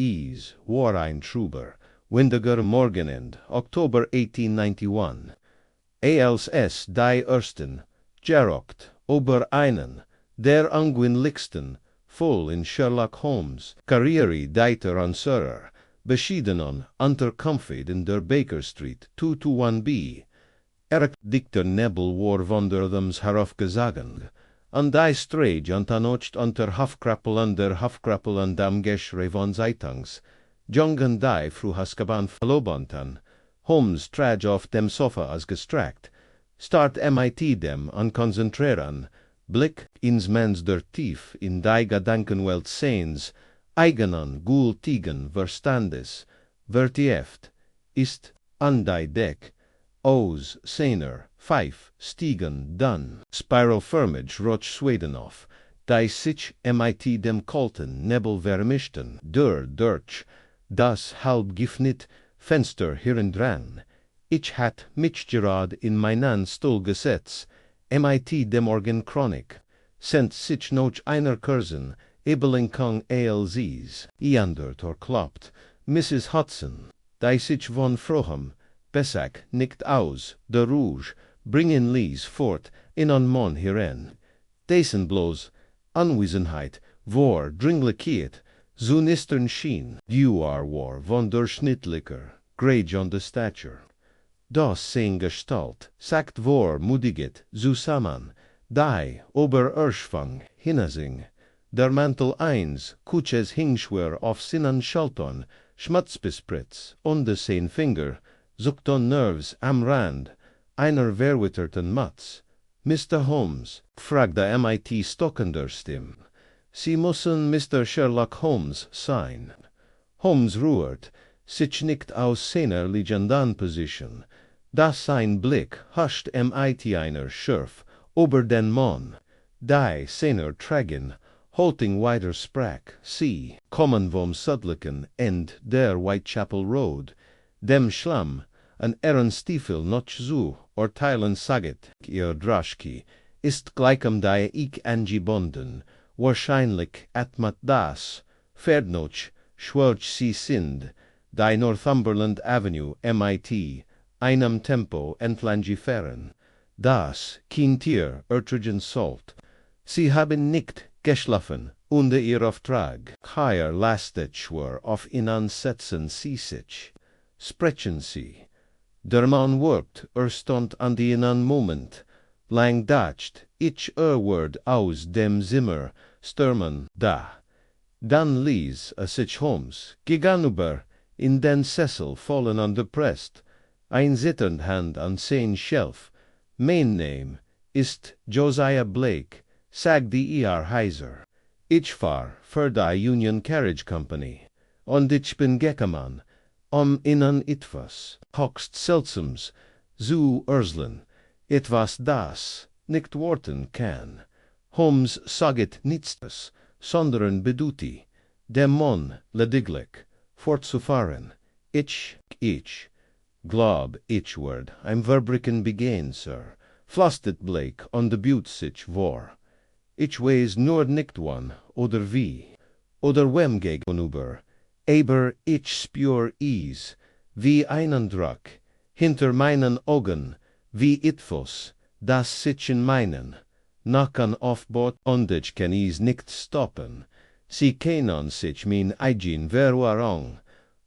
Ease, war ein Truber, Windiger Morgenend, October 1891. als die Ersten, Gerocht, ober einen, der Unguinlichsten, voll in Sherlock Holmes, Karriere dieter Ansurer, beschieden Unterkunft in der Baker Street, 221b. Dichter Nebel war wunderthems heraufgesagen, an die Strage antanocht unter Hafkrappel der Hafkrappel an dem Geschrei von Zeitungs, jungen die fru Haskaban verlobantan, Holmes trage auf dem Sofa als gestrackt, start mit dem an konzentrieren, Blick ins mens der Tief in die Gedankenwelt sehens, eigenen gültigen Verstandes, vertieft, ist an die Deck, aus seiner Pfeif stiegen dann, spiralförmig rot Schwedenoff, die sich mit dem kalten Nebel vermischten, durch das halb geöffnet Fenster hirendran. Ich hat mich gerad in meinen Stuhl gesetzt, mit dem Morgenchronik, sent sich noch einer Kursen, Ebeling ALZs, iandert kloppt, Mrs. Hudson, die sich von frohem, Besack nicht aus, der Rouge, bringen ließ fort in an Mann hinein. Dessen bloß Anwesenheit war Dringlichkeit, so nistern schien, war von durchschnittlicher, grade on the stature. Das sein Gestalt, sagt war mudiget, zusammen, die ober Erschfang hinasing, der Mantel eins, kuches hingschwer auf sinnen Schalton, schmutzbespritz, unter sein Finger, zuckton Nerves am Rand, einer verwitterten Matz. Mr. Holmes, fragte mit stockender Stimme. Sie müssen Mr. Sherlock Holmes sein. Holmes ruht, sich nicht aus seiner Legendanposition. Das sein Blick hascht mit einer Schürf über den Mann, die seiner tragen, halting weiter sprach. Sie kommen vom südlichen End der Whitechapel Road, dem Schlamm, an Stiefel noch zu urteilen saget, ihr Draschki, ist gleichem die ich angebunden, wahrscheinlich atmat das, Pferdnoch, schwörch sie sind, die Northumberland Avenue mit, einem Tempo entlang gefahren, das kein Tier erträgen sollt. Sie haben nicht geschlafen unter ihr Auftrag, hier lastet schwör auf ihnen setzen sie sich. Sprechen sie. Der Mann workt, stond an einen Moment, lang dacht, ich word aus dem Zimmer stürmen, da. Dann ließ sich Holmes, gegenüber, in den Sessel fallen an der Prest, ein zitternd Hand an sein Schelf. Mein Name ist Josiah Blake, sagte heiser. Ich fahr für die Union Carriage Company, und ich bin gekommen, ihnen etwas höchst Seltsames zu erzählen, etwas das nicht worten kann. Holmes saget nichts, sondern beduti, dem Mann lediglich fortzufahren. Ich glaub, ich word ein Verbrechen begehen, Sir, flüstert Blake on the Butte sich vor. Ich weiß nur nicht wann oder wie, oder wem gegenüber, aber ich spür es, wie einen Druck, hinter meinen Augen, wie etwas, das sich in meinen Nacken aufbaut, und ich kann es nicht stoppen. Sie können sich mein eigen Verwahrung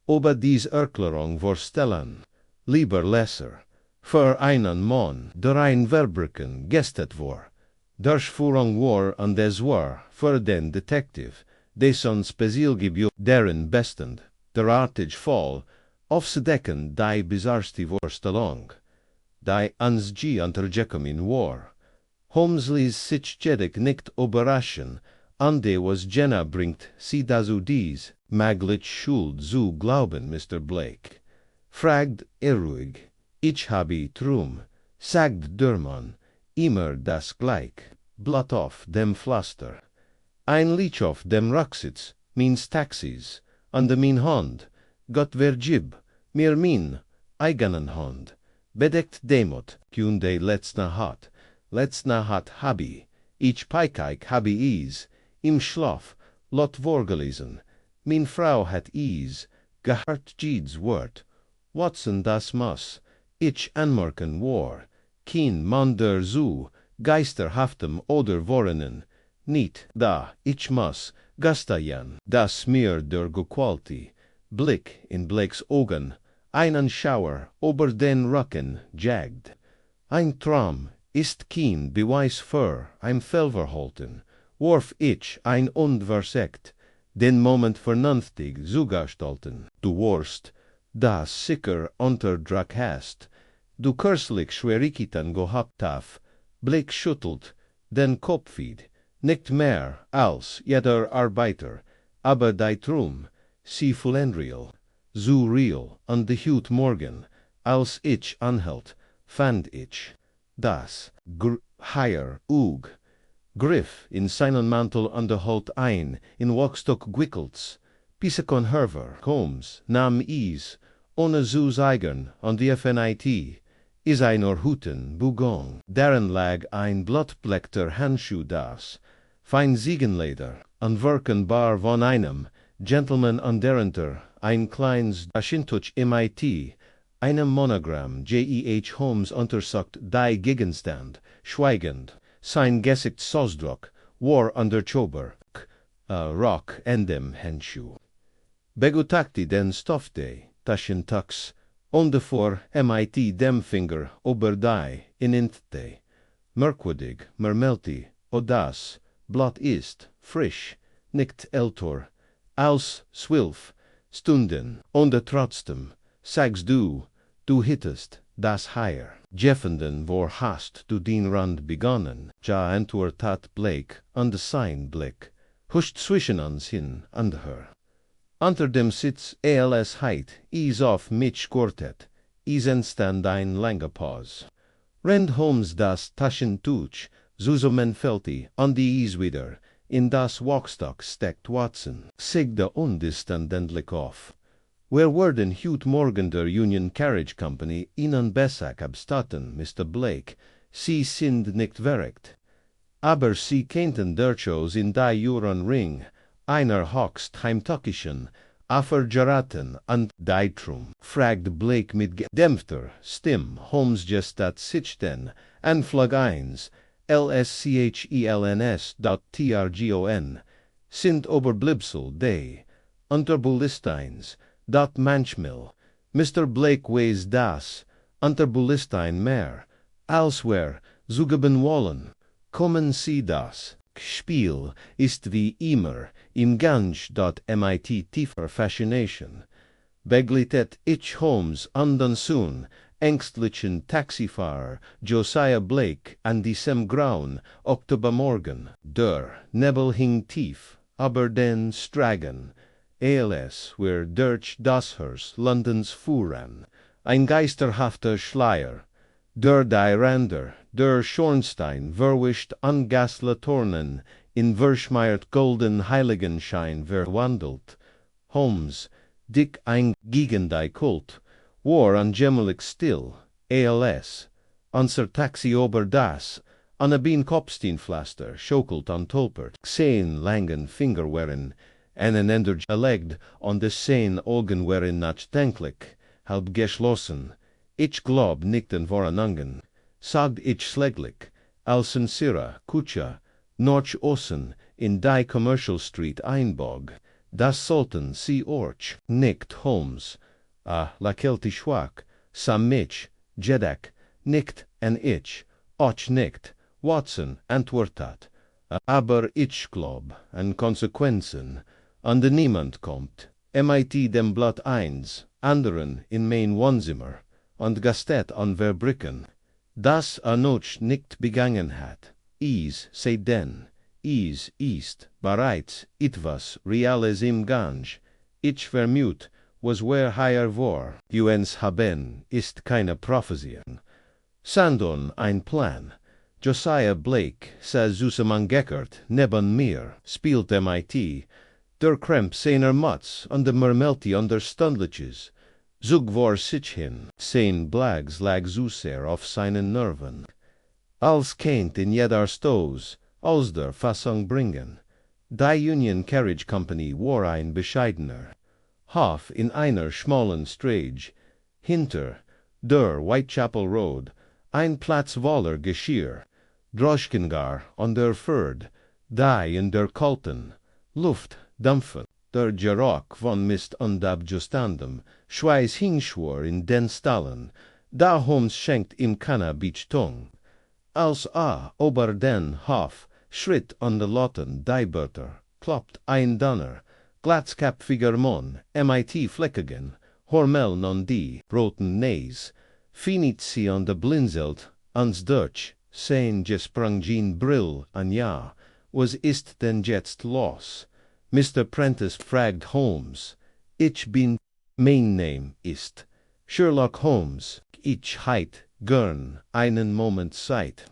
über dies Erklärung vorstellen. Lieber Leser, für einen Mann, der ein Verbrechen gestet war, Durchführung war und es war für den Detektiv, dessen Spezialgebiet deren bestend, derartig Fall, aufzudecken die bizarrste Vorstellung, die ans untergekommen war. Holmes ließ sich jedoch nicht überraschen, und was Jenna bringt sie dazu dies, maglich Schuld zu glauben, Mr. Blake. Fragt ruhig, ich habe drum, sagt der Mann, immer das gleich, blatt auf dem Pflaster. Ein Licht auf dem Rücksitz, meins Taxis, und mein Hand, Gott vergib, mir mein eigenen Hand, bedeckt demut, kunde letzte hat habi, ich peikijk habi is, im Schlaf, lot vorgelesen, Min Frau hat ease, gehört Jeeds Wort. Watson das muss, ich anmerken war, kein Mann der zu, geisterhaftem oder Worenen, nicht da, ich muss, gastajan, das mir der Gequalti, Blick in Blakes Augen, einen Schauer ober den Rücken jagt. Ein Traum ist kein Beweis für ein Fehlverhalten, worf ich ein unversekt, den Moment vernünftig zugestalten. Du warst, das sicher unterdrück hast, du kürzlich Schwierigkeiten gehabt hast, Blick schüttelt, den Kopf vid, nicht mehr als jeder Arbeiter, aber dei Traum, sie fullenreal, so real, an de Hut morgen, als ich anhält, fand ich, das, higher, griff in seinen Mantel an der Holt ein, in Wachstock Gwickels, Pisacon Herver, Holmes, nahm is, ohne zu zeigen, an die FNIT, is einer Huten, Bougon, darin lag ein blattbleckter Handschuh das, fein Ziegenleder, an Werken bar von einem, Gentleman an derenter, ein kleins Aschintuch MIT, einem Monogramm, J.E.H. Holmes untersucht die Gegenstand, schweigend, sein Gesichtsausdruck, war an der Chober, Rock endem Handschuh. Begutagte den Stoffde, Taschentux, und vor MIT dem Finger ober die, inintte, merkwürdig, mermelti, das, Blatt ist, frisch, nicht älter, als 12 Stunden, und trotzdem, sagst du, du hittest das Heier. Jeffenden vor hast du den Rand begonnen, ja antwortet Blake, und sein Blick, huscht zwischen uns hin, und her. Unter dem Sitz als heit, is auf mich Quartett, is entstand ein langer Pause. Rend Holmes das Taschentuch, zusammenfältig, an die is wieder, in das Walkstock steckt Watson, sigde undistendentlich auf. Wir werden heut morgen der Union Carriage Company Ihnen besser abstatten, Mr. Blake, Sie sind nicht verrückt. Aber Sie könnten durchaus in die Juren Ring einer höchst heimtückischen, Affergeraten und Deitrum, fragt Blake mit gedämpfter Stimme. Holmes gestat sich denn, Anflag 1, LSCHELNS.TRGON, sind Oberblibsel de, Unterbulistines, dat manchmal, Mr. Blake weighs das, Unterbulistein mehr, als wir zugeben wollen, kommen Sie das. Spiel ist wie immer im Gange dort MIT tiefer Fascination. Begleitet ich Holmes an den Sohn, ängstlichen Taxifahrer Josiah Blake an diesem grauen Oktobermorgen. Der Nebel hing tief, aber den Stragen, als wir durch das Haus Londons fuhren, ein geisterhafter Schleier, der die Ränder, der Schornstein verwischt an Gaslatornen, in verschmiert golden Heiligenschein verwandelt. Holmes, dick ein gegen die Kult, war angemelig still, als, unser Taxi ober das, an a bien Kopfsteinpflaster, schokelt an tolpert, xeen langen Finger weren, einen Ender gelegt an de seen Augen weren nachdenklich, halb geschlossen, ich glaub nichten voranangen, sagt ich schläglich, als ein Sira, Kutscha, Nordosten in die Commercial Street einbog, das sollten Sie orch, nicht Holmes, la Kelti schwach, sam mich, Jedak, nicht en ich, och nicht, Watson antwortet, aber ich glaub, an Konsequenzen, an de niemand kommt, MIT dem Blatt 1, anderen in mein Wohnzimmer, und gastet an Verbricken, das noch nicht begangen hat, is seitdem, is ist bereits etwas Reales im Gange, ich vermute, was wer higher war, uns haben, ist keine Prophezie. Sandon ein Plan, Josiah Blake, says zusammengeckert, neben mir, spielt MIT, der Kremp seiner Mutz und der Mermelti und der Stundliches, zug war sich hin, sein Blags lag zu sehr auf seinen Nerven. Als kennt in jeder Stoß, aus der Fassung bringen, Die Union Carriage Company war ein bescheidener. Hof in einer schmalen Strage, hinter der Whitechapel Road, ein Platz voller Geschirr, Droschkengar on der Fürd, die in der kalten Luft dampfen, der Geruch von Mist und abjustandem Schweiß hinschwor in den Stallen, da Holmes schenkt im Cannabich-Tung. Als ober den Hof schritt an de Lotten die Börter, kloppt ein Donner, glatzköpfiger Mann, MIT Fleckigen, Hormel non die roten Näs, finit sie an de Blinzelt, ans Deutsch, sein gesprungen Brill an ja, was ist denn jetzt los? Mr. Prentice fragt Holmes, ich bin, mein Name ist Sherlock Holmes, ich heit gern einen Moment Zeit,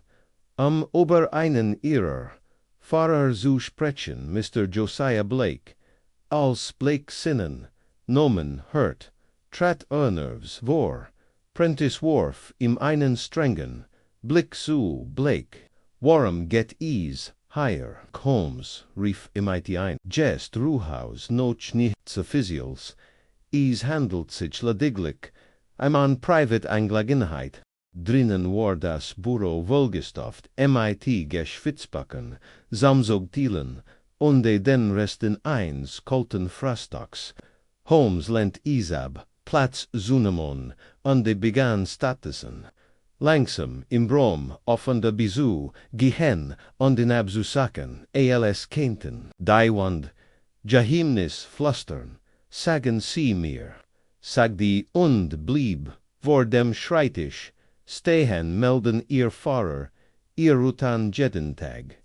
über einen ihrer Fahrer zu sprechen, Mr. Josiah Blake, als Blake Sinnen, Nomen hört, trat nerves vor, Prentice warf ihm einen strengen Blick zu, Blake, warum geht ease higher? Holmes rief MIT ein, jest ruhaus, noch nichts officials, es handelt sich lediglich an private Angelegenheit. Drinnen war das Büro vollgestopft, MIT geschwitzbacken, Samsogtilen, und den Resten eins kalten Frühstücks. Holmes lent Isab Platz Zunemon, und begann Statusen. Langsam im Brom auf an der Bisu, gehen und den Abzusaken, als Kenten, die Wand, Jahimnis flüstern, sagen sie mir, sagte und blieb vor dem Schreibtisch, stehen melden ihr Fahrer, ihr Rutan Jedentag.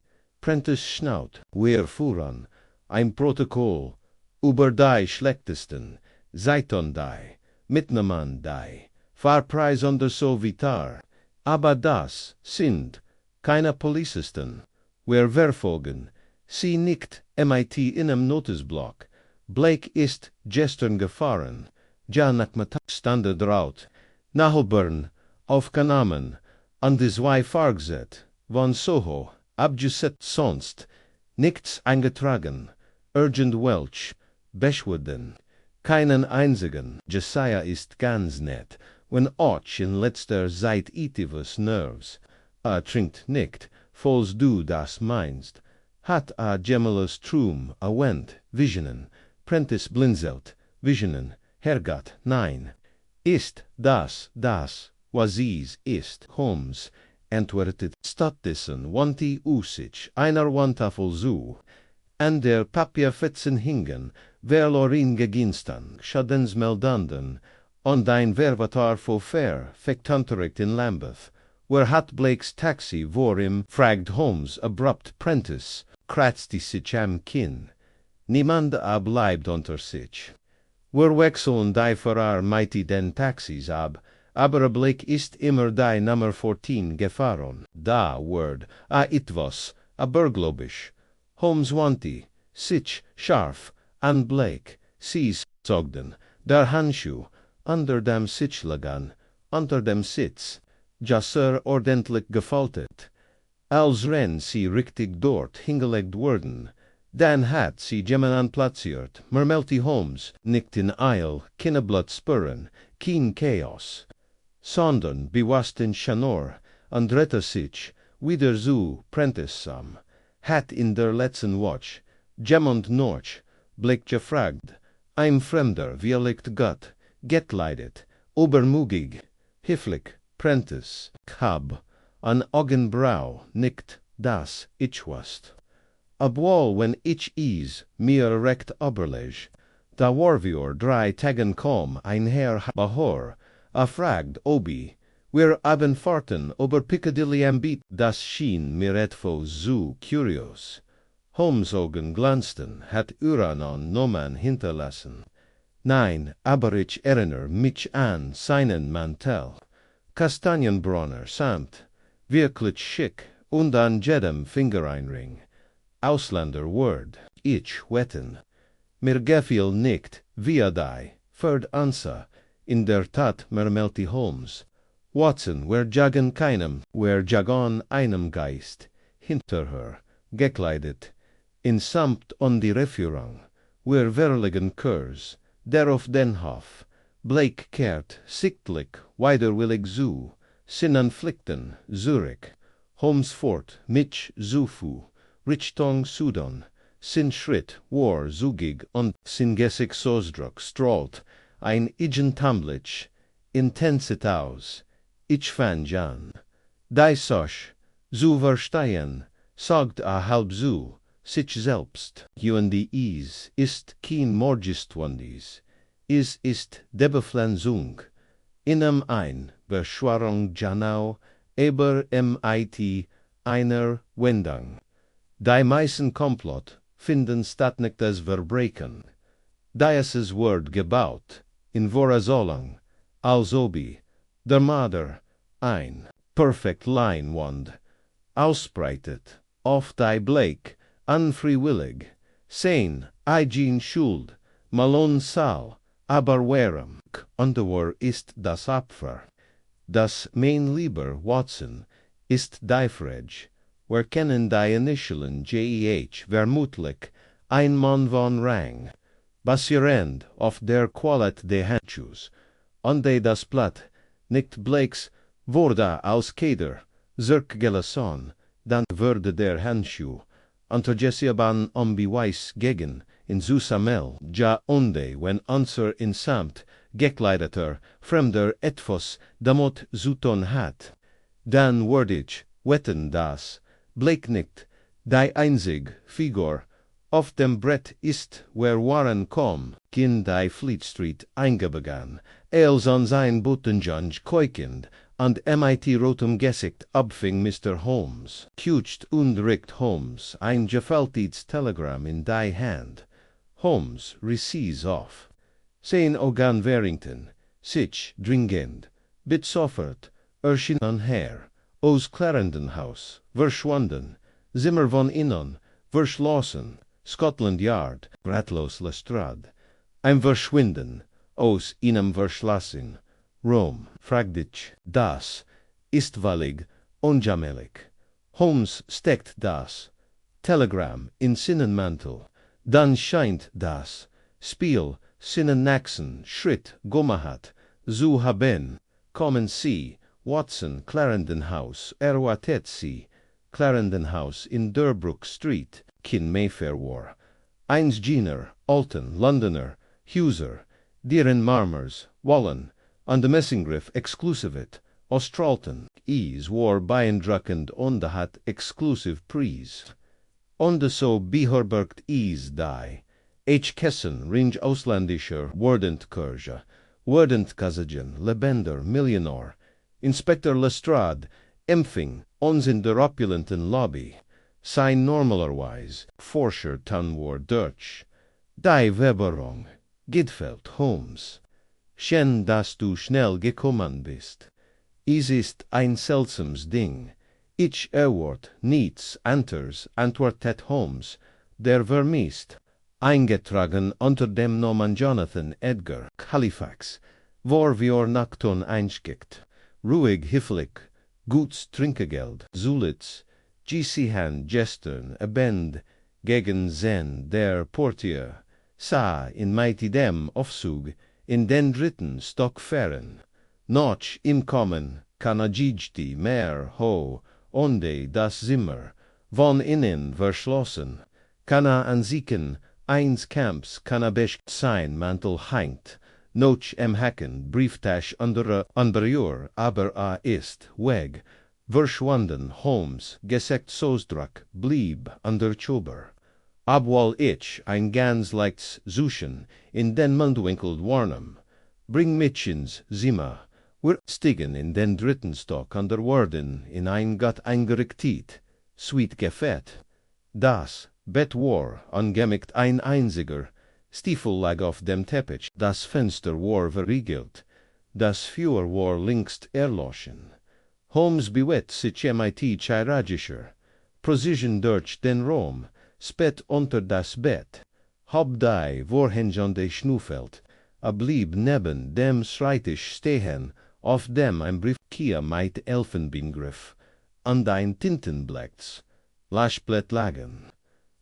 Prentice schnaut, wir fuhren, ein Protokoll, über die schlechtesten, Zeitung die, mitnehmen die, Fahrpreis und so weiter. Aber das sind keine Polizisten. Wir verfolgen sie nicht MIT in einem Notizblock. Blake ist gestern gefahren. Ja Nachmittag stand draut. Nachelbern aufgenommen an die zwei Fahrgesetz von Soho abgesetzt sonst nichts eingetragen. Urgent Welch, Beschwden, keinen einzigen. Josiah ist ganz nett. Wenn och in letzter Zeit itivus nervs, trinkt nicht, falls du das meinst, hat gemeles Trum, Went, Visionen, Prentice blinzelt, Visionen, Herrgott, nein. Ist das, was es ist, Holmes, antwortet stattdessen wanti usich, einer Wandtafel zu, an der Papierfetzen hingen, verloren gegenstand, schadensmeldanden, und ein Vervatar vor Fair, Fektunterricht in Lambeth, where hat Blakes Taxi vor ihm, fragt Holmes abrupt Prentice, kratzt sich am Kinn. Niemand bleibt unter sich. Wir wechseln die Fahrer mighty den Taxis ab, aber Blake ist immer die Nummer 14 gefahren. Da word etwas burglobisch. Holmes wanti, sich scharf, an Blake, sie's zogden, der Handschuh, unter dem Sitzlagan, unter dem Sitz, jasser ordentlich gefaltet. Als wenn sie richtig dort hingelegt wurden, dann hat sie Gemenan platziert, murmelte Holmes, nicht in Eil, keine Blutspuren, kein Chaos, sondern bewussten Chanor, und drehte sich wieder zu Prentice hat in der letzten Watch, jemand noch, Blake gefragt, ein Fremder, wie liegt Gott, getleidet, obermugig, hifflich, Prentice, Cab, an Augenbrau, nicht, das ich wast. Obwohl, wenn ich mir recht überleg, da war wir 3 Tagen kaum ein Herr Bahor, fragt Obi, wir haben Fahrten über Piccadilly anbieten, das schien mir etwas zu curios. Holmes' Augen glanzten, hat Uranon Nomen hinterlassen. Nein, aber ich erinnere mich an seinen Mantel, Kastanienbronner samt, wirklich schick, und an jedem Fingereinring. Ausländer Word, ich wetten. Mir gefiel nicht, wie die, Ferd Ansa, in der Tat murmelte Holmes. Watson, wir jagen keinem, wir jagen einem Geist, hinter her, gekleidet, in samt on die Reführung, wir verlegen Kurs, der auf den Hof, Blake kehrt, sichtlich, widerwillig zu, Sinnen flickten, Zürich, Holmes fort, Mitch Zufu, Richtung Sudan, sin Schritt, war zugig und sin Gessig Sosdruck strahlt, ein Igentamblich, intensit aus, ich fan Jan. Die Sosch, zu verstehen, sagt halb zu, sich selbst, und die Is, ist kein Morgistwandis, ist Debeflansung, ein, Beschwörung Janau, aber mit einer Wendung. Die meisten Komplott finden statt nicht das Verbrechen. Dieses Wort gebaut, in Vorasolung, als obi, der Mader, ein, perfekt Leinwand, ausbreitet, auf die Blake, unfreiwillig, sein, eigen Schuld, Malon Sal, aber warum, underwer ist das Opfer. Das mein lieber Watson ist die Frage, wir kennen die Initialen JEH vermutlich ein Mann von Rang, basierend auf der Qualität des Handschuhs, und das Blatt nicht Blakes wurde als Keder zurückgelassen, dann würde der Handschuh unter Jessiaban Beweis gegen in Susamel, ja wenn unser insamt gekleideter Fremder etwas damit zu tun hat, dann würde ich wetten, dass Blake nicht die einzige Figur auf dem Brett ist, wer Warren in die Fleet Street eingebegann, als an sein Buttenjunge keukend und mit rotem Gesicht abfing Mr. Holmes, kutscht und rickt Holmes ein gefältiges Telegramm in die Hand. Holmes receives off. Sein Ogan Warrington, sich dringend, bit sofort, erschienen her, aus Clarendenhaus, verschwunden, Zimmer von innen, verschlossen, Scotland Yard, Ratlos Lestrade, ein Verschwinden, aus einem Verschlassen, Rom, fragdich, das, istweilig, unjamelig. Holmes steckt das Telegramm in Sinnenmantel, dann scheint das Spiel Sinnennaxen Schritt gemacht zu haben, kommen Sie, Watson, Clarendenhaus, erwartet Sie, Clarendenhaus in Durbrook Street, kin Mayfair war. Eins jener, Alton, Londoner, Huser, deren Marmers, Wallen, an de Messinggriff exclusivit, Ostralton, is war beeindruckend und hat exclusive Preis. Und so beherbergt is die, Kessen, ring ausländischer Wordentkurse, Wordentkasagen, Lebender, Millionär, Inspektor Lestrade, empfing uns in der opulenten Lobby, sein normalerweise Forscher Tanwar Deutsch, die Weberung, Gidfeld, Holmes. Schön, dass du schnell gekommen bist. Es ist ein seltsames Ding. Ich erwart nichts anderes, antwortet Holmes, der vermisst, eingetragen unter dem Namen Jonathan Edgar Halifax, war wir Nachton einschickt, ruhig, hiffelig, guts Trinkgeld, Zulitz, Gesihan gestern, Abend, gegen Zen, der Portier, sah in dem Aufzug, in den dritten Stock fahren. Noch im Kommen, kanajijti, mehr, ho, onde das Zimmer, von innen verschlossen, kana anzieken, eins Camps kanabesch sein Mantel hängt, noch im Hacken, Brieftasch under Anberieur, aber ist, weg, verschwunden, Holmes, gesekt Sosdruck, blieb an der Chober. Obwohl ich ein ganz leichts Zuschen in den Mundwinkel warnem, bring mich ins Zimmer, wir stiegen in den dritten Stock an der Warden in ein Gott eingerichtet, sweet gefett. Das Bett war angemikt ein einziger, Stiefel lag auf dem Teppich, das Fenster war verriegelt, das Feuer war längst erloschen. Holmes bewegt sich mit chirurgischer Precision durch den Raum, spät unter das Bett, hab die Vorhängende schnuffelt, blieb neben dem Schreibtisch stehen, auf dem ein Briefkier mit Elfenbeingriff, und ein Tintenblecks, Laschblatt lagen.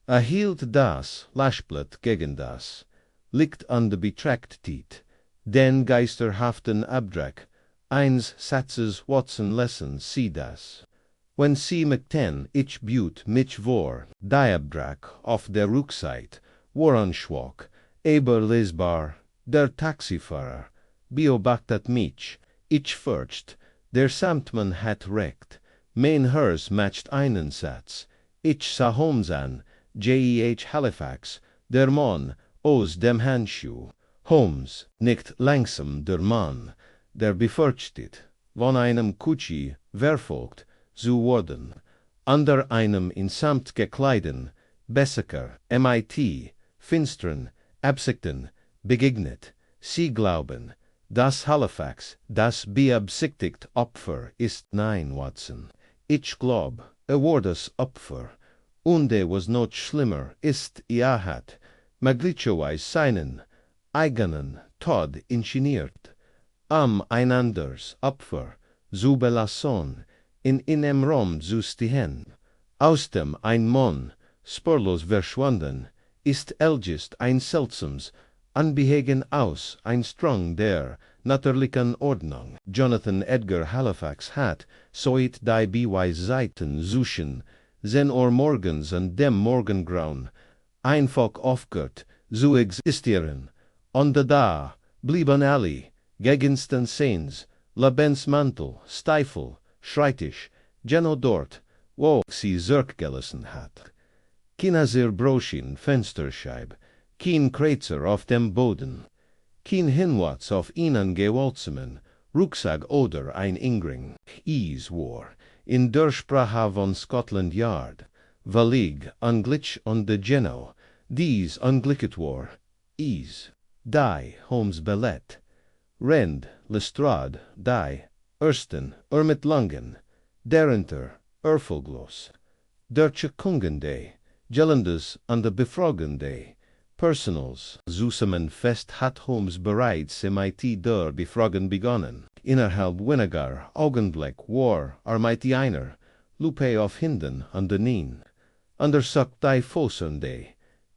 Erhielt das Lashblatt gegen das, liegt an der Betrachtheit, den geisterhaften Abdrack, eins Satzes Watson Lesson, sieh das. Wenn sie McTen, ich büt mich vor, die Abdrack auf der Rückseite, Woranschwok, eber lesbar, der Taxifahrer, beobachtet mich, ich fürcht, der Samtmann hat recht, mein Herz matcht einen Satz, ich sah Holmes an, J.E.H. Halifax, der Mann aus dem Handschuh. Holmes, nicht langsam der Mann, der befürchtet, von einem Kutschi verfolgt zu worden, under einem in Samt gekleiden, Besseker, MIT, finstern, Absichten, begegnet, sie glauben, das Halifax, das beabsichtigt Opfer ist nein, Watson. Ich glaub, war das Opfer, und was noch schlimmer ist, hat, möglicherweise seinen eigenen Tod inszeniert, ein anderes Opfer zu belassen, in einem Raum zu stehen, aus dem ein Mann spurlos verschwunden, ist elgist ein seltsames Anbehegen aus ein Strang der natürlichen Ordnung. Jonathan Edgar Halifax hat, soit die Beweisseiten suchen, sen morgens an dem Morgengrauen, einfach aufgehört zu existieren, und da blieben alle Gegenstandsens, Lebensmantel, Stiefel, Schreibtisch, genau dort, wo sie zurückgelassen hat. Kein Zerbrochen Fensterscheibe, kein Kratzer auf dem Boden, kein Hinweis auf einen gewaltsamen Rucksack oder ein Ingring. Is war, in der Sprache von Scotland Yard, völlig ungleich und genau, dies ungleiches war, is, die Holmes Ballett, Rend, Lestrade, die, Ersten, mit Langen, derenter, Erfolglos, der Kungende, Gellendes an der Befragende, Personals, zusammen fest hat Holmes bereits MIT der Befragen begonnen. Innerhalb weniger Augenblick war MIT einer, Lupe auf Hinden an der Nien, an der Sack die Fossende,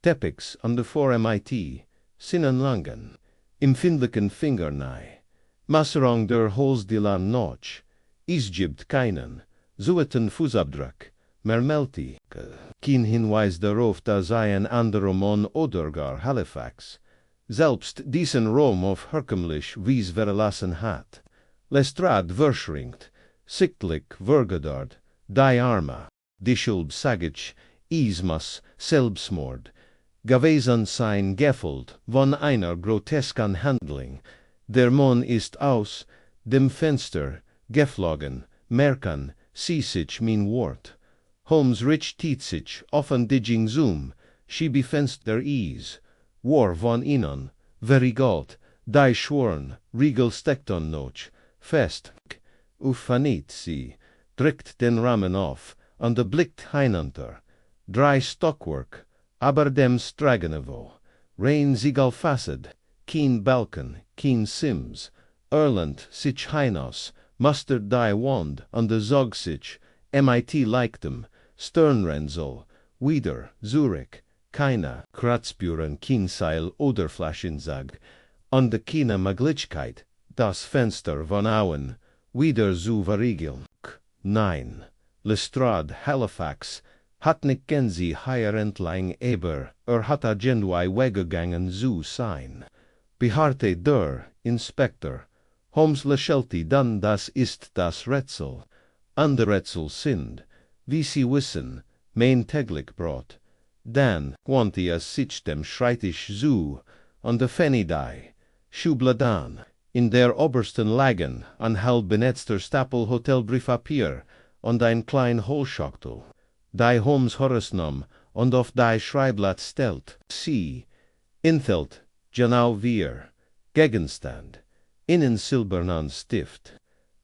Teppichs an der vor MIT, Sinnen Langen, empfindlichen Fingernei, Masserung der Holz de la Notch, is gibt keinen, sueten Fußabdruck, mehr Melti, kein Hinweis darauf, dass ein anderer Mann oder gar Halifax, selbst diesen Raum auf herkömmlich Wies verlassen hat. Lestrade verschrinkt, sichtlich vergedert, die Arme, die Schuld sagich, Ismas Selbstmord, gewesen sein Gefolgt von einer grotesken Handlung. Der Mann ist aus dem Fenster geflogen, merken sie sich mein Wort. Holmes richtet sich offendiging zum, sie befenster is, war von ihnen, verigalt, die schworen, regelsteckten noch, fest, ufanit sie, drückt den Rahmen auf, und blickt hinunter, drei Stockwerk, aber dem Stragenevo, rein siegelfasset, kein Balken, kein Sims, Irland sich hinaus, mustert die Wand, und zog sich, MIT leichtem, Sternrenzel, wieder, Zurich, keine Kratzspuren, kein Seil oder Flaschensag, und keine Möglichkeit, das Fenster von Auen wieder zu verriegeln. Nein, Lestrade Halifax hat nicht Gensi higher entlang aber hat agendwei weggegangen zu sein. Beharrte der Inspektor, Holmes lächelte dann, das ist das Rätsel. Andere Rätsel sind, wie Sie wissen, mein täglich Brot. Dann wandte es sich dem Schreibtisch zu, und Fenidei, Schubladen, in der obersten lagen ein halb benetzter Stapel Hotelbriefpapier und ein klein Holzschachtel, die Holmes Horace und auf die Schreibblatt stellt. Sie, Inthelt, genau wir, Gegenstand, innen silbernen Stift,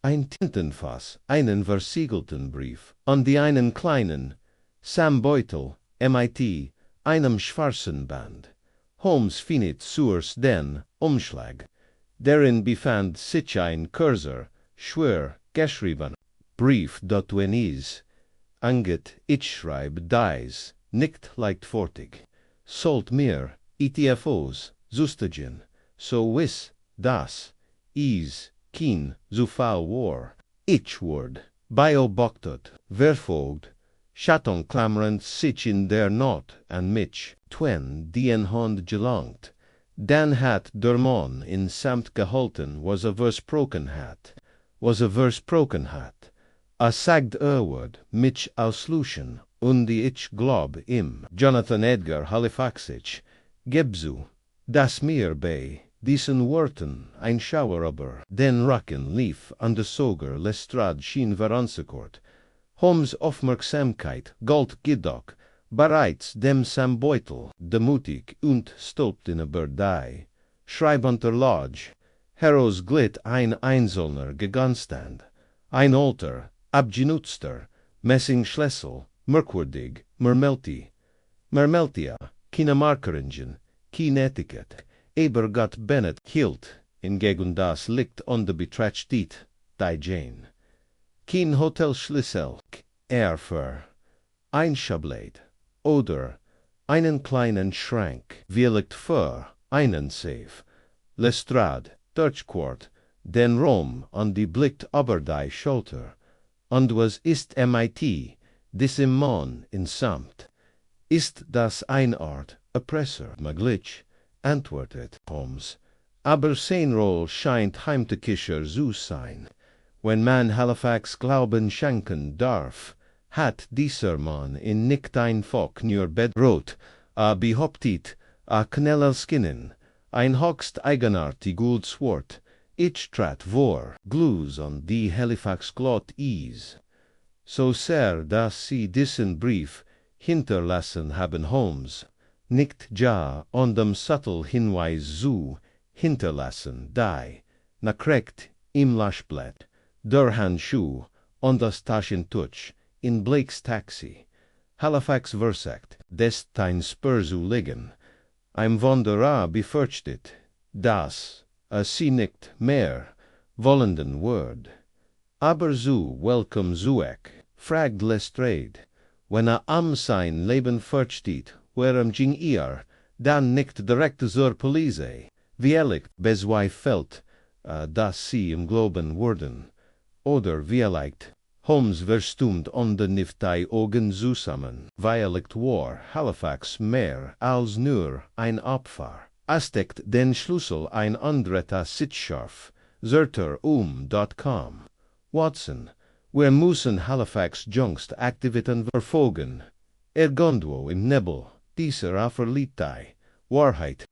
ein Tintenfass, einen versiegelten Brief, und die einen kleinen, Sam-Beutel, MIT, einem schwarzen Band. Holmes findet zuerst den Umschlag. Darin befand sich ein Cursor, schwer geschrieben. Brief dort wenn is, anget, ich schreib dies, nicht leichtfertig. Sollt mir, ETFOs, zustigen, so wiss, das, is, kein, Zufall war. Ich word, beobachtet, verfolgt, Schatten klammernd sich in der Not an mich, twen die en Hand gelangt. Dan hat der Mann in Samt gehalten, was versprochen hat. Sagt word, mich ausluschen, und ich glaub im Jonathan Edgar Halifaxich, gebzu, das mir bei diesen Worten ein Schauer über den Rücken lief an der Soger Lestrade schien veranzukort. Holmes' Aufmerksamkeit galt jedoch bereits dem Sambeutel, demutig und stolz in Berdei. Schreibunter Lodge, heraus glitt ein einzelner Gegenstand, ein alter, abgenutzter Messingschlüssel, merkwürdig, Mermeltia, keine Markeringen, kein Etikett, aber Gott Bennett hielt, hingegen das Licht an der Betracht steht, die Jane. Kein Hotelschlüssel, für ein Schablade oder einen kleinen Schrank, vielleicht für einen Safe. Lestrade, Durchquart, den Raum an die blickt über die Schulter, und was ist MIT, diesem Mann in Samt? Ist das eine Art Erpresser, möglich? Antwortet Holmes. Aber sein Roll scheint heimtückischer zu sein. Wenn man Halifax Glauben schenken darf, hat dieser Mann in nicht einfach nur bedroht, behauptet, Knellelskinnen, ein höchst eigenartiges Wort. Ich trat vor, Glus an die Halifax Glot is. So sehr, dass sie diesen Brief hinterlassen haben Holmes, nicht ja an dem subtle Hinweis zu hinterlassen, die, nakrecht im Laschblatt, der Handschuh und das Taschentuch in Blakes Taxi. Halifax versagt, des dein Spur zu liegen. Ein Wanderer befürchtet, dass sie nicht mehr wollenden Word. Aber so welcome zuek, fragt Lestrade, wenn am sein Leben versteht, warum ging dann nicht direkt zur Polizei? Wie ehrlich bezweifelt, dass sie im Glauben wurden. Oder vielleicht, Holmes verstummt an den die Augen zusammen, vielleicht war Halifax mehr als nur ein Opfer. Steckt den Schlüssel ein anderer Sitzscharf, Zerter.com. Watson, wir müssen Halifax jüngst Aktivitäten verfolgen. Irgendwo im Nebel dieser Verliebtheit, Wahrheit,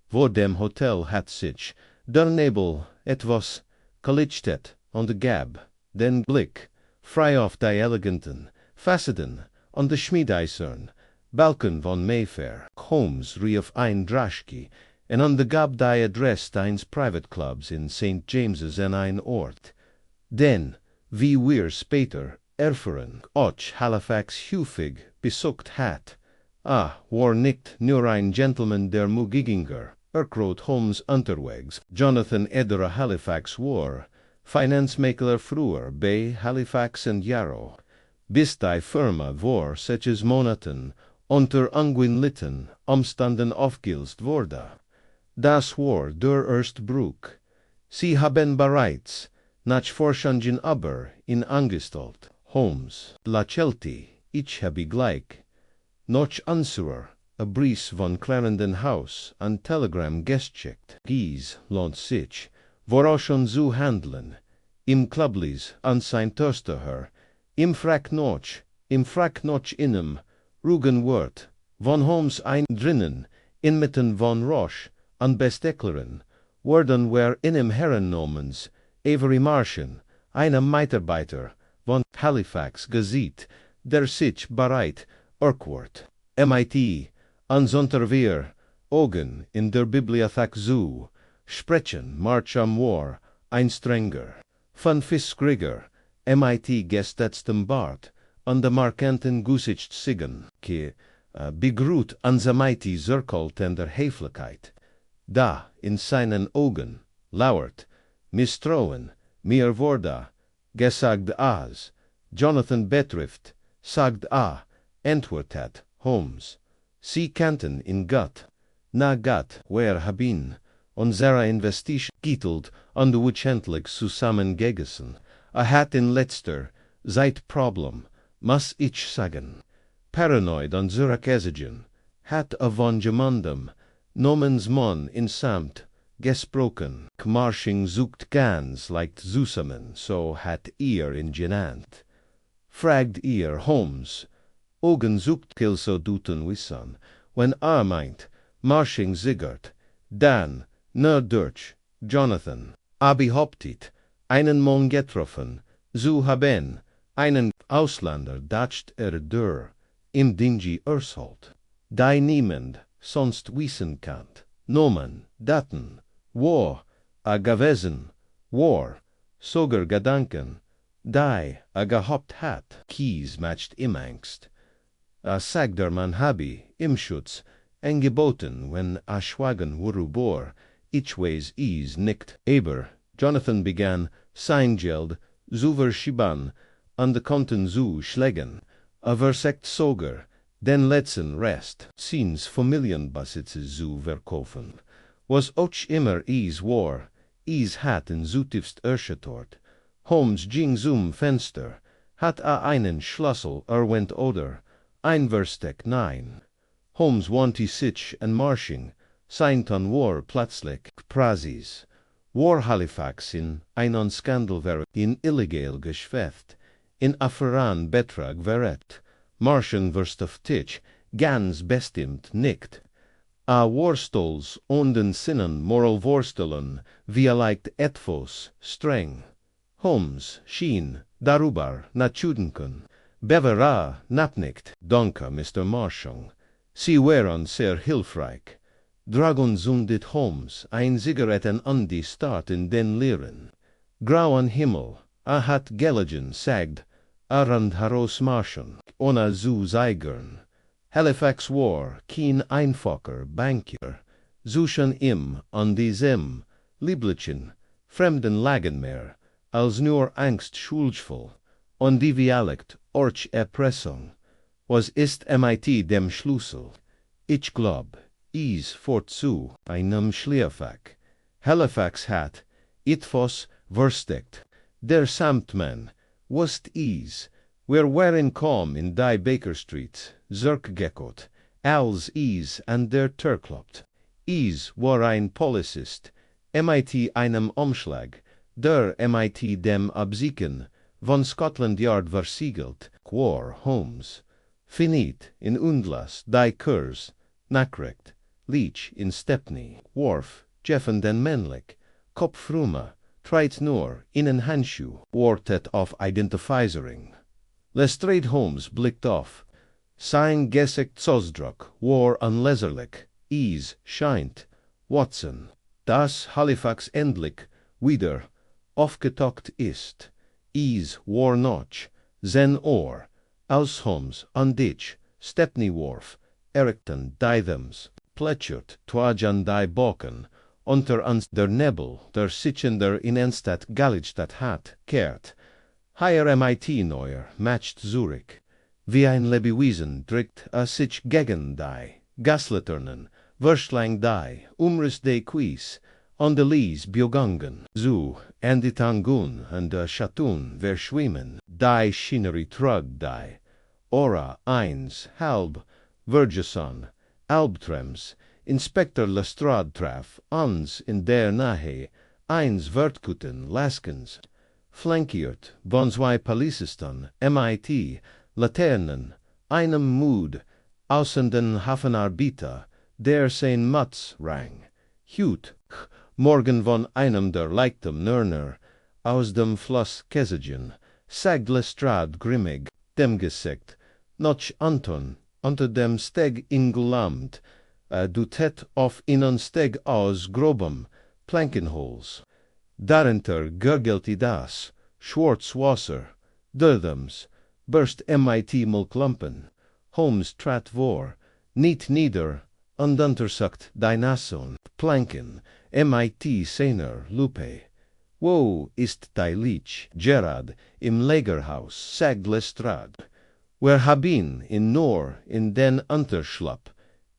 vor dem Hotel hat sich der Nebel etwas gelichtet und gab den Blick frei auf die eleganten Fassaden und die Schmiedeisern Balken von Mayfair. Holmes rief ein Draschki und gab die Adresse eines Privatclubs in St. James's an ein Ort, den, wie wir später erfuhren, auch Halifax häufig besucht hat. War nicht nur ein Gentleman der Mugiginger, erkrot Holmes unterwegs. Jonathan Edgar Halifax war Finanzmakler früher bei Halifax & Yarrow, bis die Firma war sechs Monaten unter ungewinnlichen Umständen aufgelöst wurde. Das war der erste Bruch. Sie haben bereits Nachforschungen über ihn angestellt. Holmes, Lachelti, ich habe gleich noch Answer, a Brief von Clarendon House, ein Telegramm geschickt. Dies lohnt sich, woraus zu handeln. Im Klublis an sein Toasterherr, im Fracknoch inem, rugen Wort, von Holmes ein drinnen, inmitten von Roche, an Bestekleren, worden wer inem Herrennomens, Avery Martian, einem Mitarbeiter, von Halifax gesieht, der sich bereit erklärt, MIT, ans Unterwehr, Augen in der Bibliothek zu, sprechen, March am War, ein strenger, von Fiskriger, MIT gestetztem Bart, an der markanten Gusicht Sigen, begrüht an MIT zirkeltender Höflichkeit, da in seinen Augen lauert Misstrauen, mir wurde gesagt Jonathan betrifft, sagt antwortet Holmes. Sie kannten in Gott. Na Gott, wer haben unsere Investition getitelt unduwendlich zusammengegessen. Hat in letzter Zeit Problem, muss ich sagen. Paranoid unsere Käsigen, hat von jemandem, namens Mann in Samt, gesprochen. Marsching sucht ganz leicht zusammen, so hat in genannt. Fragt Holmes, Ogen sucht so duten wissen, wenn meint, Marsching siggert, dann, durch, Jonathan, behauptet, einen Mann getroffen, zu haben, einen Ausländer dacht im Dingy Urshalt, die niemand sonst wissen kann, Nomen, Daten, wo, gewesen, war, sogar Gedanken, die, gehabt hat, Kies matcht im Angst. Sagt der man habe, im Schutz, angeboten, wenn schwagen worüber, itchways nickt. Aber, Jonathan begann, sein Geld zu verschieben, an de Konten zu schlägen, versagt sogar, den letzten Rest, seines Familienbesitzes zu verkaufen. Was auch immer war, hat in zutiefst erschüttert. Holmes ging zum Fenster, hat einen Schlüssel erwähnt oder, ein Versteck nein. Holmes wandte sich en Marsching, sein Ton war plötzlich Prasis. War Halifax in einen Skandal wäre in illegal Geschäft, in Affären Betrag verret, Marschen wirst auf Tisch, ganz bestimmt nicht. Warstols und den Sinnen moral vorstellen, wie leicht etwas streng. Holmes schien darüber nachzudenken. Bevera nicht, danke, Mr. Marshall. Sie wären sehr hilfreich. Dragon zündet Holmes ein Zigaretten an die Start in den Lieren. Grauen Himmel, hat gelegen, sagt, rand herausmarschen, ohne zu zeigern. Halifax war kein einfacher Bankier, suchen an diesem lieblichen, fremden Lagen mehr, als nur Angst schuldvoll, und die Dialekt, Erpressung. Was ist mit dem Schlüssel? Ich glaub, fort zu einem Schlierfach. Halifax hat, etwas versteckt. Der Samtmann, was wir waren kaum in die Baker Street, zurückgekehrt, als an der Tür klopft. War ein Polizist, mit einem Umschlag, der mit dem Absiegen von Scotland Yard versiegelt, war Holmes. Finit in Undlas, die Kurs, Nachricht, Leach in Stepney, Worf, Jeffen den männlich, Kopfrume, treit nur in een Handschuh, wortet auf Identifizering. Lestrade Holmes blickt auf. Sein Gesichtsausdruck war unleserlich, scheint, Watson, dass Halifax endlich wieder aufgetaucht ist. War noch, sein Ohr, aus Holmes, an dich, Stepney Wharf, Ericton, Dithems, plätschert, twaj an die Boken, unter uns der Nebel, der sitzender in Enstadt Galligstadt hat, kehrt. Higher mit neuer, matcht Zurich. Wie ein Lebewesen drückt sich gegen die, Gaslaternen, Würstlang die, Umriss de Quies, an de Lies begangen, zu, en die Tangun, en de Chatun verschwimmen, die Schinery trug die. Ora, eins, halb, Vergeson, Albtrems, Inspector Lestrade traf, uns in der Nahe, eins Wertkuten, Laskens, flankiert, von zwei Polizisten, mit, Laternen, einem Mut, außen den Hafenarbeiter, der sein Matz rang. Hut, morgen von einem der leichten Nörner, aus dem Fluss Käsigen, sagt Lestrade grimmig, dem Gesicht, noch Anton, unter dem Steg ingelamt, dutet auf einen Steg aus grobem Plankenholz. Darunter gurgelte das, Schwarzwasser, Dürdems, burst mit Mulklumpen. Holmes trat vor, niet nieder, und untersucht die Nassen, Planken, mit seiner Lupe. Wo ist die Leech, Gerard, im Lagerhaus, sagt Lestrade. Wir haben in nur in den Unterschlupf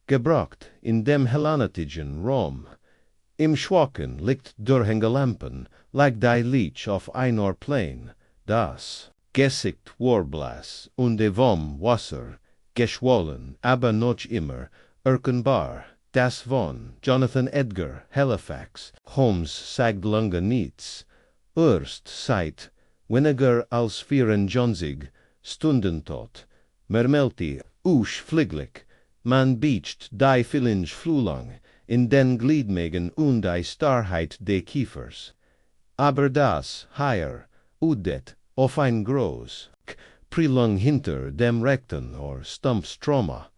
gebracht in dem helanatigen Rom. Im Schwachen Licht durchhänge Lampen lag die Leech auf einer Plain, das Gesicht Warblas und vom Wasser geschwollen, aber noch immer erkennbar. Das von Jonathan Edgar Halifax Holmes sagt lange nichts, erst seit weniger als 24 Stunden tot, mermelti fliglich, man beacht die Fillinge Flulang in den Gliedmagen und die Starrheit des Kiefers. Aber das Haier udet auf ein groß Prilung hinter dem rechten or Stumpfstroma.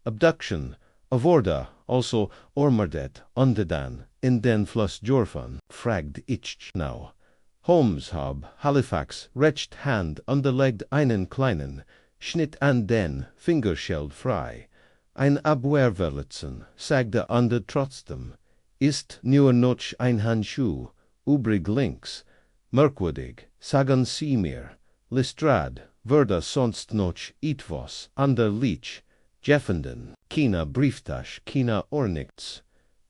Abduction wurde also ormerdet undedan in den Fluss Jorfan, fragt ich now. Holmes hab Halifax recht Hand unterlegt einen kleinen Schnitt an den Fingerscheld frei. Ein Abwehrverletzen, sagte Ander trotzdem, ist nur noch ein Handschuh, übrig links. Merkwürdig, sagen Sie mir, Lestrade, würde sonst noch etwas an der Leech Jeffenden, keine Brieftasche, keine Ornix.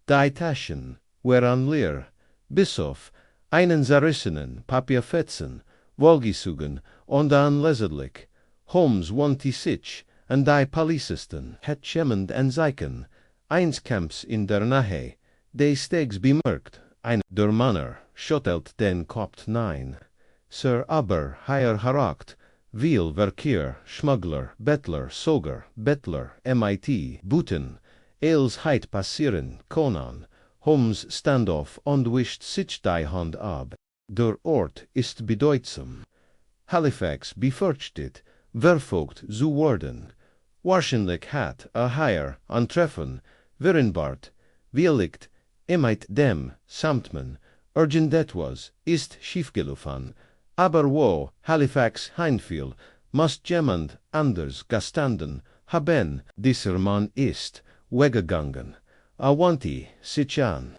Die Taschen wären leer, bis auf einen zerrissenen Papierfetzen, wohlgesogen und unleserlich. Holmes wandte sich an die Polizisten, het schemmend en zeiken, eins Camps in der Nähe, des Stegs bemerkt, ein der Manner schüttelt den Kopf nein. Sir aber hier herakt, viel Verkehr, Schmuggler, Bettler, Soger, Bettler, MIT, Buten, Eilsheit passieren, Conan, Holmes Standoff und wischt sich die Hand ab. Der Ort ist bedeutsam. Halifax befürchtet, verfolgt zu werden. Wahrscheinlich hat hier antreffen, Wirrenbart, Wielicht, mit dem Samtmann, irgendetwas ist schiefgelaufen, aber wo Halifax hinfiel, muss jemand anders gestanden haben, dieser Mann ist weggegangen. Avanti, sich an.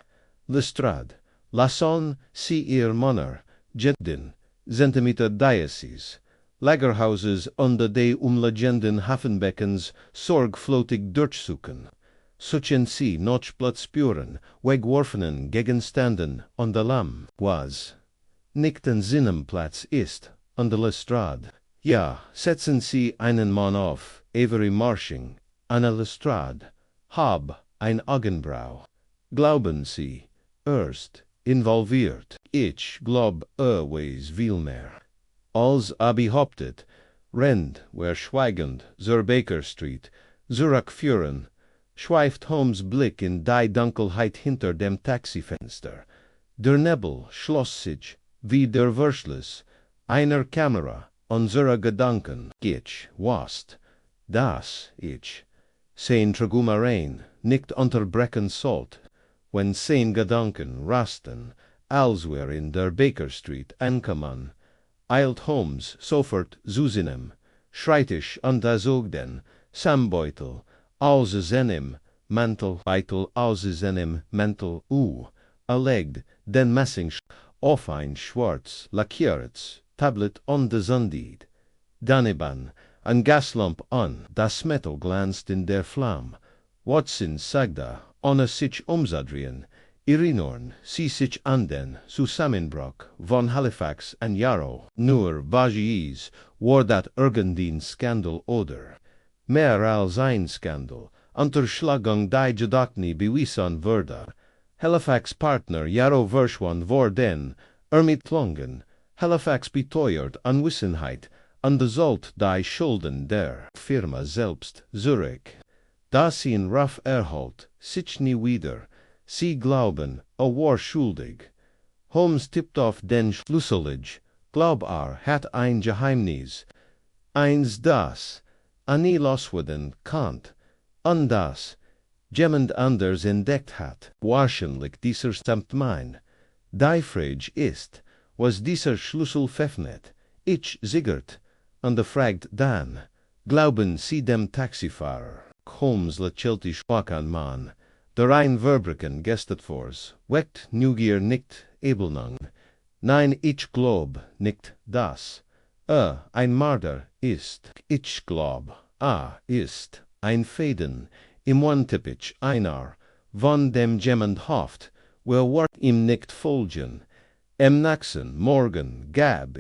Lestrade, lassen Sie Ihr Manner, Jedden, Zentimeter Diocese, Lagerhauses unter de umliegenden Hafenbeckens sorgfältig durchsuchen. Suchen Sie noch Blutspuren, weggeworfenen Gegenständen und der Lamm, was nicht an seinem Platz ist, an der Lestrade. Ja, setzen Sie einen Mann auf, Avery Marshing, an der Lestrade, hab ein Augenbrau. Glauben Sie, erst involviert, ich glaub weis viel mehr. Als behauptet, rennt, wer schweigend, zur Baker Street, zurückführen, schweift Holmes Blick in die Dunkelheit hinter dem Taxifenster. Der Nebel schloss sich, wie der Verschluss einer Kamera, unserer Gedanken. Ich wast, dass ich sein Tragumarein nicht unterbrechen sollt, wenn sein Gedanken rasten, als wir in der Baker Street ankamen, eilt Holmes sofort zu seinem Schreibtisch und zog den Sambeutel aus seinem Mantelbeutel aus seinem Mantel legt den Messing auf ein schwarz lackiertes Tablet und zündet daneben ein Gaslamp an, das Metall glänzt in der Flamme. Watson sagte, ohne sich umzudrehen, erinnern Sie sich an den Zusammenbruch von Halifax und Yarrow. Nur Vagies war dat irgendein Skandal oder mehr als ein Skandal, Unterschlagung die Gedachten bewiesen wurde. Halifax Partner Yarrow verschwand war den Ermittlungen. Halifax beteuert Unwissenheit und sollt die Schulden der Firma selbst zurück. Da sie in Raff erholt, sich nie wieder. Sie glauben, war schuldig. Holmes tippt auf den Schlüsselig, glaub hat ein Geheimnis. Eins das, nie loswerden kannt, und das, jemand anders entdeckt hat. Wahrscheinlich dieser Samtmann. Die Frage ist, was dieser Schlüssel veröffnet. Ich siegert, und fragt dann, glauben Sie dem Taxifahrer? Holmes lächelte schwach an Mann. Der ein Verbrechen gestet vors, weckt Neugier nicht Ebelnung. Nein, ich glaub nicht das. Ein Marder ist, ich glaub, ist, ein Fäden, im Wantypich einar, von dem jemand hofft, wer wort ihm nicht folgen, naxen, morgen, gab,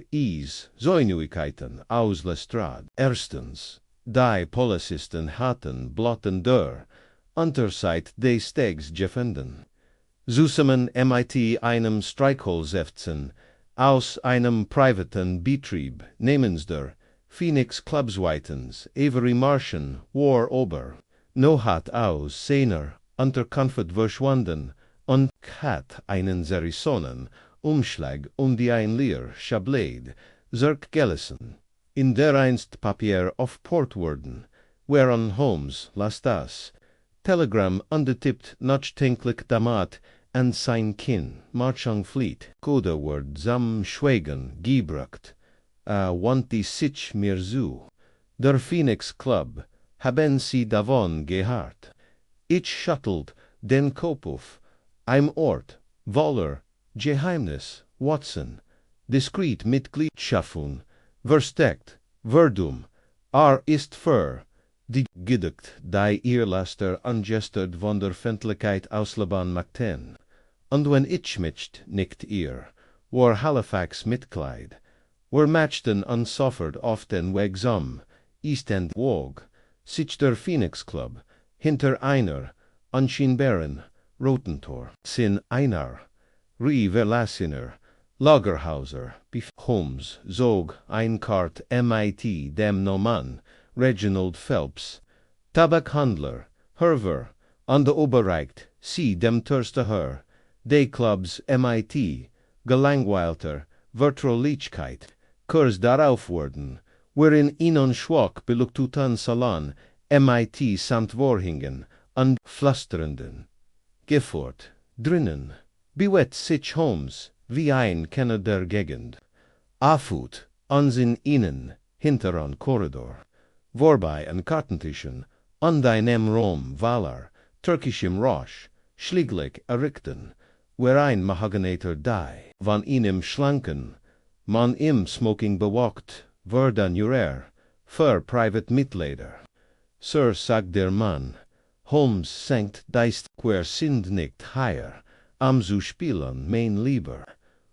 Zoinuigkeiten, aus Lestrade. Erstens, die Polizisten hatten blotten der Unterseite des Stegs gefunden. Zusammen mit einem Streichholzefzen aus einem privaten Betrieb namens der Phoenix Clubsweitens Avery Martian war ober, no hat aus seiner Unterkunft verschwunden und hat einen seriösen Umschlag die ein Leer Schablet zurückgelassen, in der einst Papier aufport wurden, whereon Holmes las das Telegramm untertippt nachdenklich damit an sein Kinn, Marchang Fleet, Coderwort sam Schweigen gebrucht, wanti sich mir zu. Der Phoenix Club, haben sie davon gehört. Ich schattelt den Kopf auf, ein Ort, voller Geheimnis, Watson, diskret Mitgliedschaftun, versteckt, verdum, ist für, die Gedeckt, die Irrlaster angestert von der Findlichkeit ausleben machten. Und wenn ich mich nicht irr, war Halifax Mitglied, wir matchten unsoffert auf den Weg zum East End Wog, sich der Phoenix Club, hinter einer unscheinbaren Rotentor, sin einer, Verlassener, Lagerhauser, Holmes zog ein Kart mit dem Nomen Reginald Phelps, Tabakhandler, Herver, an der Oberreicht, sie dem Törster de Clubs mit, gelangweilter Vertraulichkeit, Kurs darauf wurden, wherein ihnen schwach belugtutan Salon mit samt Vorhingen und Pflasterenden. Gefort, drinnen, bewett sich Holmes, wie ein Kenner der Gegend. Afut, in innen, hinteren Korridor, vorbei an Kartentischen, und einem Rom, Valar, türkischem Rosch, schlieglich errichten, where ein Mahagonater die, von ihnen schlanken, man im Smoking bewalkt, werden jurer, für private Mitglieder. Sir, sagt der Mann, Holmes senkt deist, quer sind nicht higher, zu spielen, mein lieber.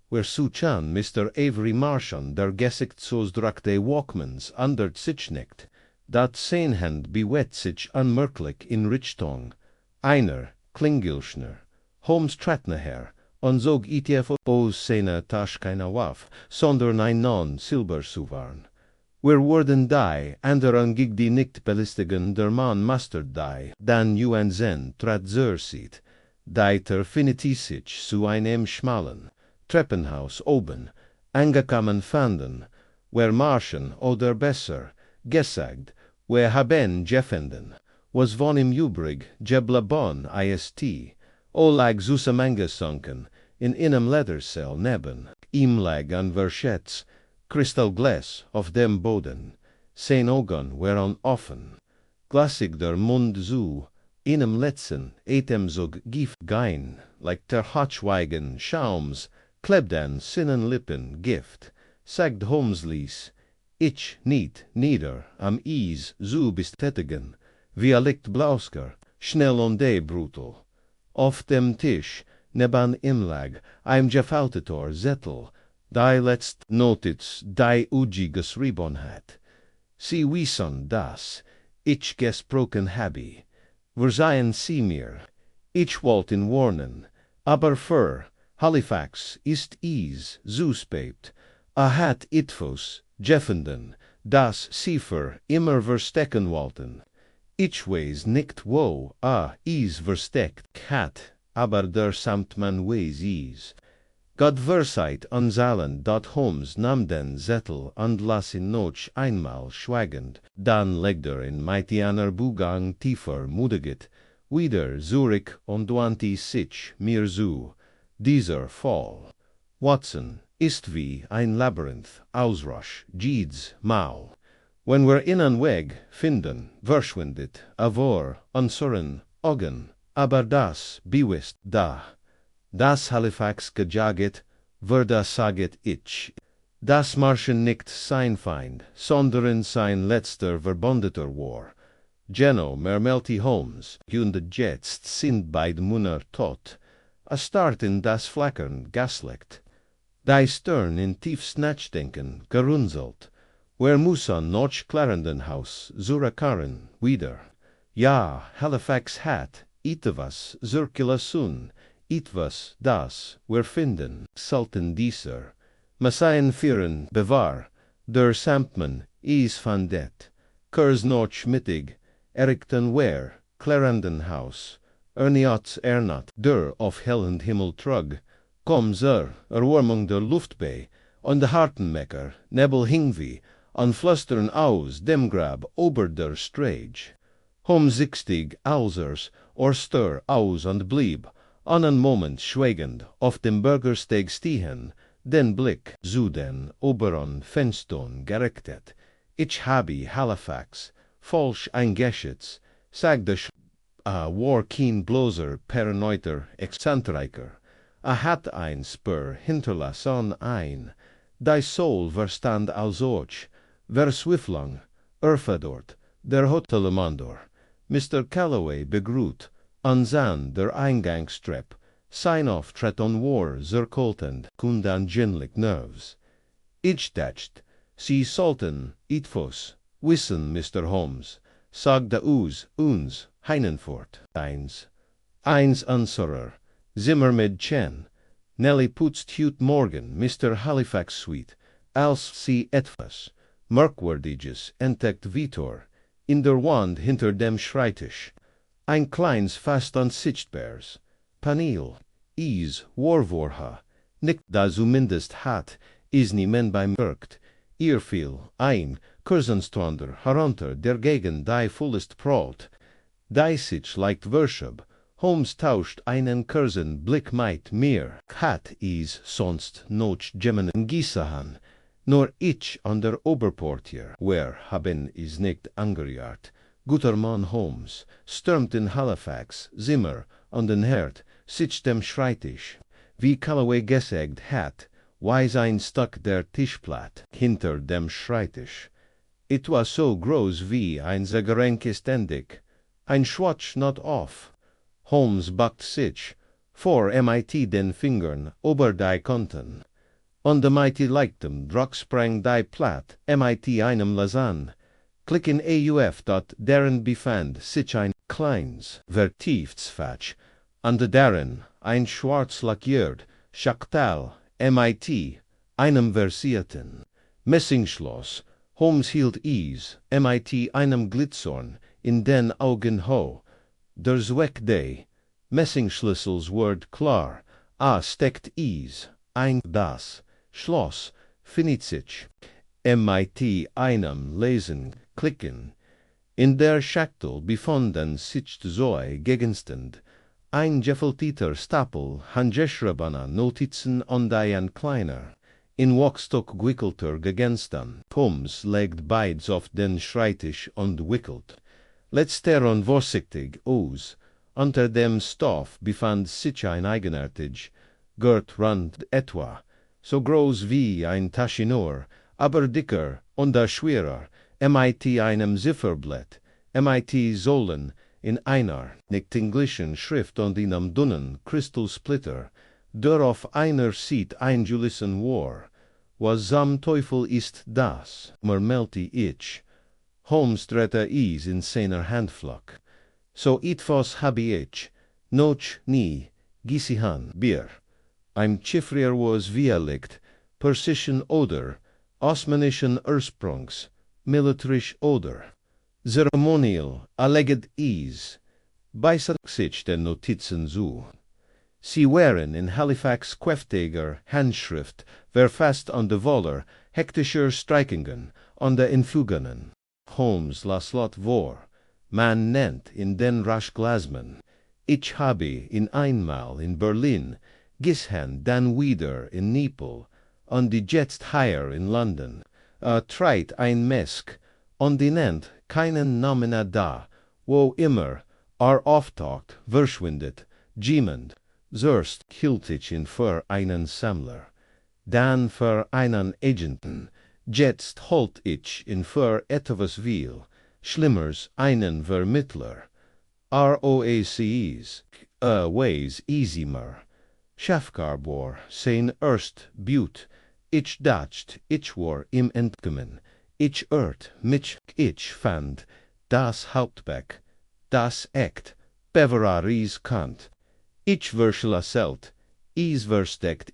Wer suchan Mr. Avery Martian, der Gesichtssos de Walkmans, andert sich nicht, dat sein Hand bewett sich unmerklich in Richtung, einer, Klingilschner, Holmes trat nachher, und zog ETF aus seiner Tasche keine Waffe, sondern ein non Silbersuvarn. Wir wurden die, anderen gig die nicht belästigen, der Mann mastert die, dann Zen trat sieht, die terfinity sich zu einem schmalen Treppenhaus oben, angekommen fanden, wer Marschen oder besser, gesagt, wer haben gefunden, was von ihm übrig, geblieben ist, lag zusammengesunken, in einem Ledercell neben, ihm lag ein Verschetz, Kristallglas auf dem Boden, sein Augen waren offen, glasig der Mund zu, einem letzten Atemzug Gift gein, like der Hotschweigen Schaums, klebt an seinen Lippen Gift, sagt Holmes ich nicht nieder am Eis zu bestätigen, wie liegt Blausker, schnell und brutal. Auf dem Tisch, neben ihm lag, ein gefalteter Zettel, die letzt Notiz, die Uji geschrieben hat. Sie wissen das, ich gesprochen habe. Verzeihen Sie mir, ich wollte ihn warnen, aber für Halifax ist suspekt, hat etwas gefunden, das Sie für immer verstecken wollten. Ich weiß nicht wo versteckt hat, aber der Samtmann weiß Gott verseit uns allen, dort Holmes nahm den Zettel und las ihn noch einmal schweigend, dann legte in einer Bugang tiefer mudiget, wieder zurück und wandte sich mir zu, dieser Fall. Watson ist wie ein Labyrinth, Ausrush, Jeeds Maul. Wenn wir einen Weg finden, verschwindet vor unseren Augen, aber das bewusst da. Das Halifax gejaget, verda saget ich. Das Marschen nicht sein Feind, sondern sein letzter Verbündeter war. Geno Mermelti Holmes, und jetzt sind beide Männer tot. Start in das Flackern Gaslicht. Die Stern in tiefs Nachdenken gerunzelt. Wer muss an noch Clarendenhaus zurückkehren wieder? Ja, Halifax hat etwas Zirkulation, etwas das wir finden sollten dieser. Messiaen führen bewahr, der Sampman is van det, Kurs noch mittig, Erikten wer, Clarendenhaus, Erniats ernat, der auf hellend Himmel trug, kom Erwarmung der Luftbee, on de Hartenmecker, Nebel hingvi, an Flustern aus dem Grab ober der Strage. Homsichtig Alsers, Stir aus und blieb, einen Moment schweigend, auf dem Bürgersteig stehen, den Blick zu den oberen Fenstern gerichtet. Ich habe Halifax, falsch eingeschätzt, sagte war kein bloßer paranoider Exzentriker. Hat ein Spur hinterlassen ein, die Soul verstand als solch, verswifflang, erfadort, der Hotelemandor. Mr. Calloway begrüht, ansan der Eingangstrepp, Sign-off tret on war zirkultend, kundanginlich nerves. Ich dacht, Sie sollten etwas wissen, Mr. Holmes, sagte uns, Heinenfort, eins Ansurer, Zimmer mit Chen, Nelly putzt heut morgen, Mr. Halifax Suite, als sie etwas Merkwürdiges entdeckt Vitor, in der Wand hinter dem Schreibtisch, ein kleines fast unsichtbares Panel, warvorha, nicht da zumindest hat, is niemand bemerkt, ihr fiel ein Kursenstwander herunter der gegen die Fullest prot, die sich leicht worship, Holmes tauscht einen Kursen Blick mit mir, hat is sonst noch jemanden gesehen, nur ich an der Oberportier, wer haben is nicht angehört. Guter Mann Holmes stürmt in Halifax Zimmer an den Herd, sitzt dem Schreibtisch, wie Calloway gesagt hat, weiß ein Stück der Tischplatte hinter dem Schreibtisch. It was so groß wie ein Zigarenke ständig, ein Schwatsch not off. Holmes backt sich vor mit den Fingern ober die Konten. On de mighty leichtem Druck sprang die Platt mit einem Lasan. Klicken auf dort deren befand sich ein kleins, vertieftsfatsch, an de deren ein schwarz lackiert Schachtel mit einem versierten Messingschloss. Holmes hielt mit einem Glitzorn in den Augen ho. Der Zweck Messingschlüssels word klar, steckt ein das Schloss findet sich mit einem Lesen klicken. In der Schachtel befunden sich zwei Gegenstände, ein gefältelter Stapel handgeschriebener Notizen und ein kleiner, in Wachstock gewickelter Gegenstand. Holmes legt beides auf den Schreibtisch und wickelt. Letzteren vorsichtig aus. Unter dem Stoff befand sich ein eigenartig, Rand etwa, so groß wie ein Taschentuch, aber dicker und schwerer, mit einem Zifferblatt, mit Säulen in einer nicht englischen Schrift und einem dünnen Kristallsplitter, der auf einer Seite eingelassen war. Was zum Teufel ist das? Murmelte ich. Holmes drehte in seiner Handfläche. So etwas habe ich noch nie gesehen. Bier. Ein Chiffrier was Vialikt, persischen oder osmanischen Ursprungs, militarisch oder zeremoniell erleget beißen sich den Notizen zu. Sie waren in Halifax kräftiger Handschrift, verfasst an de Woller hektischer Streichungen an de Infügungen. Holmes las lot vor. Man nennt in den Raschglasman. Ich habe ihn einmal in Berlin gesehen, dann wieder in Neapel, und jetzt hier in London. Treit ein Mesk, und die nennt keinen Namen da, wo immer auftaucht, verschwindet, jemand, Zurst hielt ich ihn für einen Sammler. Dan für einen Agenten, jetzt holt ich in für etwas viel, Schlimmers einen Vermittler, ROACEs, ways easier, Schafkarbor, sein erst Büt, ich dacht, ich war im Entkommen, ich mich, ich fand, das Hauptbeck, das echt, Beverar kant, ich verschlüsselt, versteckt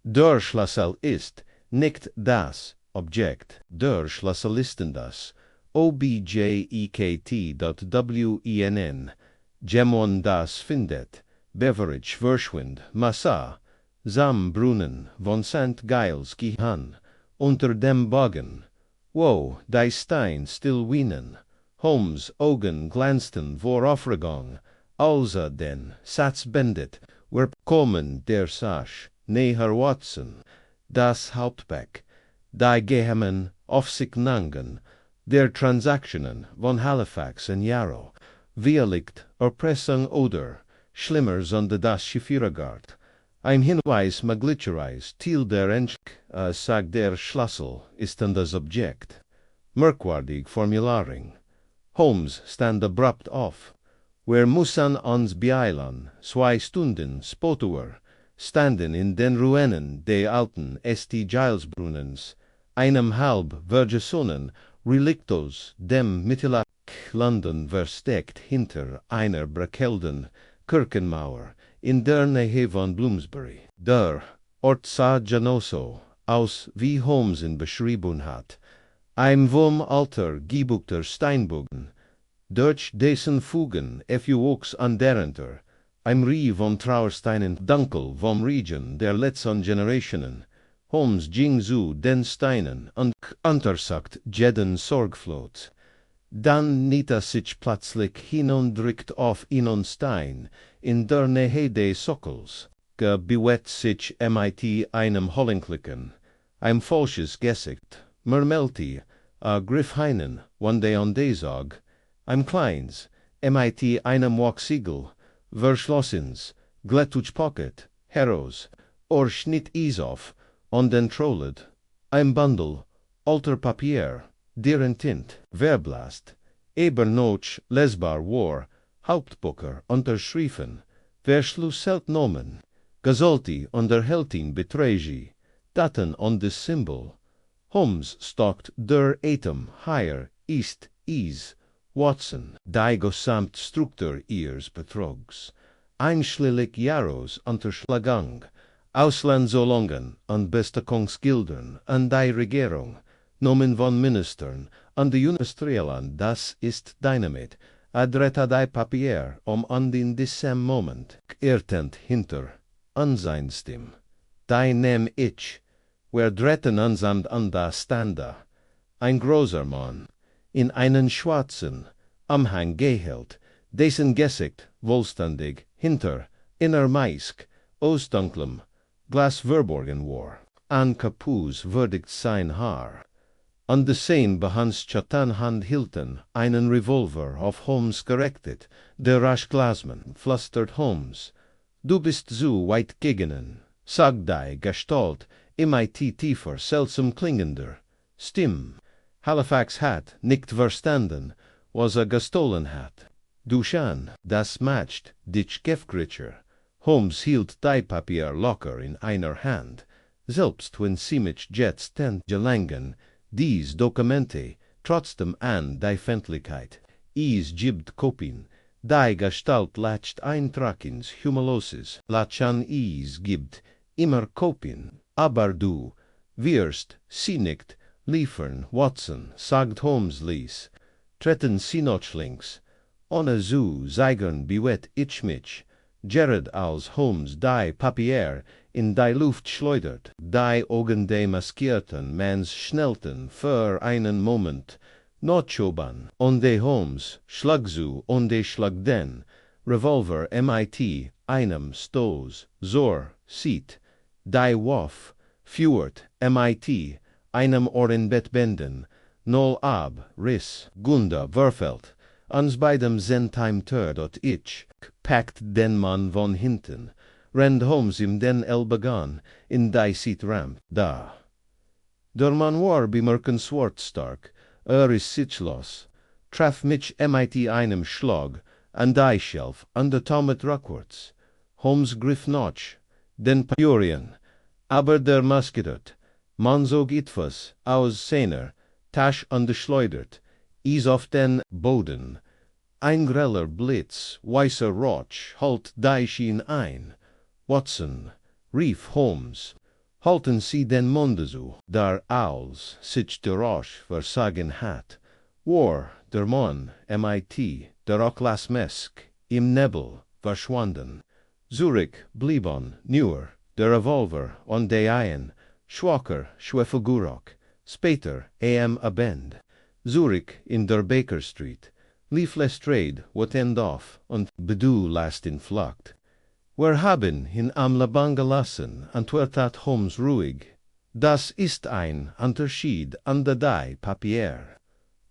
der Schlüssel ist nicht das Objekt, der Schlüssel ist das objekt.wen, Gemon das findet, Beverage verschwind, Massa, Brunnen von St. Giles gehan, unter dem Bogen, wo die Stein still wienen, Holmes Augen glänzten vor Aufregung, also den Satz bendit, wer kommen der Sache näher Watson, das Hauptbeck, die geheimen Aufsichtnahmen der Transaktionen von Halifax und Yarrow, wie liegt Erpressung oder Schlimmers unter das Schiffergard. Ein Hinweis möglicherweise til der sagt der Schlüssel ist dann das Objekt. Merkwürdig Formulering. Holmes stand abrupt auf. Wir müssen uns beeilen, 2 Stunden später standen in den Ruinen des alten St. Gilesbrunnens, einem halb vergessenen Reliktos dem Mittelalter London versteckt hinter einer brackelnden Kirchenmauer in der Nähe von Bloomsbury. Der Ort sah genauso aus wie Holmes ihn beschrieben hat. Ein vom alter gebuchter Steinbogen, durch dessen Fugen wuchs an derenter, ein Rie von Trauersteinen dunkel vom Regen der letzten Generationen. Holmes ging zu den Steinen und untersucht jeden sorgfältig. Dann niete sich plötzlich hinundrückt auf einen Stein in der Nähe des Sockels, bewegt sich mit einem Hollenklicken, ein falsches Gesicht, murmelte, griff hinein, wann de on de zog, ein kleins, mit einem Wachsiegel, verschlossens, gletuch pocket, heros, schnitt auf, und entrollet, ein Bundel, alter Papier, deren Tint, verblasst, ebernoch lesbar war, Hauptbucher unterschrieben, verschlüsselt Nomen, Gesolti unterheltin Beträge, Daten on the Symbol. Holmes stalkt der Atom higher East Watson, die gesamt Struktur ihres Betrugs, einschließlich Jahres Unterschlagung, Auslandsolungen und Bestattungsgeldern an die Regierung, Nomen von Ministern an die Industrieland, das ist Dynamit, adretta die Papier, an den diesem Moment, irrtent hinter, anseinstim, die nehm ich, wer dretten ansamt an da Standa, ein großer Mann, in einen schwarzen Umhang gehüllt, dessen Gesicht wohlständig hinter inner Maisk aus dunklem Glas verborgen war, an Kapuz würdigt sein Haar. An de Szene behans Hand hielten einen Revolver auf Holmes gerichtet, der rasch Glasman flüstert Holmes, du bist so weit gegangen, sag die Gestalt, mit tiefer, seltsam klingender Stimme. Halifax hat, nicht verstanden, was gestohlen hat. Duchan, das matcht dich Gefkritscher. Holmes hielt die Papier locker in einer Hand, selbst wenn sie mit jetzt gelangen, dies Dokumente, trotzdem an die Feindlichkeit. Gibt Kopien, die Gestalt latscht Eintrag ins Humorloses, latschan gibt immer Kopien, aber du wirst sie nicht liefern, Watson, sagt Holmes ließ, treten sie noch links, ohne zu zeigen bewegt ich mich, Jared als Holmes die Papier in die Luft schleudert, die Augen des maskierten Manns schnellten für einen Moment, notschoban, und de Holmes schlag zu und de schlag den, Revolver mit einem Stoß, sieht, die Waff, führt mit einem Ohrenbettbänden, null ab, riss, Gunda, Werfeld, ans beidem Zentime Tür dort ich, packt den Mann von hinten, rend Holmes im den began, in die Seat ramp, da. Der man war bemerken swart stark, is sichlos, traf mich mit einem Schlag, an die Shelf, an der Tommet rückwärts. Holmes griff noch, den Purian, aber der Musketot, man zog etwas aus seiner Tasch und schleudert, is auf den Boden. Ein greller Blitz, weißer Rauch, halt die Schien ein. Watson, rief Holmes, halten Sie den Munde zu, der Owls sich der Rausch versagen hat. War der Mann, der Oklasmesk, im Nebel verschwanden. Zurück blieben nur der Revolver und der ein, schwacher Schwefelgurock, später Abend. Zurück in der Baker Street, lief Lestrade wat end auf und Bedu last in Flucht. Wir haben ihn am Leben gelassen, und tat Holmes ruhig. Das ist ein Unterschied an der die Papier.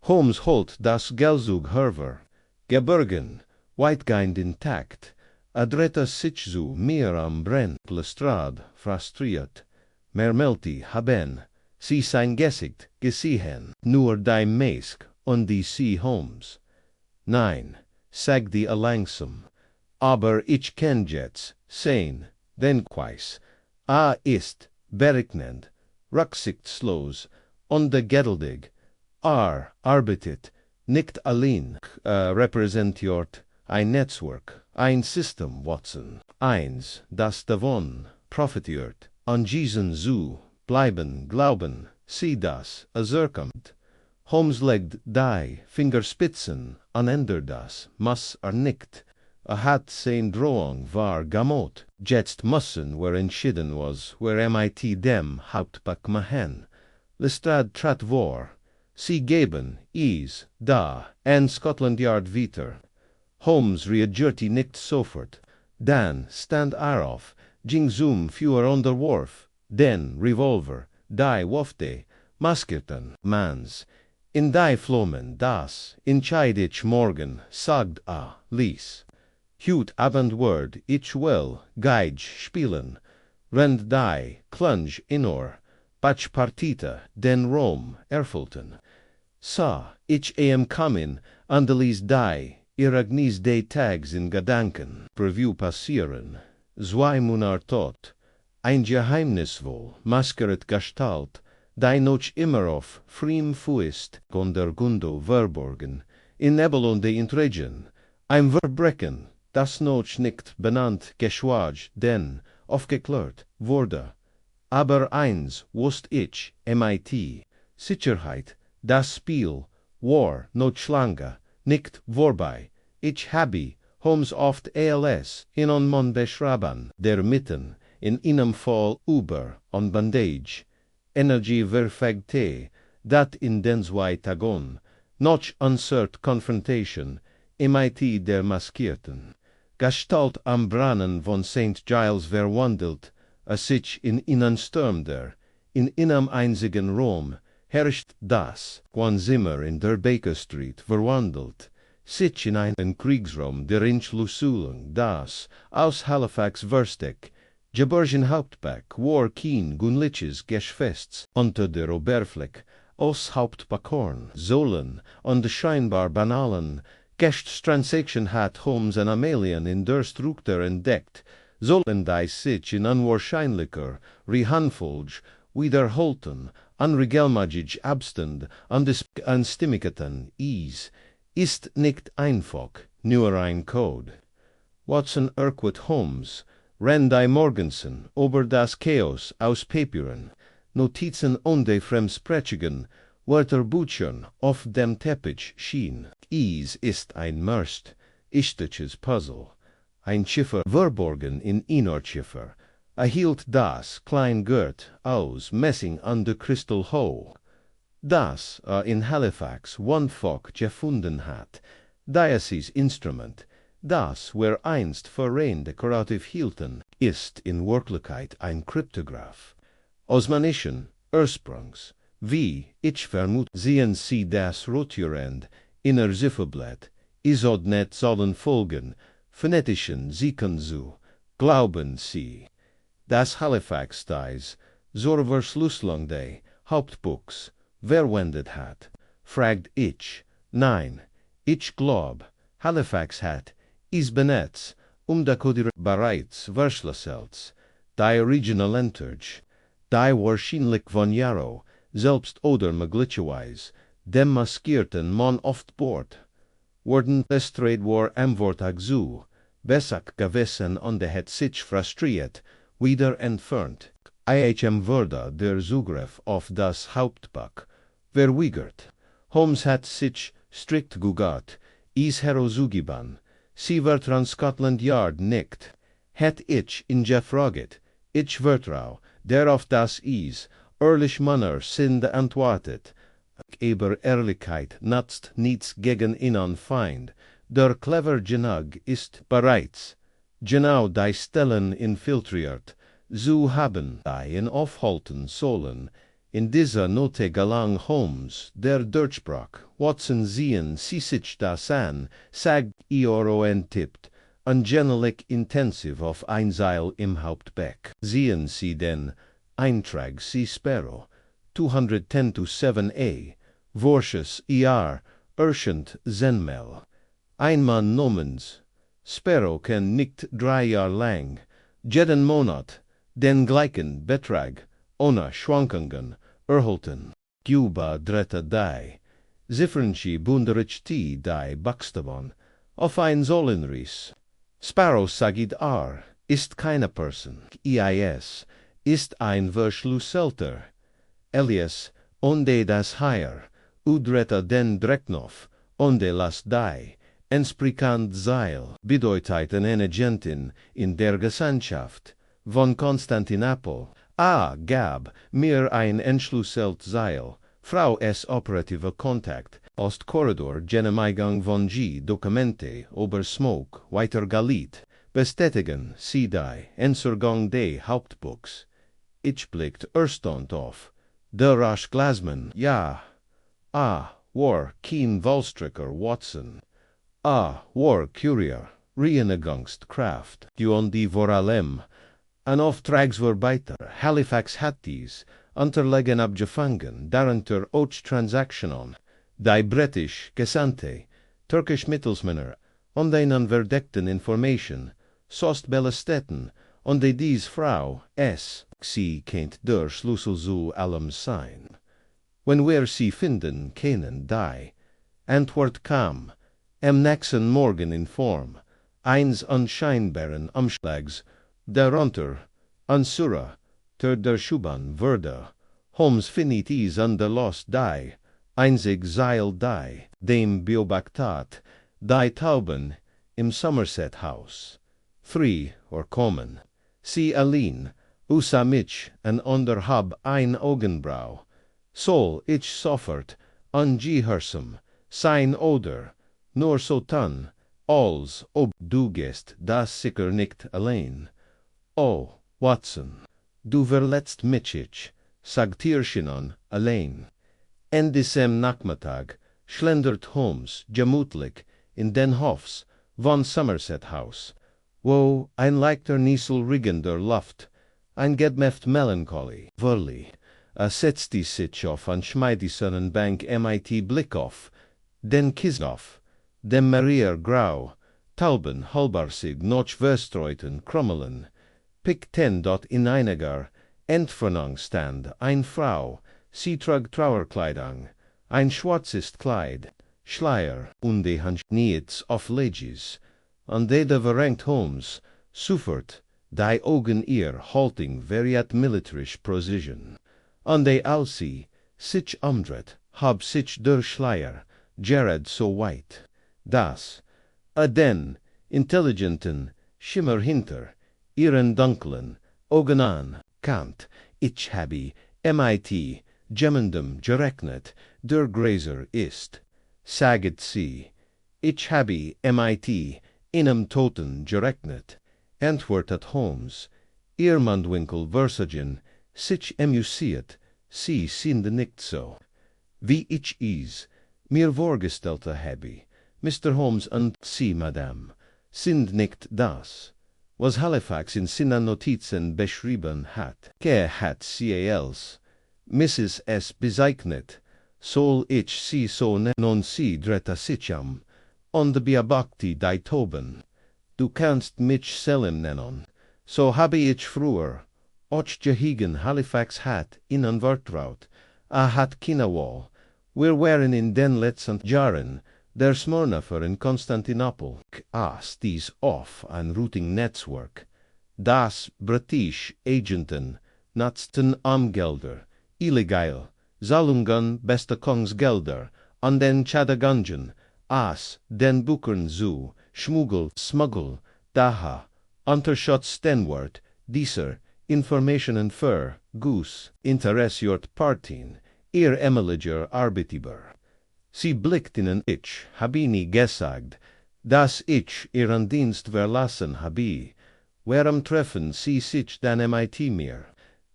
Holmes holt das Geldzug hervor, geborgen, weitgehend intakt, adretta sich zu mir am Brenn Lestrade frustriert. Mermelti haben, sie sein Gesicht gesehen, nur die Mask und die Sie Holmes. Nein, sagt die langsam, aber ich kenn jetzt, sehen, den Quais, ist berechnend, rücksichtslos, ungeduldig, arbeitet, nicht allein, repräsentiert ein Netzwerk, ein System, Watson, eins, das davon profitiert, an diesen zu bleiben, glauben, sie das, zurkommt. Holmes legt die Fingerspitzen aneinander, das muss nicht. Hat sein Drohung war gamot. Jetzt müssen wir entschieden was, wer mit dem Hauptback machen. Lestrade trat vor. Sie geben, da, en Scotland Yard weiter. Holmes reagierte nicht sofort. Dann stand auf, ging zum Führer unterworf, den Revolver, die Waffe, maskierten Mans. In die Flammen, das entscheid ich morgen, sagt Lies. Heut Abend werd ich will Geige spielen, rend die Klunge inor, Bach Partita den Rom erfüllten. Sa ich kommen, andelies die, iragnis de Tags in Gedanken, Preview passieren, zwei Monat tot, ein geheimnisvoll, maskeret Gestalt, die noch immer auf friem Fuist con der Gundo verborgen, in Nebel und de Intrigen, ein Verbrechen, das noch nicht benannt geschwag, denn aufgeklärt wurde. Aber eins wusst ich, Sicherheit, das Spiel war noch lange nicht vorbei. Ich habe Holmes oft als in un Mann beschrieben, der mitten in einem Fall über on Bandage, Energie verfegte, dat in den zwei Tagen, noch unsert Confrontation, der Maskierten. Gestalt am Brannen von St. Giles verwandelt, sich in einen Sturm der, in einem einzigen Raum, herrscht das, Zimmer in der Baker Street verwandelt, sich in einen Kriegsraum der Entschlüsselung, das, aus Halifax Versteck, Geborgen Hauptback, war kein Gunliches Geschwätz unter der Oberfläche, aus Hauptbackhorn, Sohlen und scheinbar banalen Geschtstransaktion hat Holmes und Amelien in der Struktur entdeckt, sollen die sich in unwahrscheinlicher Reihenfolge wiederholten, unregelmäßig Abstand und des Anstimmigkeiten ist nicht einfach nur ein Code. Watson Urquhart Holmes, Randy Morgensen, über das Chaos aus Papieren, Notizen und fremdsprachigen Wörterbüchern auf dem Teppich schien. Ist ein Mörst, ichtisches Puzzle, ein Schiffer verborgen in Innerschiffer, erhielt das Kleingurt aus Messing an der Crystal Hole, das in Halifax Wandfach gefunden hat, Diocese Instrument, das wir einst für rein dekorativ hielten, ist in Wirklichkeit ein Kryptograph. Osmanischen Ursprungs, wie ich vermute, sehen Sie das Rotierend in der Zifferblatt, isod net sollen folgen, phonetischen Sieken zu, Glauben Sie. Das Halifax Dies, zur Verschlüsselung des Hauptbuchs, verwendet hat, fragt ich, nein, ich glaub, Halifax hat, is benetz, der bereits verschlüsselt, die Original Enterge, die wahrscheinlich von Jaro, selbst oder möglicherweise, dem maskierten Mann oft Bord, worden bestreit war Antwort zu, besser gewissen und het sich frustriert, wieder entfernt. Ihm wurde der Zugriff auf das Hauptbuch verweigert. Holmes hat sich strikt gegat, is herauszugeben. Sie wird an Scotland Yard nicht. Het ich in gefraget, ich vertrau, darauf das is, ehrlich Männer sind antwortet. Aber Ehrlichkeit nutzt nichts gegen einen Feind. Der clever genug ist bereits, genau die Stellen infiltriert, zu haben, die ihn aufhalten sollen. In dieser Note gelang Holmes, der Durchbruch. Watson sehen Sie sich das an, sagt Ioro entippt, angenilich intensiv auf ein Seil im Hauptbeck. Sehen Sie den Eintrag Sie Sparrow, 210 to 7a, Vorsches Iar, Urschend Zenmel. Ein Mann nomens, Sparrow kann nicht 3 Jahr lang, jeden Monat, den gleichen Betrag, ohne Schwankungen, erhalten. Cuba dritte die, Ziffernci bunderich die Buchstaben, auf ein Zollenries. Sparrow sagit ist keine Person, EIS, ist ein verschlüsselter. Elias, onde das Heier, udreta den Drecknoff, onde las die, entsprechend Seil, bedeutet eine Agentin in der Gesandtschaft von Konstantinopel. Gab mir ein entschlüsselt Seil, Frau S. operative Kontakt, Ostkorridor, Genehmigung von G. Dokumente, Obersmoke, weiter Galit, bestätigen, Sie die Entsorgung des Hauptbuchs. Ich blickt erstaunt auf. Der Rasch Glasman, ja. War kein Wallstricker Watson. War Courier, Reinigungskraft, und die vor allem, an Auftragsarbeiter, Halifax hat dies, unterlegen abgefangen, darunter auch Transaktionen, die britisch Gesandte, türkisch Mittelsmänner, und einen verdeckten Information, sost Belestätten, und dies Frau S. Sie kennt der Schlüssel zu allem sein. Wenn wir sie finden können, die Antwort kam, am nächsten Morgen in Form eines unscheinbaren Umschlags, darunter, Ansura, der Schuban würde, Holmes finit is an der Lost die, einzig Seil die, dem beobachtet, die Tauben im Somerset House. 3 kommen. Sie allein, außer mich, en ander hab ein Augenbrau. Soll ich sofort, angehersam, sein oder, nur so tun, als ob du gehst, das sicher nicht allein. Oh, Watson, du verletzt mich, sagt Tierchen allein. En diesem Nachmittag schlendert Holmes gemütlich in den Hofs von Somerset House, wo ein leichter nieselriegender Luft, ein gedämpft Melancholy, Wurli, setzt die sich auf an schmeidisenen Bank mit Blick auf den Kisnoff, dem Marier Grau, Tauben halbarsig noch verstreuten Krummelen, pickten dort in einiger Entfernung stand ein Frau, sie trug Trauerkleidung, ein schwarzes Kleid, Schleier, und die Hand niets auf Leges, an der verrenkt Holmes, sofort, die Augen ihr halting veriat militarisch Precision. An de Alsi, sich umdreht, hab sich der Schleier, Jared so weit, dass, den intelligenten Schimmer hinter, ihren dunklen Augen an, Kant, ich habe, mit, jemandem gerechnet, der Gräser ist. Saget sie, ich habe, mit, einem Toten gerechnet, antwortet Holmes, ihr Mundwinkel versagen, sich amüsiert, sie sind nicht so. Wie ich is, mir vorgestellte habe, Mr. Holmes und Sie, Madame, sind nicht das. was Halifax in sina Notizen beschrieben hat. Hat sie als Mrs. S. bezeichnet, soll ich sie so non sie dreta sicham, und beobachte die Toben. Du kannst mich Selim nennen, so habe ich früher, och gehegen Halifax hat ihnen vertraut, hat Kinawal. Wir waren in den letzten Jahren der Smyrnafer in Konstantinopel, dies auf ein Routing-Netzwerk, das British Agenten nutzten Gelder, illegal, Zahlungen bester Kongsgelder an den Chadagungen, den Bukern zu, Smuggle, daher, Unterschutz Stenward, dieser, Informationen für, Goose, Interessiert Partien, ihr Emeliger Arbeitgeber. Sie blickten ich, habini gesagt, dass ich ihren Dienst verlassen habe. Warum treffen Sie sich dann mit mir?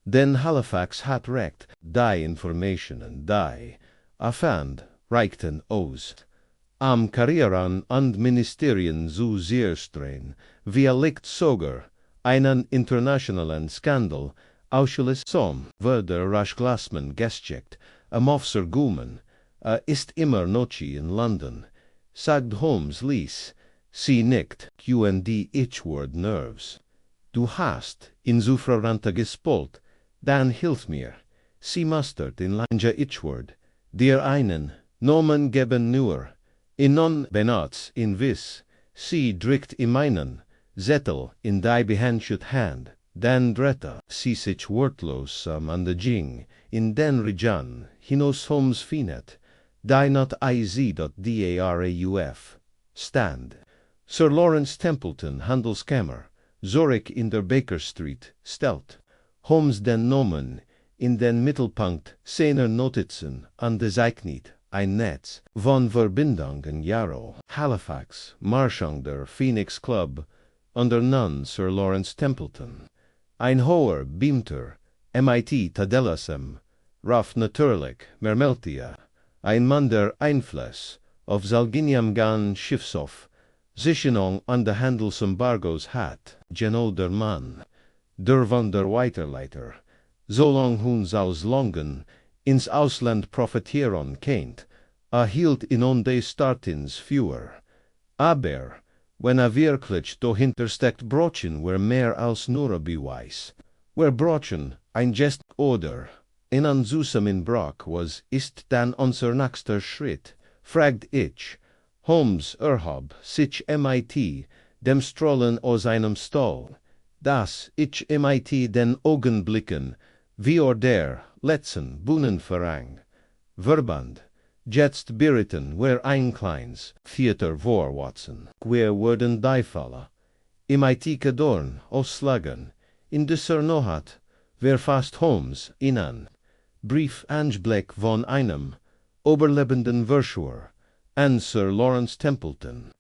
Denn Halifax hat recht, die Informationen, die erfand, reichten aus. Am Karrieren und Ministerien zu sehr streng, wie liegt sogar einen internationalen Skandal, ausschließlich som, wurde rasch Glassman gesteckt, Officer Guman, ist immer Nochi in London, sagt Holmes ließ, sie nicht, qnd Itchword Nerves. Du hast, in Sufrerante gespolt, dann hilf mir, sie mustert in Lanja Itchword, dir einen, Nomen geben nur, in non benutz in vis, sie drückt in meinen, Zettel in die behandschutt hand, dann dretta, sie sich wortlos an de Jing, in den Region, hinos Holmes finet, die not iz.darauf, stand. Sir Lawrence Templeton, Handelskammer, Zurich in der Baker Street, stelt, Holmes den Nomen, in den Mittelpunkt seiner Notizen, angezeichnet, ein Netz von Verbindungen Jaro, Halifax, Marschang der Phoenix Club, under none Sir Lawrence Templeton. Ein hoher Beamter, MIT Tadelasem, Raff natürlich, Mermeltia, ein Mann der Einfluss, auf Salginiam gan Schiffshof, Sicherung an der Handelsembargos hat, Geno der Mann, der von der Weiterleiter, so lang huns aus Longen, ins Ausland profitieren kennt, erhielt in onde Startins Führer. Aber, wenn wirklich dahinter steckt Brochen, wär mehr als nur ein Beweis. Wär Brochen ein Gest oder in an zusammen Brock was, ist dann unser nächster Schritt, fragt ich. Holmes erhob sich MIT, dem Strollen aus einem Stall, das ich MIT den Augenblicken, wie der letzten Bühnenverang, Verband, jetzt beritten wer ein kleins Theater vor Watson, queer wurden die Falle, MIT Kadorn auslagen, in dieser Nohat, wer fast Holmes inan, Brief Anblick von einem, oberlebenden Verschwör, an Sir Lawrence Templeton.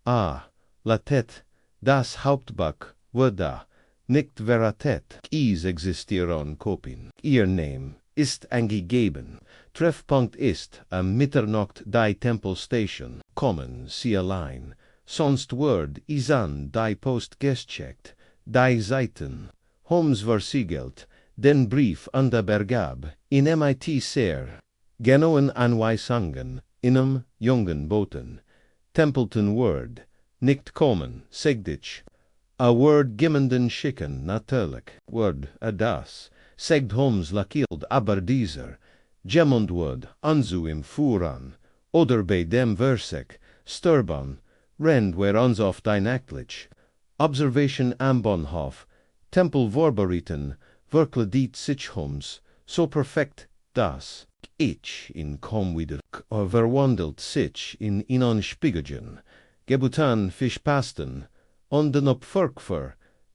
Latet, das Hauptbuch, wurde, nicht Veritat, is existieren Kopien. Ihr Name ist angegeben. Treffpunkt ist am Mitternacht die Temple Station. Kommen Sie allein. Sonst wird is an die Post gecheckt. Die Seiten. Holmes versiegelt, den Brief an der Bergab, in MIT sehr genauen Anweisungen, inem jungen Boten. Templeton Word, nicht kommen, sagt ich. A Word gimmenden schicken, natürlich. Word, das, sagt Holmes lakild, aber dieser, jemand Word, anzu im Furan, oder bei dem Versek, sturban, rend wer uns auf dein Acklich. Observation am Bahnhof, Tempel vorbereiten, wirklich sich Holmes, so perfekt, das, ich in komm wieder, verwandelt sich in inon Spiegelchen, gebutan Fischpasten, und den Opferkfer,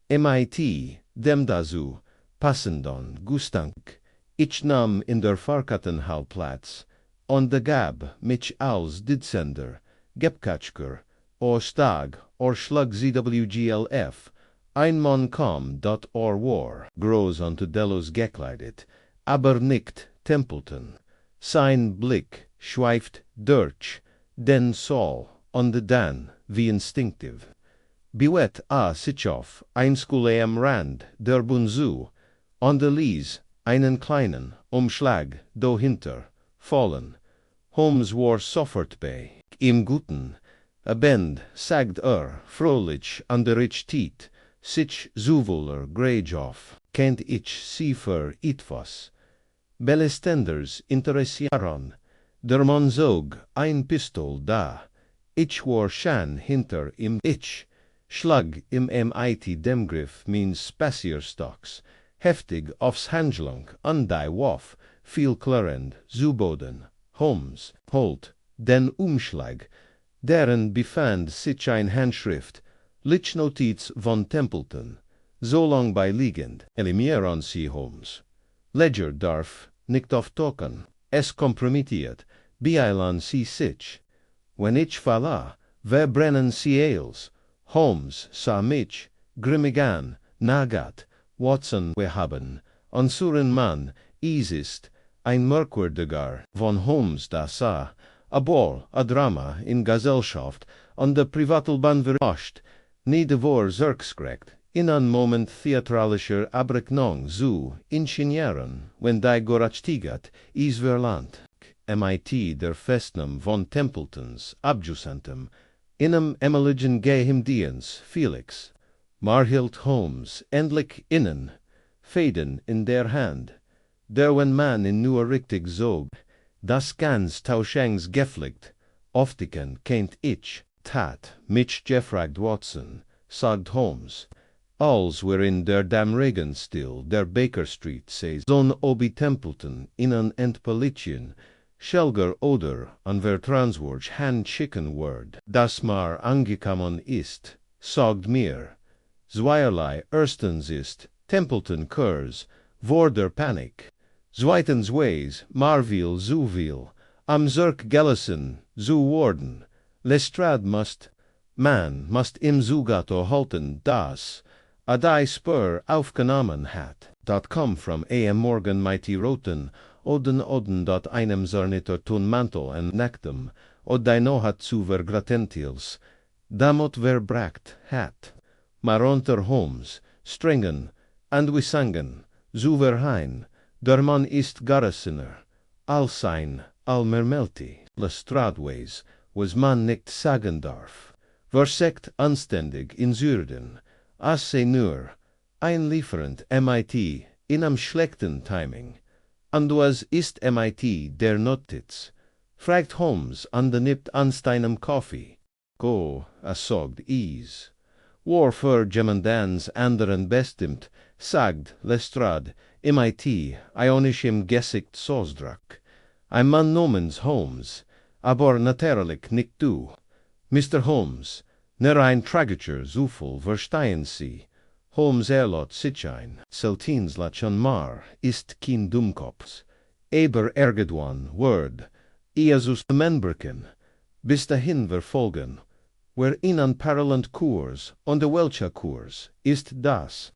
MIT, dem dazu, passendon, Gustank, ich nahm in der Fahrkartenhall Platz, und de gab mich als Didsender, Gebkatschker, or Stag, or Schlag ZWGLF, ein Mann kam, dort or war, groß unter Delos gekleidet, aber nicht Templeton. Sein Blick schweift durch den Saal und dann, wie instinktiv. Bewet a Sichof, ein Skule am Rand, der Bunzu, on the Lees, einen kleinen, Umschlag, dahinter, fallen. Holmes war sofort bei, im Guten, a Bend, sagt fröhlich an der ich Tiet, sich zuvuler Greyjoff, kennt ich sie für etwas. Belestenders interessieren, der Mann zog ein Pistol da, ich war schon hinter im ich, schlag im mit dem Griff means Spazierstocks, heftig aufs Handgelenk, an die Waff, viel klirrend, zu Boden. Holmes holt den Umschlag, deren befand sich ein Handschrift, Lichnotiz von Templeton, so lang beiliegend, eliminieren Sie Holmes. Ledger darf nicht auftoken, es kompromittiert, beeilen Sie sich. Wenn ich falle, verbrennen Sie alles. Holmes sah mich, grimmig an, nagat, Watson, wir haben, unseren Mann, es ist, ein merkwürdiger von Holmes da sah, aber a Drama in Gesellschaft an der Privatalbahn verrascht, nie devor zurückschreckt, in ein Moment theatralischer Abrechnung zu inszenieren, wenn die Gorachtigat is verlangt, mit der Festnahme von Templetons Abjusantem, in einem emeligen Geheimdienst Felix, Marhilt Holmes endlich innen, Fäden in der Hand, der wenn man in nur richtig zog, das ganz Tauschengs geflickt, oftiken kennt ich, tat, mich gefragt Watson, sagt Holmes, als wir in der Damregen still, der Baker Street says, son obi Templeton, innen entpolitien, Schelger oder an wer transwurch hand chicken word, das mar angekommen ist, sagt mir, zweierlei, erstens ist, Templeton Kurs, vor der Panik, zweitens ways, Marville zuviel, am Zirk Gellison, zu worden, Lestrade man must im Zugato halten, das, a die Spur aufgenommen hat, dot come from A.M. Morgan mighty roten, Oden dot einem zerniter tun Mantel en nectum, od die no hat zu vergratentiels, damot verbracht hat, maar unter Holmes, strengen, and we sangen, zu verheim, der Mann ist Garrisoner, all sein, all mermelti, Lestradways, was man nicht sagen darf, versekt anständig in Syrden, asse nur, einlieferend mit, in am schlechten Timing, and was ist mit der Notiz, fragt Holmes an de nipt ansteinem Coffee, go, sogt is, war für jemandans anderen bestimmt, sagt Lestrade, mit, ionisch im Gesicht Sosdrack, ein Mann nomens Holmes, aber natürlich nicht du, Mr. Holmes, ner ein tragischer Zufall, verstehen Sie, Holmes sich ein, Seltins lachon mar, ist kein Dummkopf, aber irgendwann, word, Jesus Menberken, bis dahin verfolgen, wer in an parallel Kurs, und der welcher Kurs, ist das,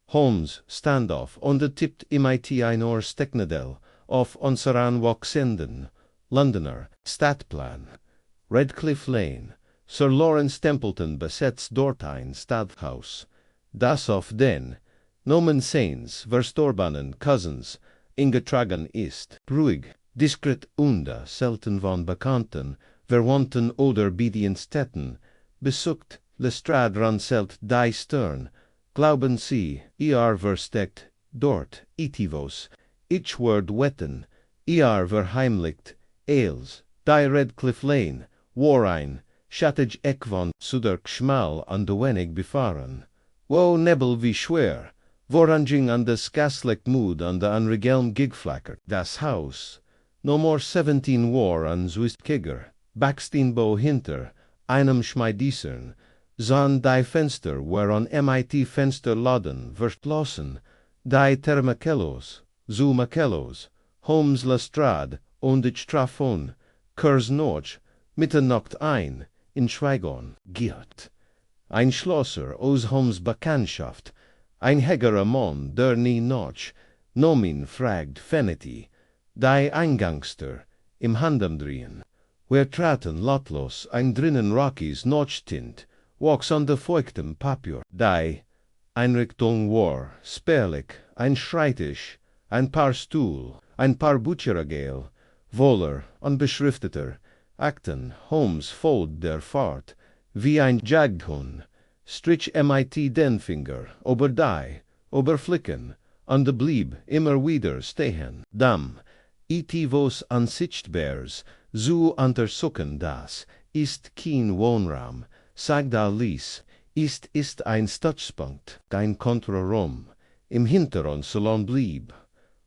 Holmes standoff, und tippt mit ein Ohr Stecknadel, auf unseren wachsenden, Londoner, Stadtplan, Redcliffe Lane, Sir Lawrence Templeton besetzt dort ein Stadthaus, das auf den, Nomen seins, verstorbenen Cousins, ingetragen ist, ruhig, diskret und selten von Bekannten, Verwandten oder Bediensteten, besucht, Lestrade ranzelt die Stern, glauben Sie, versteckt, dort, itivos, ich werd wetten, verheimlicht, els, die Redcliffe Lane, war ein, schattig Eck von Suderk schmal an de Wenig befahren. Wo nebel wie schwer, voranging an des gaslicht mood an de anregelm gigflacker, das Haus, no more 17 war an Zwist Kigger, Backsteinbo hinter, einem Schmeidisern, zan die Fenster, whereon mit Fensterladen verschlossen, die Termakellos, zu Makellos, Holmes Lestrade, und ich trafon, Kurs Noch, Mitternacht ein, in Schweigon, giert. Ein Schlosser aus Holmes Bekanntschaft, ein hegerer Mann, der nie noch, nomin fragt Fenety, die Eingangster, im Handumdrehen, wer traten lotlos ein drinnen Rockies Nochtint, walks on the feuchtem Papier. Die Einrichtung war spärlich, ein Schreibtisch, ein Paar Stuhl, ein Paar Bücherregal, voller, unbeschrifteter, Akten, Holmes folgt der Fahrt, wie ein Jagdhund, strich mit den Finger, über die, über Flicken, und blieb immer wieder stehen. Dam, vos unsichtbares, zu untersuchen, das ist kein Wohnraum, sagt Alice, ist ein Stützpunkt, ein Kontrollraum, im hinteren Salon blieb,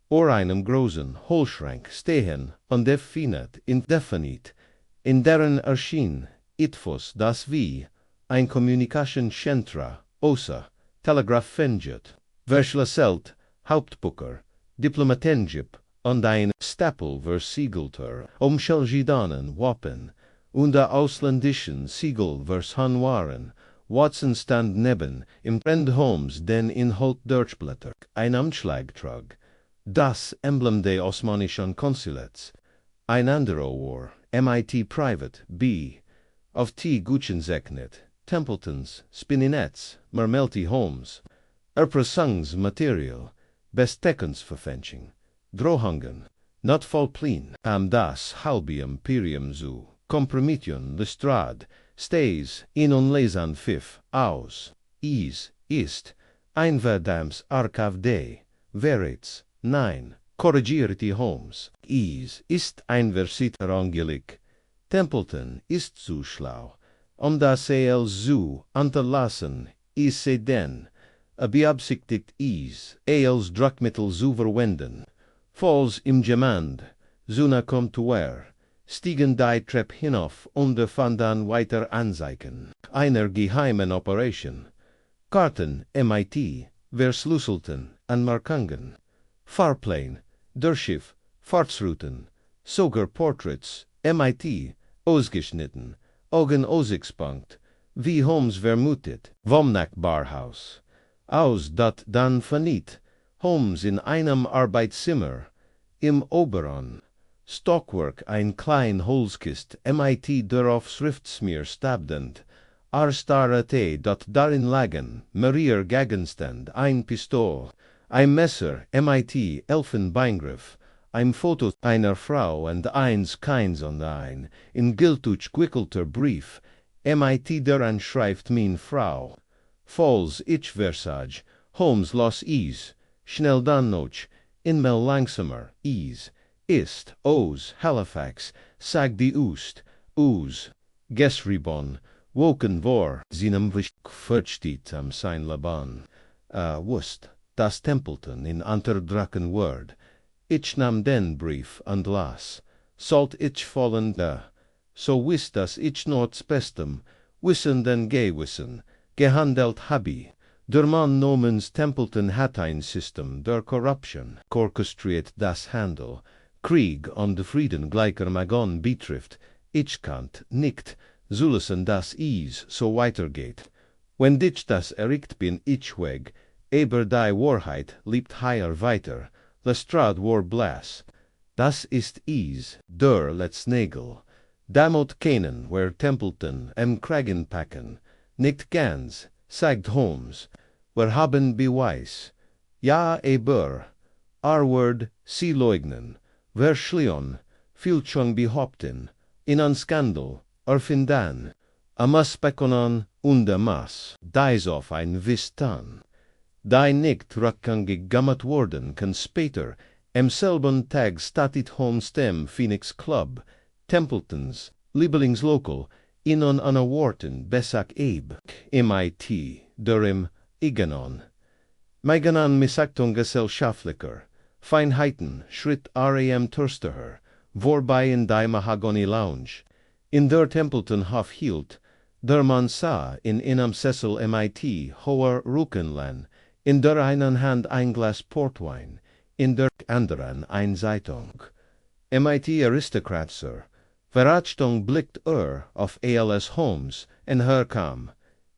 or einem großen Hohlschrank stehen und indefinit, in deren erschien etwas, das wie ein Kommunikationscentra, außer Telegraph fungiert, verschlüsselt, Hauptbucher, Diplomatenschip und ein Stapel versiegelter, umschulgidanen Wappen, und der ausländischen Siegel versan waren, Watson stand neben, im Friend Holmes den Inhalt Durchblätter, ein Umschlag trug, das Emblem des osmanischen Konsulats, ein anderer war, mit Private, B, auf T. Gutschensegnet, Templetons, Spinninets, Marmelti Holmes, Erpressungsmaterial, Besteckensverfälschung, Drohungen, not voll plin, am das halbe Imperium zu, Kompromission, Lestrade, Stays, in unlesen Pfiff, aus, ist, ein Verdams Archiv de, Verits, nein, korrigierte Holmes, ist ein Versiter angelegt, Templeton ist zu schlau, das zu unterlassen, se denn, beabsichtigt als Druckmittel zu verwenden, falls im Gemand, Suna kommt stiegen die Treppe hinauf und fanden weiter Anzeichen einer geheimen Operation, Karten mit verschlüsselten Anmerkungen, Fahrplan, Durchschiff, Fahrtsrouten, sogar Portraits mit ausgeschnitten, Augenaussichtspunkt, wie Holmes vermutet, vom Nachbarhaus, aus dat dann verniet, Holmes in einem Arbeitszimmer, im oberen Stockwerk ein klein Holzkist mit darauf Schriftsmeer stabend, starrte dort darin lagen, Maria Gegenstand, ein Pistol, ein Messer mit Elfenbeingriff, ein Foto einer Frau und keins und ein, in Giltuch gewickelter Brief, mit daran schreibt min Frau, falls ich Versage, Holmes los schnell dann noch, inmel langsamer, ist, aus Halifax, sag die Gesribon, woken vor, seinem Wisch versteht am sein Laban, wust, das Templeton in unterdrücken Word, ich nahm den Brief und las, sollt ich fallen da, so wisst das ich nots bestem, wissen den gewissen, gehandelt habi, der Mann nomens Templeton hat ein System der Corruption, orchestriert das Handel, Krieg und Frieden gleichermaßen betrifft, ich kannt nicht, zulesen das so weitergeht. Wenn ich das erregt bin, ich weg, aber die Wahrheit lebt higher weiter, Lestrade war blass. Das ist der Letznagel. Damot kennen, wer Templeton Kragen packen, nicht ganz, sagt Holmes, wir haben Beweis. Ja, aber, Word, sie leugnen, wer schlion, viel schon behaupten, in ein Skandal, erfinden, amas bekonnen und amas, dies auf ein Vistan. Die nicht rückgängig gemacht worden, kann später, am selben Tag statit Holmes dem Phoenix Club, Templetons Lieblingslokal, in einer Worten besak mit, darim Iganon. Meigenan Missachtung gesellschaftlicher, Feinheiten schritt R.A.M. Törsteher, vorbei in die Mahagony Lounge, in der Templeton Hof hielt, der man sah in einem Sessel mit hoher Rückenlehne, in der einen Hand ein Glas Portwein, in der anderen eine Zeitung. mit Aristokrat, Sir, Verachtung blickt auf A.L.S. Holmes und herkam.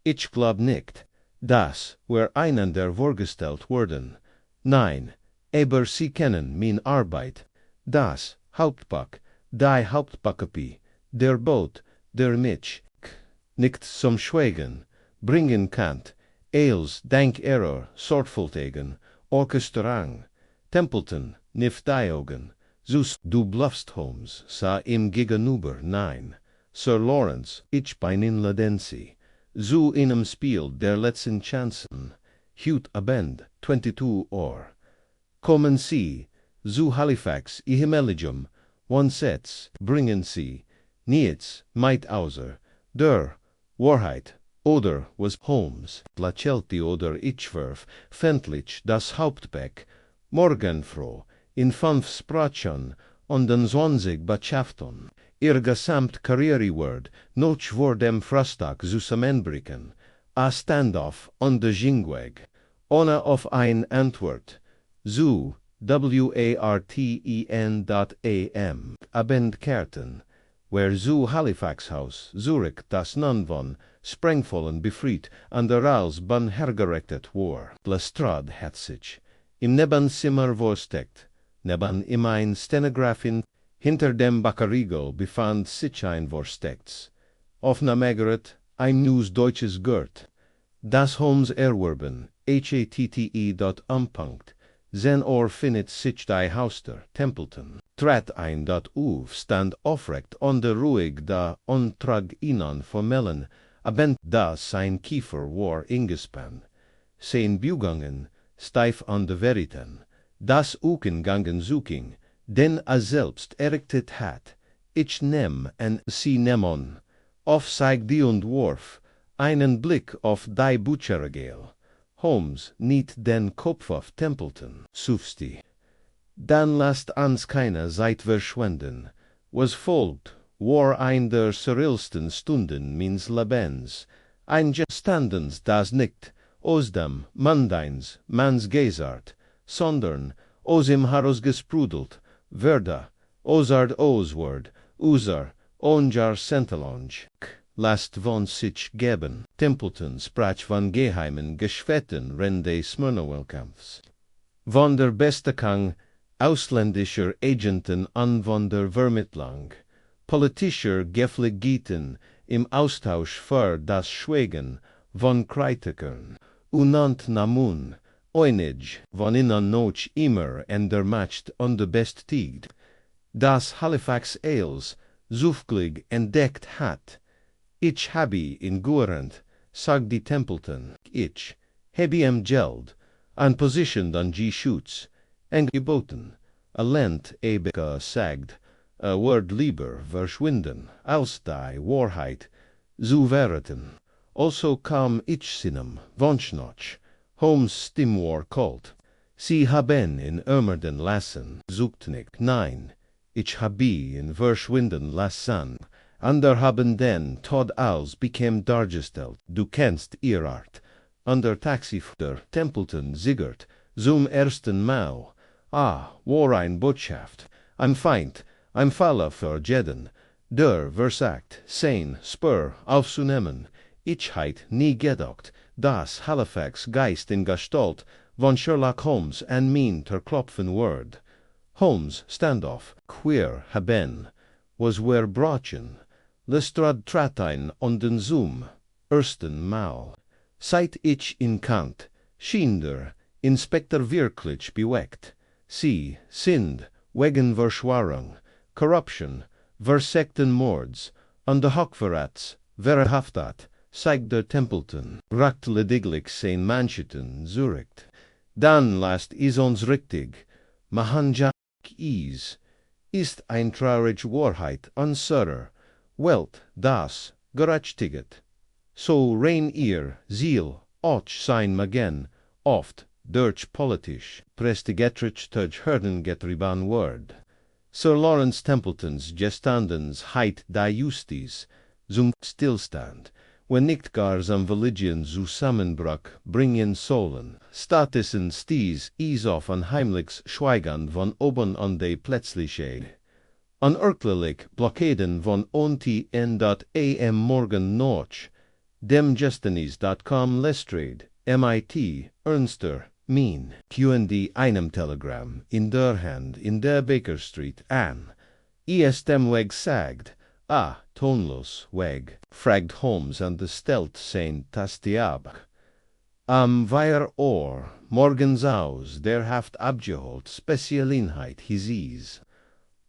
Ich glaub nicht, dass wir einander vorgestellt wurden. Nein, aber Sie kennen min Arbeit, das Hauptbuch, die Hauptbuchkopie, der Boot, der Mitch, nicht zum Schweigen, bringen Kant, Ailes, Dank Error, Sortvoltegen, Orchesterang, Templeton, Nif Diogen, Zus du bluffst Holmes, sa im Gegenüber, nein, Sir Lawrence, ich bin in Ladency, zu einem Spiel der letzten Chancen, Hut Abend, 22 Uhr. Kommen Sie, zu Halifax, Ihrem Eligum, one sets, bringen Sie, niets, might außer, der Wahrheit, oder was Holmes, Lachelti oder Ichwerf, Fendlich, das Hauptbeck, Morgenfroh, in 5 Sprachen und 20 Botschaften, ihr gesamt Karriereword, noch vor dem Frostag zusammenbrechen, a Standoff on the Jingweg, ohne auf ein Antwort, zu warten.am, Abendkarten, where zu Halifax House, Zurich, das nun von Sprengvollen befreit an der Als ban hergerichtet war. Lestrade hat sich im Nebenzimmer versteckt, neben ihm ein Stenografin, hinter dem Backeriegel befand sich ein versteckts. Aufnahmegerät, ein News Deutsches Gert, das Holmes erwerben, hatte.umpunkt, Zen or finit sich die Hauster, Templeton, trat ein dat Uv stand aufrecht on de ruhig da ontrag inan formellen, abent da sein Kiefer war ingespann, sein Bugungen steif an de Veriten, das Uken gangen suking, den selbst errichtet hat, ich nehm en sie nemon, auf seig die und warf, einen Blick auf die Butchergel, Holmes niet den Kopf auf Templeton, sufsti. Dann lasst uns keine Zeit verschwenden. Was folgt, war ein der surrealsten Stunden meines Lebens, ein Gestandens, das nicht aus dem Mundines mans Geisart, sondern aus ihm herausgesprudelt werde, ausart ausward, user, onjar sentelonge, last von sich geben. Templeton sprach von geheimen Geschwätten Rende Smyrnowelkampfs. Von der Bestekang ausländischer Agenten an von der Vermittlung, politischer Gefligiten im Austausch für das Schweigen von Kritikern, unant namun, einig von ihnen noch immer endermacht und bestigt, das Halifax Ailes zufällig entdeckt hat. Ich habe in Gurant, sagte Templeton, ich habe ihm Geld, an Position an G. Schutz, geboten, lent habe gesagt, word lieber verschwinden, als die Wahrheit zu verraten. Also kam ich sinem Wunschnoch, Holmes Stimme war kalt. Sie haben in ermorden lassen, sucht nicht, nein, ich habe ihn verschwinden lassen. Ander haben den Tod als became dargestellt, du kennst ihr Art. Under Taxifahrer, Templeton siegert, zum ersten Mal. War ein Botschaft. Ein Feind, ein Falle für jeden. Der versagt, sein Spur aufzunehmen. Ich heit nie gedacht, dass Halifax Geist in Gestalt von Sherlock Holmes an min klopfen word. Holmes Standoff, queer haben, was wer brochen. Lestrade trat ein on den Zoom, ersten Mal. Seit ich in Kant, schien der Inspektor wirklich bewegt. Sie sind wegen Verschwörung, Corruption, versekten Mords, an der Hochverrats, verhaftet, zeigt der Templeton, ragt lediglich sein Manchetten Zurich. Dann lasst is uns richtig, Mahanja ist ein traurig Wahrheit unsurer, Welt, das, gerechtiget. So rein ihr, Ziel, och sein magen, oft, durch politisch, prestigetrich tuj herden getrieben word. Sir Lawrence Templetons gestandens heit die Justis, zum Stillstand, wenn nicht gar zum Verligion zusammenbruch bringen sollen, statisen sties is auf an heimlichs Schweigen von oben an de plötzliche. Unerklärlich Blockaden von ONTN.am morgen noch, dem Justinis.com Lestrade, MIT, Ernster, Min, QND einem Telegramm, in der Hand, in der Baker Street, an. Dem Weg sagt, tonlos weg, fragt Holmes an de stelt sein tastiab. Am Weiher Ohr, morgens aus, der haft abgeholt, Specialinheit his.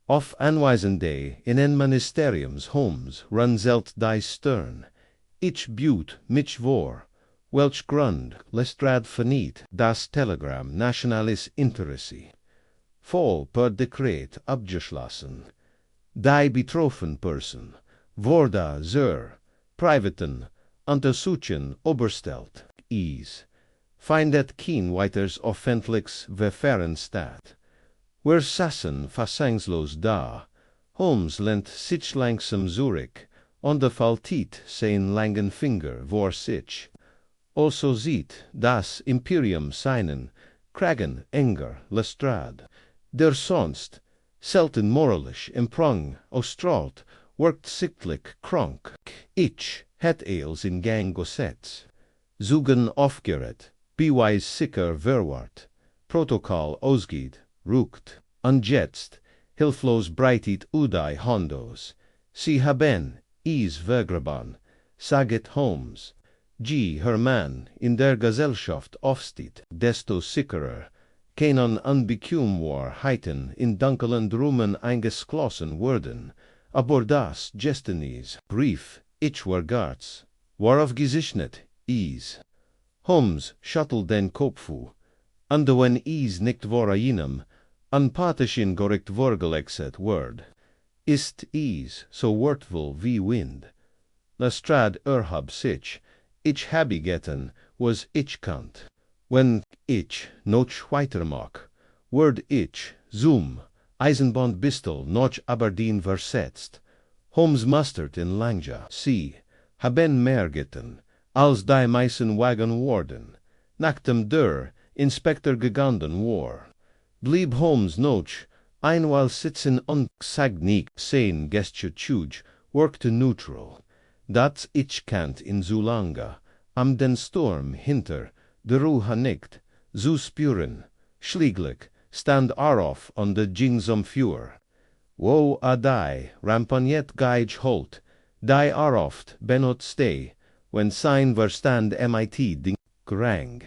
Auf Anweisen Day, in en Ministeriums, Holmes, runzelt die Stern, ich Butte, mich vor, welch Grund, Lestrade verniet, das Telegramm Nationalis Interessi. Voll per Dekret abgeschlossen. Die betroffen Person, Vorda, Sir, Privaten, Untersuchen, Oberstelt, is. Findet keen weiters offentlichs verfahren statt. Wer sassen fassungslos da. Holmes lent sich langsam Zurich, und faltit sein langen Finger vor sich. Also sieht das Imperium seinen, Kragen enger Lestrade, der sonst, selten moralisch improng, ostralt, workt sichtlich krank. Ich het eels in gang gesetzt. Zugen aufgeregt, beweis sicher verwart, Protokoll ausgeht, rukt, und jetzt, hilflos breitet Udai Hondos, sie haben, is vergraben, saget Holmes, her Mann in der Gesellschaft aufsteht, desto sicherer, keinen unbequem war heiten in dunklen Rummen eingeschlossen worden, aber das Gestenis, Brief, ich war Garz, worauf gesichnet, is. Holmes schattelt den Kopfu, und wenn is nicht vor jenem, anpathischen korrekt vorgelexet word, ist is so wortvoll wie Wind. Lestrade hab sich, ich habe getten, was ich kannt. Wenn ich noch weitermach, word ich, zum, Eisenbahnbistel noch Aberdeen versetzt. Holmes mustert in Langja, sie, haben mehr getten, als die meisten Wagen worden. Nach dem der Inspektor gegangen war, blieb Holmes noch, einmal sitzen und sagnik sein Gesture Chuge, workte neutral. Dat ich kannt in so lange, am den Sturm hinter, der Ruhe nicht, zu spüren, schlieglich, stand auf an de Jingsam Fuhr. Wo a die, rampagnet geij holt, die oft benot stay, when sein Verstand mit ding rang,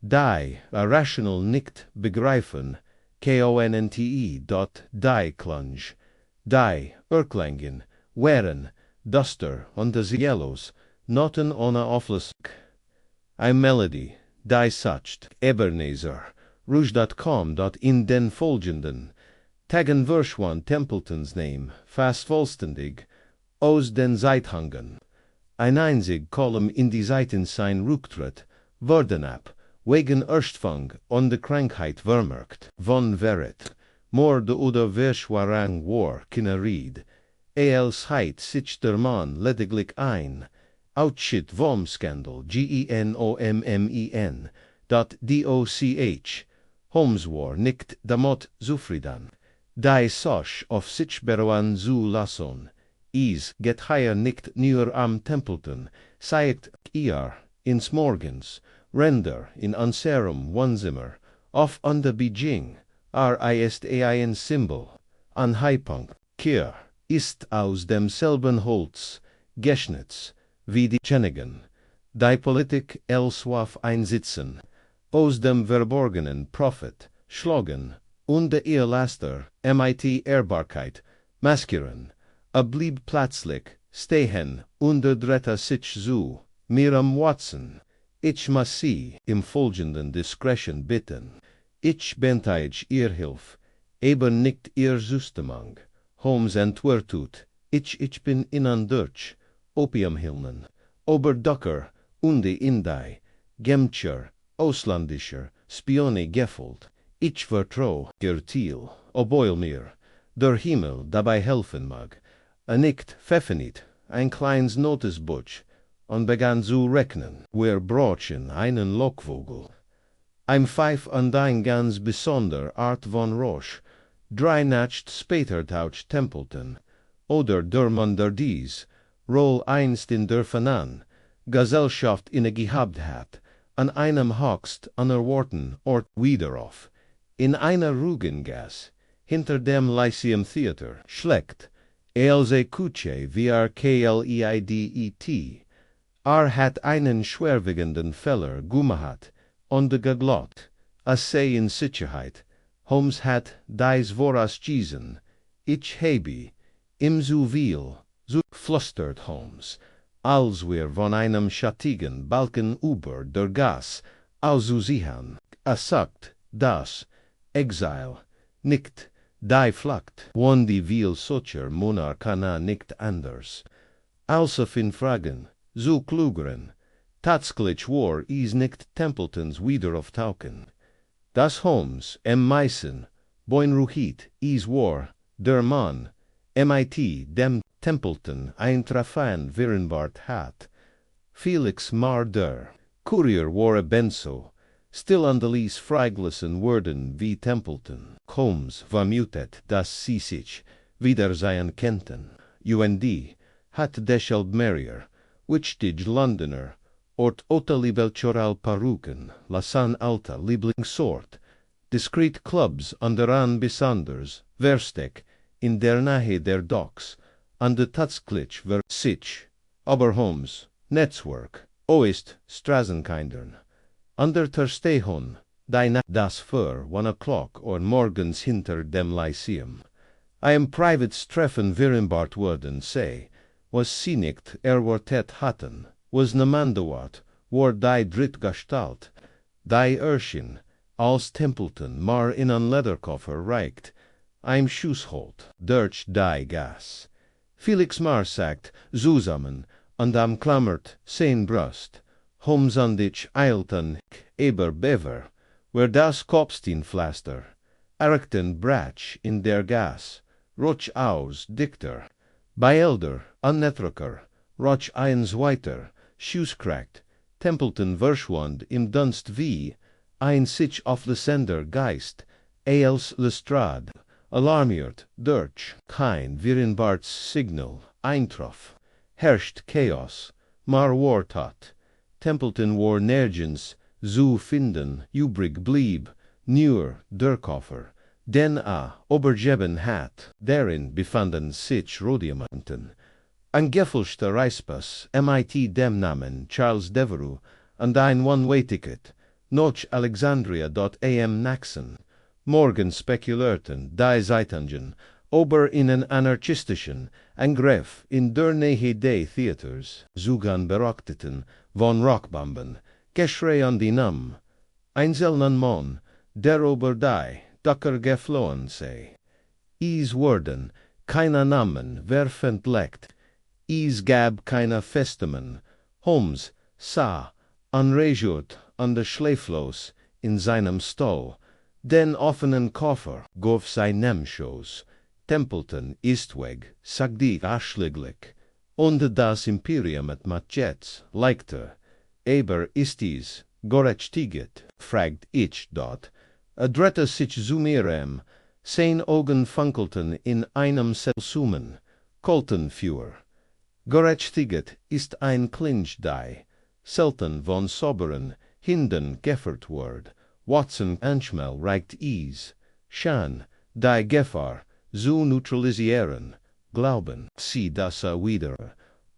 die a rational nicht begreifen, konte, dot die klunge, die Erklangen, wären, Duster und des Yellows, noten ohne Auflösung. Ein Melody, die sucht, Ebenezer, Rouge.com, dot in den folgenden Tagen Verschwan Templetons Name, fast vollständig, aus den Zeitungen. Ein einzig Kolum in die Seiten sein Rücktritt, worden ab, wegen Erstfang und der Krankheit vermerkt, von Verret, Mord oder Verschwarang war, keine Ried, als heit sich der Mann lediglich ein, Outshit vom Skandal, GENOMMEN, .DOCH, Holmes war nicht damit zufrieden. Die Soch auf sich beruhen zu lassen, is get higher nicht nur am Templeton, zeigt ihr ins Morgens, Render in unserem Wohnzimmer, auf an der Beijing, RISTAIN Symbol, an Highpunkt, Kier, ist aus demselben Holz, Geschnitz, wie die Chenigen, die Politik elswaf einsitzen, aus dem verborgenen Prophet, Schlogen, und der Irrlaster, mit Ehrbarkeit, maskieren, blieb plötzlich, stehen, unter Dretta sich zu, Miriam Watson, ich muss sie, im folgenden Discretion bitten, ich benteig ihr Hilf, eben nicht ihr Zustimmung, Holmes entwertut, ich bin innen durch, Opiumhillen, Oberducker, Undi Indei, Gemtscher, Ausländischer, Spione gefolgt, ich vertrau, Gertil, oboil mir, der Himmel dabei helfen mag, nicht pfeffenit, ein kleines Notizbuch, und begann zu rechnen, wir brochen einen Lockvogel. Ein Pfeif und ein ganz besonder Art von Roche, drei Nacht später taucht Templeton, oder der man der dies, roll einst in der Fanan, Gesellschaft inne gehabt hat, an einem höchst unerwarteten Ort wieder auf, in einer Rugengasse, hinter dem Lyceum Theater, schlecht, Else Kuche VRKLEIDET. Hat einen schwerwiegenden Fehler gemacht, ondegeglot, assay in Sicherheit. Holmes hat dies vorausgewiesen. Ich habe, im so viel, so flüstert Holmes, als wir von einem schattigen Balken über der Gas aussehen, sagt, das Exil nicht die Flucht, wann die will solcher Monarchana nicht anders, als auf in Fragen, so klugeren, tatsächlich war is nicht Templetons Wiederauftauchen. Das Holmes, meisten, Boinruhit, is war, der Mann, mit dem Templeton eintrafen Virenbart hat. Felix Mar der Courier war benso, still underlies fraglosen Worden wie Templeton. Holmes vermutet, dass sie sich wiedersehen könnten. Und hat deshalb Merrier, wichtig Londoner, ort otterly Belchoral Paruken, la san alta Lieblingssort, discreet Clubs anderan besonders, verstek, in der Nähe der Docks, an der Tatsächlich ver sich, aber Holmes, Netzwerk, oist Straßenkindern, an der Terstehon, die das für 1 o'clock or morgens hinter dem Lyceum. I am privates treffen Virenbart worden, say, was sie nicht erwartet hatten, was nemandewart, war die Drittgestalt, die Erschien, als Templeton mar in an Lederkoffer reicht, ein Schussholt, durch die Gas. Felix Mar sagt, zusammen, und am klammert sein Brust, Holmes und ich eilten, eber bever, wer das Kopfsteinpflaster, erkten Bratsch in der Gas, roch aus, dichter, bei Elder, unnetrucker, roch eins weiter, Schusskrackt, Templeton verschwand im Dunst wie, ein sich auf the Sender Geist, als Lestrade, alarmiert, durch, kein Virenbarts Signal, eintroff, herrscht Chaos, mar war tot, Templeton war nergens, zu finden, übrig blieb, nur der Koffer, den obergeben hat, darin befanden sich Rodiamanten, ein gefälschter Reispass, mit dem Namen Charles Devereux, und ein One-Way-Ticket, noch Alexandria.am Naxen, morgen spekulierten die Zeitungen, ober einen anarchistischen Angriff in der Nähe des Theaters, Zugan berochteten von Rockbomben, Geschrei an die Namen, einzelnen Mann, der ober die Docker geflohen sei. Is wurden keine Namen veröffentlicht, is gab keine Festungen, Holmes sah, anregiert an der Schläflos in seinem Stall, den offenen Koffer, gof seinem Schoß, Templeton ist weg, sagt die aschliglich, und das Imperium mit Machets, leichter, aber ist es, gerechtiget, fragt ich dort, drehte sich zu mirem, sein Augen funkelten in einem Selsumen, kolten für. Gerechtiget ist ein Clinch die, selten von soberen, Hinden geffert word, Watson Anschmel reicht is, Schan, die Gefahr, zu neutralisieren, glauben, sie das wieder,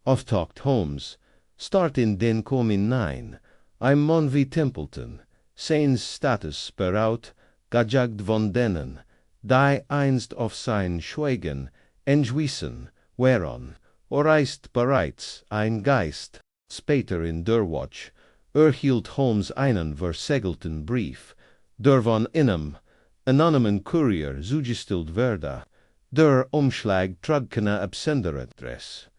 auftaucht Holmes, start in den Kommen nein, ein Mann wie Templeton, seins Status beraut, gejagt von denen, die einst auf sein Schweigen entschwissen, wären, ist bereits ein Geist, später in der Watch, erhielt Holmes einen versegelten Brief, der von einem anonymen Kurier zugestellt werde, der Umschlag trug keine Absenderadresse.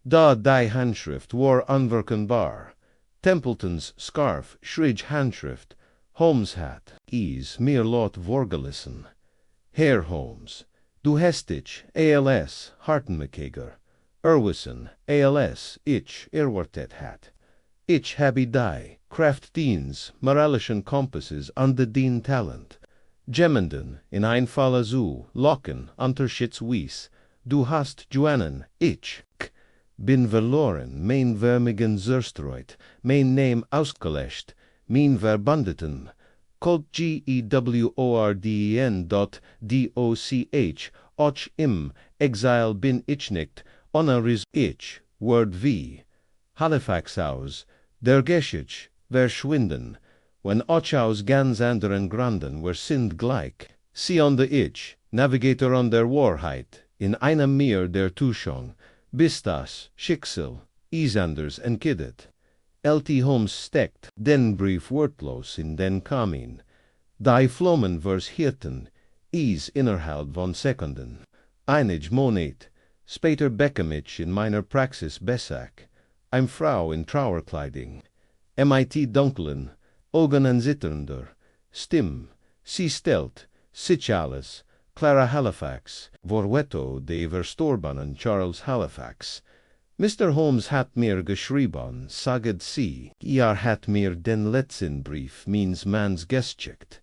Da die Handschrift war unverkennbar, Templetons Scarf schrieb Handschrift, Holmes hat is mir laut vorgelesen. Herr Holmes, du hast dich, als Hartenmakeger, erwiesen, als ich erwartet hat. Ich habe die Kraftdienst moralischen Kompasses an den Talent, Jemanden in ein Falle zu locken unterschieds wies, du hast Joannen, ich bin verloren, mein vermigen zerstreut, mein Name ausgelöscht, mein Verbandeten, Colt GEWORDEN.DOCH och im, exile bin ich nicht, honor is ich, word v. Halifax aus, der Geschichte, verschwinden, when och aus ganz anderen Granden were sind gleich. See on the ich, Navigator on der Wahrheit, in einem mehr der Tuschung, bis das Schicksal, Isanders entkiddet. L.T. Holmes steckt den Brief wortlos in den Kamin. Die Flammen vers Hirten, is innerhalb von Sekunden. Einig Monat, später bekam ich in meiner Praxis Besack, eine Frau in Trauerkleiding. MIT dunklen, Augen en zitternder, Stimm, sie stellt, sich alles, Clara Halifax, Vorwetto de verstorbenen Charles Halifax. Mr. Holmes hat mir geschrieben, saged sie, hat mir den letzten Brief means mans geschickt.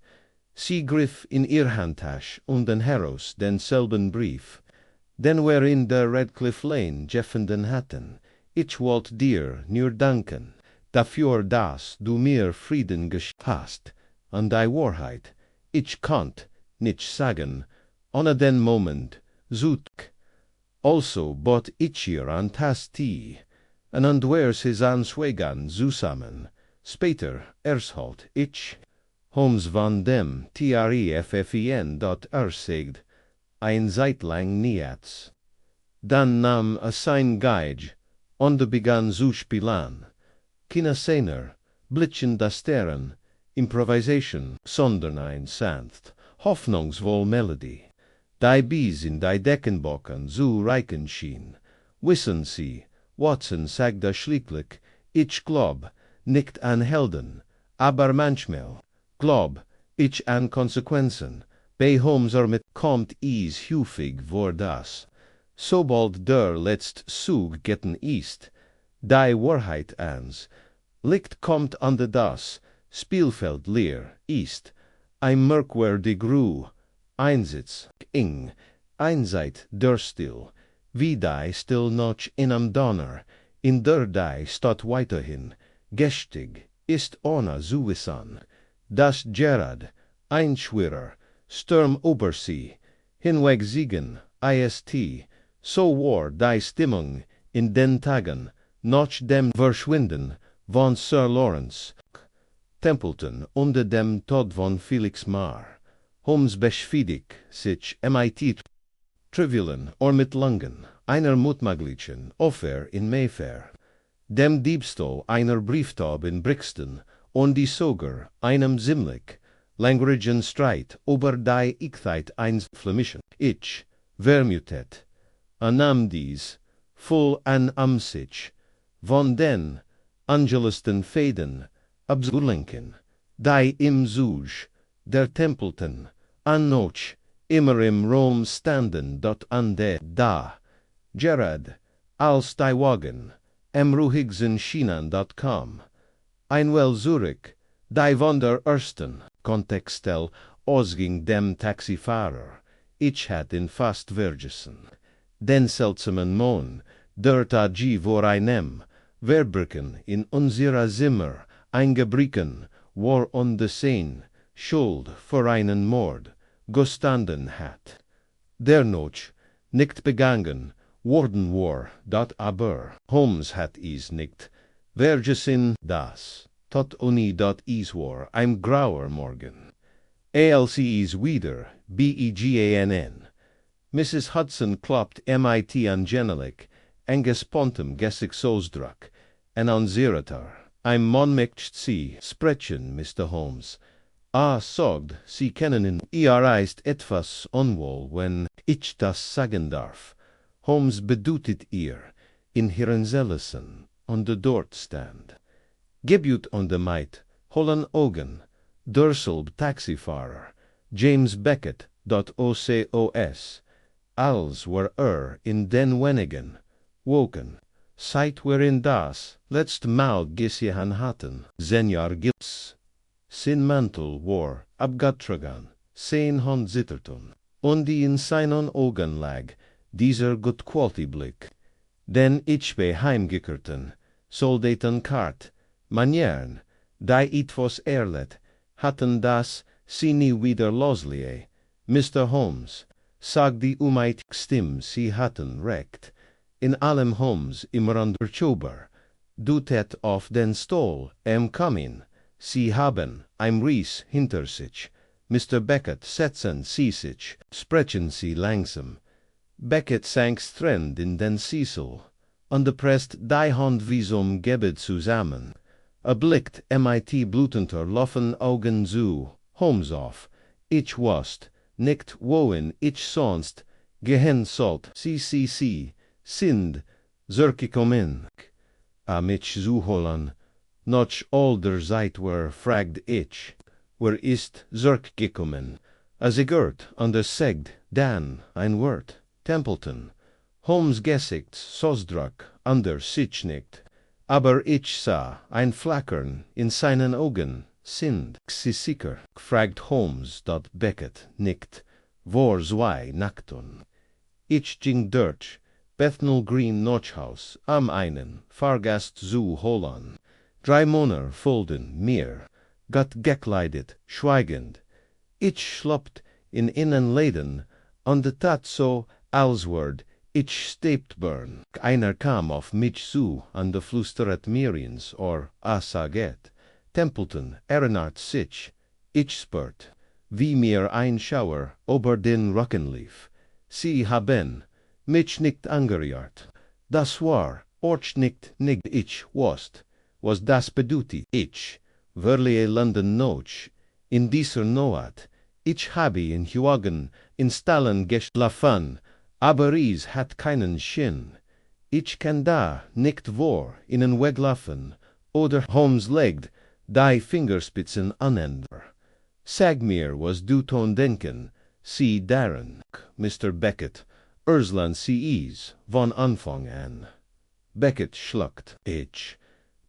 Sie griff in ihr Handtasche und den heraus denselben Brief, den wir in der Redcliffe Lane gefunden hatten. Ich wollte dir nur danken, dafür, dass du mir Frieden geschenkt hast, an die Wahrheit. Ich konnt nicht sagen, ohne den Moment, zutk. Also bot ich ihr an das Tee, und wers his Answegen zusammen. Später ershalt ich Holmes von dem Treffen sagt, ein Zeitlang niets. Dann nahm sein Geige, und begann zu spielen. Keine Szene, Blitzen das Stern, Improvisation, sondern ein sanft, hoffnungsvoll Melodie. Die Bees in die Deckenbocken zu reichen schien. Wissen Sie, Watson sagte schließlich, ich glaub nicht an Helden, aber manchmal glaub ich an Konsequenzen. Bei Holmes kommt es häufig vor das, sobald der letzte Zug getan ist, die Wahrheit ans Licht kommt an das Spielfeld leer ist, ein merkwürdig Ruhe, Einsitz, ing, einseit der Still, wie die still noch in am Donner, in der die Stadt weiterhin, gestig, ist ohne zu wissen, das Gerard, Einschwörer, Sturm über sie, hinweg siegen, ist, so war die Stimmung in den Tagen, nach dem Verschwinden von Sir Lawrence Templeton unter dem Tod von Felix Mar. Holmes beschäftigt sich mit Trivialen or mit Langen, einer mutmaglichen Offer in Mayfair, dem Diebstahl einer Brieftaube in Brixton und die Sogar einem ziemlich langwierigen Streit über die Echtheit eines flämischen Ich, vermutet, nahm dies, voll an Amsich, von den angelsten Fäden, abzulenken, die im Zug, der Templeton, an noch, immer im Rom standen dort an der da, Gerard, als die Wagen, ruhigsten Schienen dort kam, einwel Zurich, die von der ersten, Kontextel, ausging dem Taxifahrer, ich hat ihn fast vergessen, den seltsamen Mon, dort vor einem, Verbrücken in unserer Zimmer, eingebrochen, war on the Seine, Schuld für einen Mord, gestanden hat. Der noch nicht begangen worden war, dort aber Holmes hat es nicht vergessen, das tot uni dort is war, ein grauer Morgen. ALCEs wieder, BEGANN. Mrs. Hudson kloppt MIT angenielijk, en gespontem Gesichtsdruck, en onzeratar. Ein Mann möcht Sie sprechen, Mr. Holmes. Sagt, Sie kennen ihn. Ist etwas unwohl, wenn ich das sagen darf. Holmes bedeutet ihr, in Hirnzellesen, und dort stand. Gebut und Meid, hollen Augen, derselb Taxifahrer, James Beckett, .ocos, als war in den wenigen Wochen, seit wir in das letzte Mal gesehen hatten, Senor Gibbs. Sin Mantel war abgetragen, sein Hand zitterten, und in seinen Augen lag dieser Gutquality-Blick, den ich bei heimgekehrten Soldatenkart, Manieren, die etwas erlet, hatten das sie nie wieder losliehe. Mr. Holmes, sag die Stim sie hatten recht, in allem Holmes immer Underchober, dutet auf den Stol, Kamin, sie haben, Ries hinter sich, Mr. Beckett setzen sie sich, sprechen sie langsam. Beckett sank strend in den Sessel, underpresst die Hand wie zum Gebet zusammen, erblickt mit blutender Laufen Augen zu, Holmes auf, ich wusst, nicht wohin ich sonst gehen sollt, sie, sind, zurückgekommen, mich zu holen, noch older Zeitwer fragt ich, wer ist zurückgekommen, als gehört, sagt, dann, ein Wort, Templeton, Holmes Gesicht, Sosdruck, sich nicht, aber ich sah ein Flackern in seinen Augen, sind sie sicher, fragt Holmes dort Beckett nicht, vor zwei Nachten. Ich ging durch, Bethnal Green Notchhaus, am einen, Fahrgast zu holen, 3 Monate folgten mir, Gott gekleidet, schweigend. Ich schluppt in Innenläden, und de Tat so, als word, ich steptburn. Einer kam auf mich zu, und de flüsteret mirins, or saget, Templeton erinnert sich, ich spürt, wie mir ein Schauer über den Rücken lief. Sie haben mich nicht angeriert. Das war, nicht ich wusst, was das bedeutet. Ich, verlie London noch, in dieser Noat, ich habe in Huagen installen geschlafen, aber es hat keinen Sinn. Ich kann da nicht vor ihnen weglaufen, oder Holmes legt die Fingerspitzen aneinander. Sag mir, was du ton denken, sie darin, Mr. Beckett, Urslan sie is, von Anfang an. Beckett schluckt, ich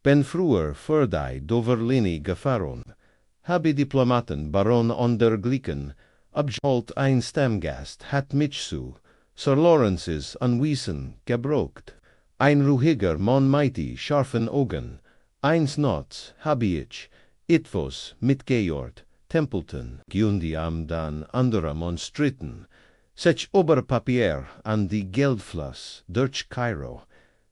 bin früher für die Doverlini gefahren, habe Diplomaten Baron onderglichen, abgeholt ein Stammgast hat mich zu Sir Lawrence's Anwesen gebraucht. Ein ruhiger Mann mighty scharfen Augen, eins Nots habe ich, etwas mitgehört, Templeton, Gundi am dann andere Monstriten, sech Oberpapier an die Geldfluss durch Kairo.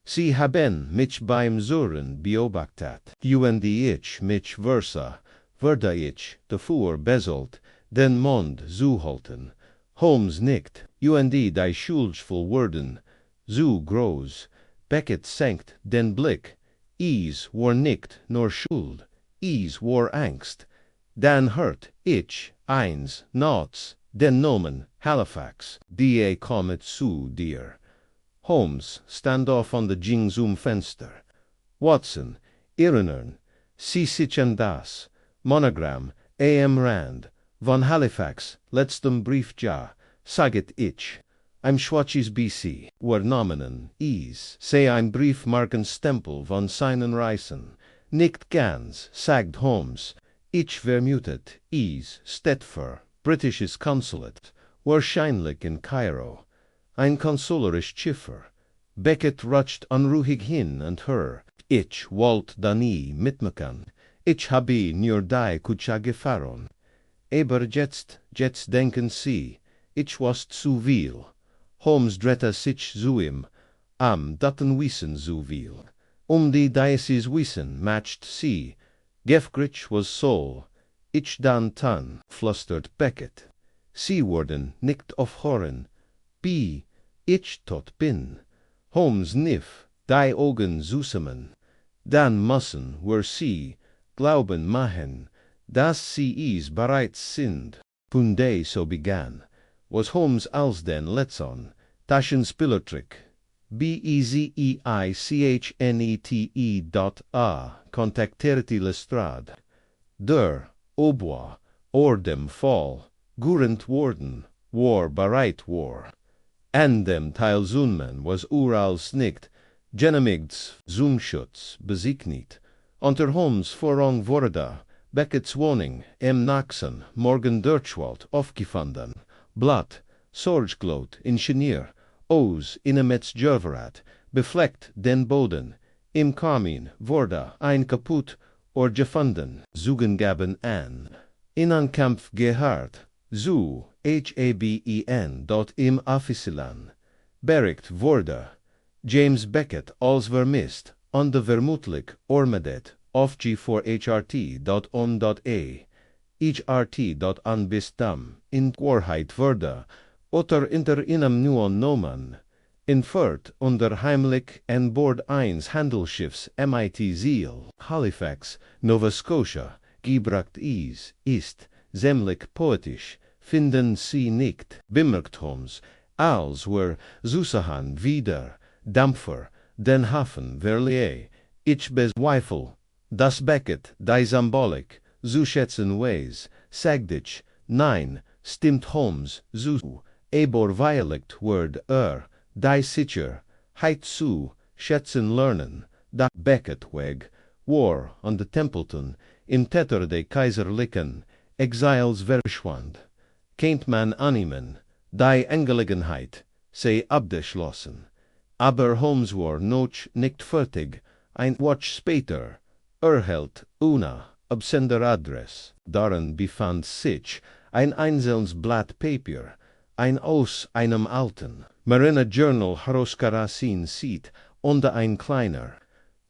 Sie haben mich beim Suren beobachtet, und ich mich versa, würde ich davor besolt, den Mund zuhalten. Holmes nickt, und die schuldvoll wurden, zu groß. Beckett senkt den Blick, is war nicht nur Schuld, is war Angst. Dann hört ich, eins, Nots, den Nomen, Halifax, die kommet zu dir. Holmes, stand off on the Jing zum Fenster. Watson, erinnern, Sie sich an das, Monogramm, A.M. Rand, von Halifax, letztem Briefjahr, saget ich. Ein Schwarzes B.C., war Nomen, is, sei ein Briefmarkenstempel von seinen Reisen. Nicht ganz, sagt Holmes, ich vermutet, is, steht für, britisches Consulate, wahrscheinlich in Kairo. Ein konsularisch Schiffer. Beckett rutscht unruhig hin und her. Ich wollt da nie mitmachen. Ich habe nur die Kutsche gefahren. Aber jetzt denken Sie, ich was zu viel. Holmes drehte sich zu ihm, daten wissen zu viel. Die Diocese wissen matcht sie. Gefgrich was so. Ich dann tan, flüstert Beckett. Sie worden nicht aufhören. Ich tot bin. Holmes niff, die Augen zusammen. Dann müssen wir sie glauben machen, dass sie es bereits sind. Punde so begann, was Holmes als den letzten Taschenspielertrick. Bezeichnete.a kontaktierte Lestrade. Der Oboe, dem Fall, gurent worden, war bereit war. An dem Teilzunmen was urals nicht, Genemigds Zoomschutz besiegnet. Unter Holmes Vorrang wurde, Becketts Wohnung, Naxen, morgen Durchwald, aufgefunden. Blatt, Sorgglot, Ingenieur, O's Innemets Jerverat, befleckt den Boden. Im Kamin wurde ein kaputt or gefunden, Zugengaben an. In einen Kampf gehört, zu, haben, officialen, bericht wurde, James Beckett als vermisst, onder vermoedelijk, oormedet, of g4hrt.on.a, hrt.anbistam, in Waarheid wurde, otter inter inem nuon nomen, inferred onder heimlich en boord eins Handelsschiffs MIT Ziel, Halifax, Nova Scotia, gebracht ist, zemlich poetisch, finden sie nicht, bemerkt Holmes, als were Zusahan wieder, Dampfer, den Hafen Verlier, ich bezweifle, dass Beckett die Symbolik zu schätzen weiß, sagt ich, nein, stimmt Holmes zu, aber violet word die Sicherheit zu schätzen lernen, da Beckett weg, war an de Templeton, im Tetter de Kaiserlichen Exiles verschwand, kennt man annehmen, die Angelegenheit sei abgeschlossen. Aber Holmes war noch nicht fertig, ein Watch später, erhält una Absenderadress, darin befand sich ein einzelnes Blatt Papier, ein aus einem alten Marine Journal herausgerissen sieht, und ein kleiner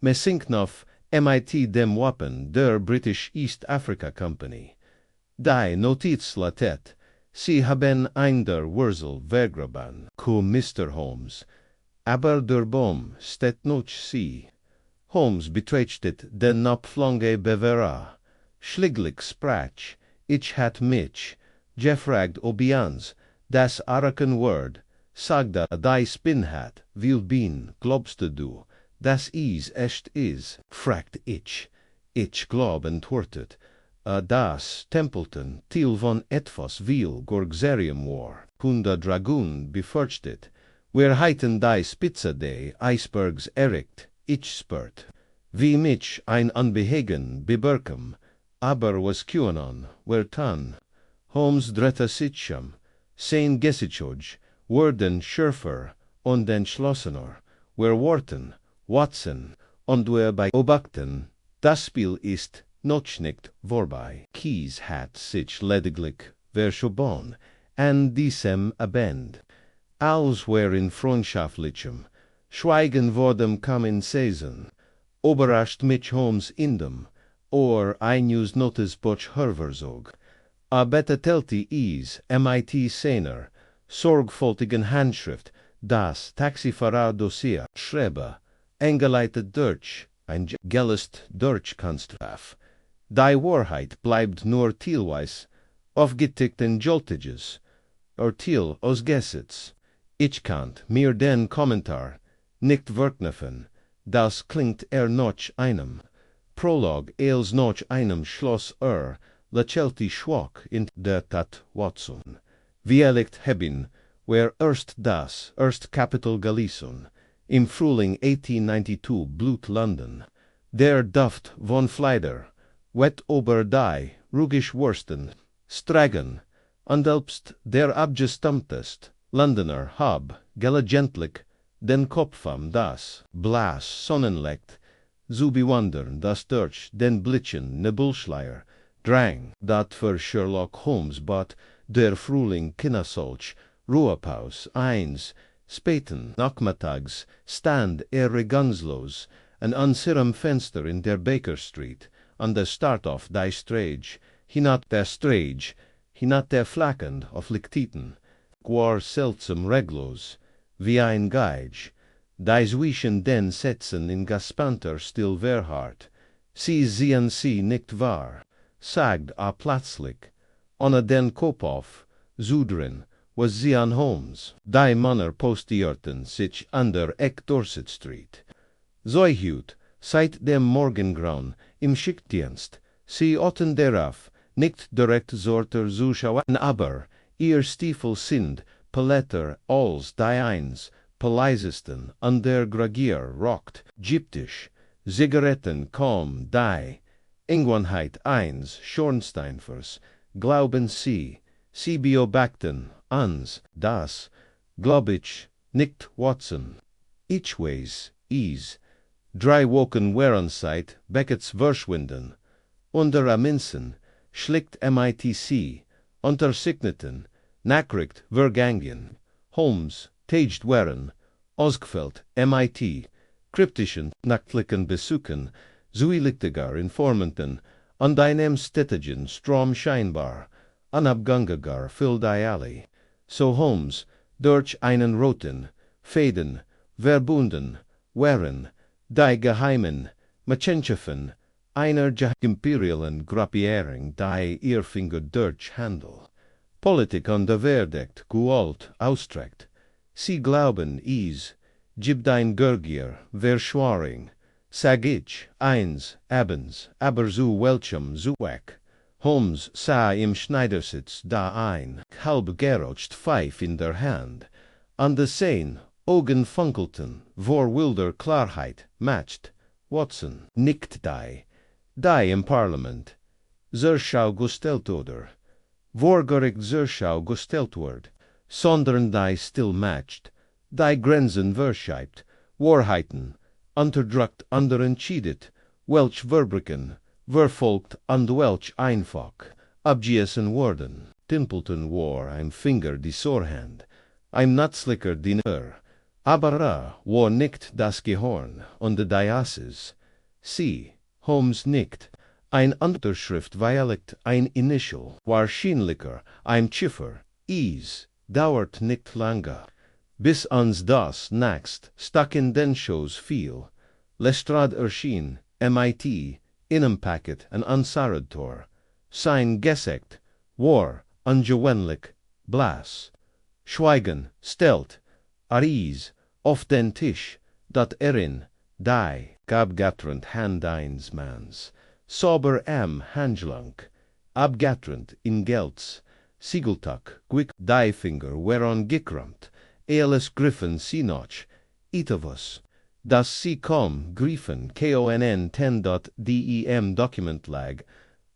Messinknopf MIT dem Wappen der British East Africa Company. Die Notiz latet, sie haben ein der Wurzel vergraben, Mr. Holmes, aber der Baum steht noch sie. Holmes betrachtet den Napflange Bevera, schliglich sprach, ich hat mich, gefragt ob Jans, das Araken-Word, sagda die Spin hat, will bin, glaubst du, dass is echt is, fragt ich glaub antwortet, das Templeton, Thiel von etwas will Gorgzerium war, Kunda Dragoon befürchtet, wir heiten die Spitze des Eisbergs erregt, ich spürt, wie mich ein Unbehagen beberkem, aber was QAnon, wer tan, Holmes dritte Sitzscham, sein Gesichoj, werden schärfer und entschlossener, wir warten, Watson, und wir beobachten, das Spiel ist noch nicht vorbei. Keys hat sich lediglich verschoben, an diesem Abend, als wir in freundschaftlichem Schweigen vor dem Kamin saßen, überrascht mich Holmes in dem, ein Notizbuch hervorzog, betitelte is MIT seiner sorgfältigen Handschrift das Taxifahrer-Dossier schreibe, eingeleitet durch ein gelist Deutschkunstwerk. Die Wahrheit bleibt nur teilweise aufgetickt in Joltages, Teil aus Gesetz. Ich kann mir den Kommentar nicht verknüpfen, das klingt noch einem Prolog als noch einem Schloss lächelte schwach in der Tat Watson. Vielleicht haben wir erst das Kapitel gelesen, im Frühling 1892 Blut London. Der Duft von Fleider, wet über die ruhig Wursten, Stragen, und selbst der abgestammtest Londoner hab gelegentlich den Kopf das blass Sonnenlicht zu bewundern, das durch den blitzen Nebelschleier drang, dat für Sherlock Holmes bat der Frühling kindersolch Ruhepaus eins, späten Nachmittags stand regungslos an unserem Fenster in der Baker Street, an der Start auf die Strage, hinat der Flackend auf Lichtiten, war seltsam reglos, wie ein Geige, die zwischen den Sätzen in gespannter Stillwehrhart, sie sehen sie nicht wahr, sagt plötzlich, ohne den Kopf auf, zudrin, was sie an Holmes. Die Männer postierten sich an der Eck Dorset Street. Zoihut, seit dem Morgengrauen, im Schichtdienst, sie hatten darauf nicht direkt Sorter zuschauen, aber ihr Stiefel sind Paletter als die eins, leisesten an der Gragier rockt, gyptisch, Zigaretten kaum die, Irgendwanheit eins, Schornsteinfers, glauben sie beobachten uns, das, glaub ich, nicht Watson. Ich weiß, is, 3 Wochen wären seit Beckets verschwinden, unter Minzen, schlägt MITC, Untersigneten, Nachricht vergangen, Holmes, Taged Waren, Ausgefällt, MIT, kryptischen, nachtlichen Besuchen, zuilichtiger Informanten, an deinem Städtchen Strom scheinbar, unabgangiger für die alle. So Holmes, durch einen roten Fäden, verbunden, waren, die geheimen Machenschaften einer imperialen Gruppierung, die ihr Finger durch Handel, Politik und der Verdict Gewalt austrägt. Sie glauben es, gibt ein Gergier, Verschwörung, sag ich, eins, abends, aber zu welchem Zweck? Holmes sah im Schneidersitz da ein, halb geraucht Pfeif in der Hand, an der Szene, Augen funkelten, vor wilder Klarheit, matcht, Watson, nickt die im Parlament, Zerschau gestellt oder, vor Gericht Zerschau gestellt wird, sondern die still matcht, die Grenzen verschiebt, Wahrheiten, unterdrückt und entschiedet, welch Verbrechen, verfolgt und welch einfach, abgessen worden, Templeton war ein Finger die Sorhand, ein nützlicher Diener, aber war nicht das Gehorn und der Diasis. Sie, Holmes nicht, ein Unterschrift weiligt ein Initial, wahrscheinlicher, ein Ziffer, dauert nicht lange, bis uns das nächst Stock in den Shows fiel. Lestrade erschien, MIT, Innenpaket ein Ansarator, sein Gesicht war ungewöhnlich blass. Schweigen stellt Aries auf den Tisch, dat erin, die abgatrend Hand eines Manns, sauber am Handschlag, abgatrend in Gelds, Siegeltag, quick die Finger whereon gekrampt, alles griffen sie noch, etwas, das sie kaum griffen, konn 10.dem Dokument lag,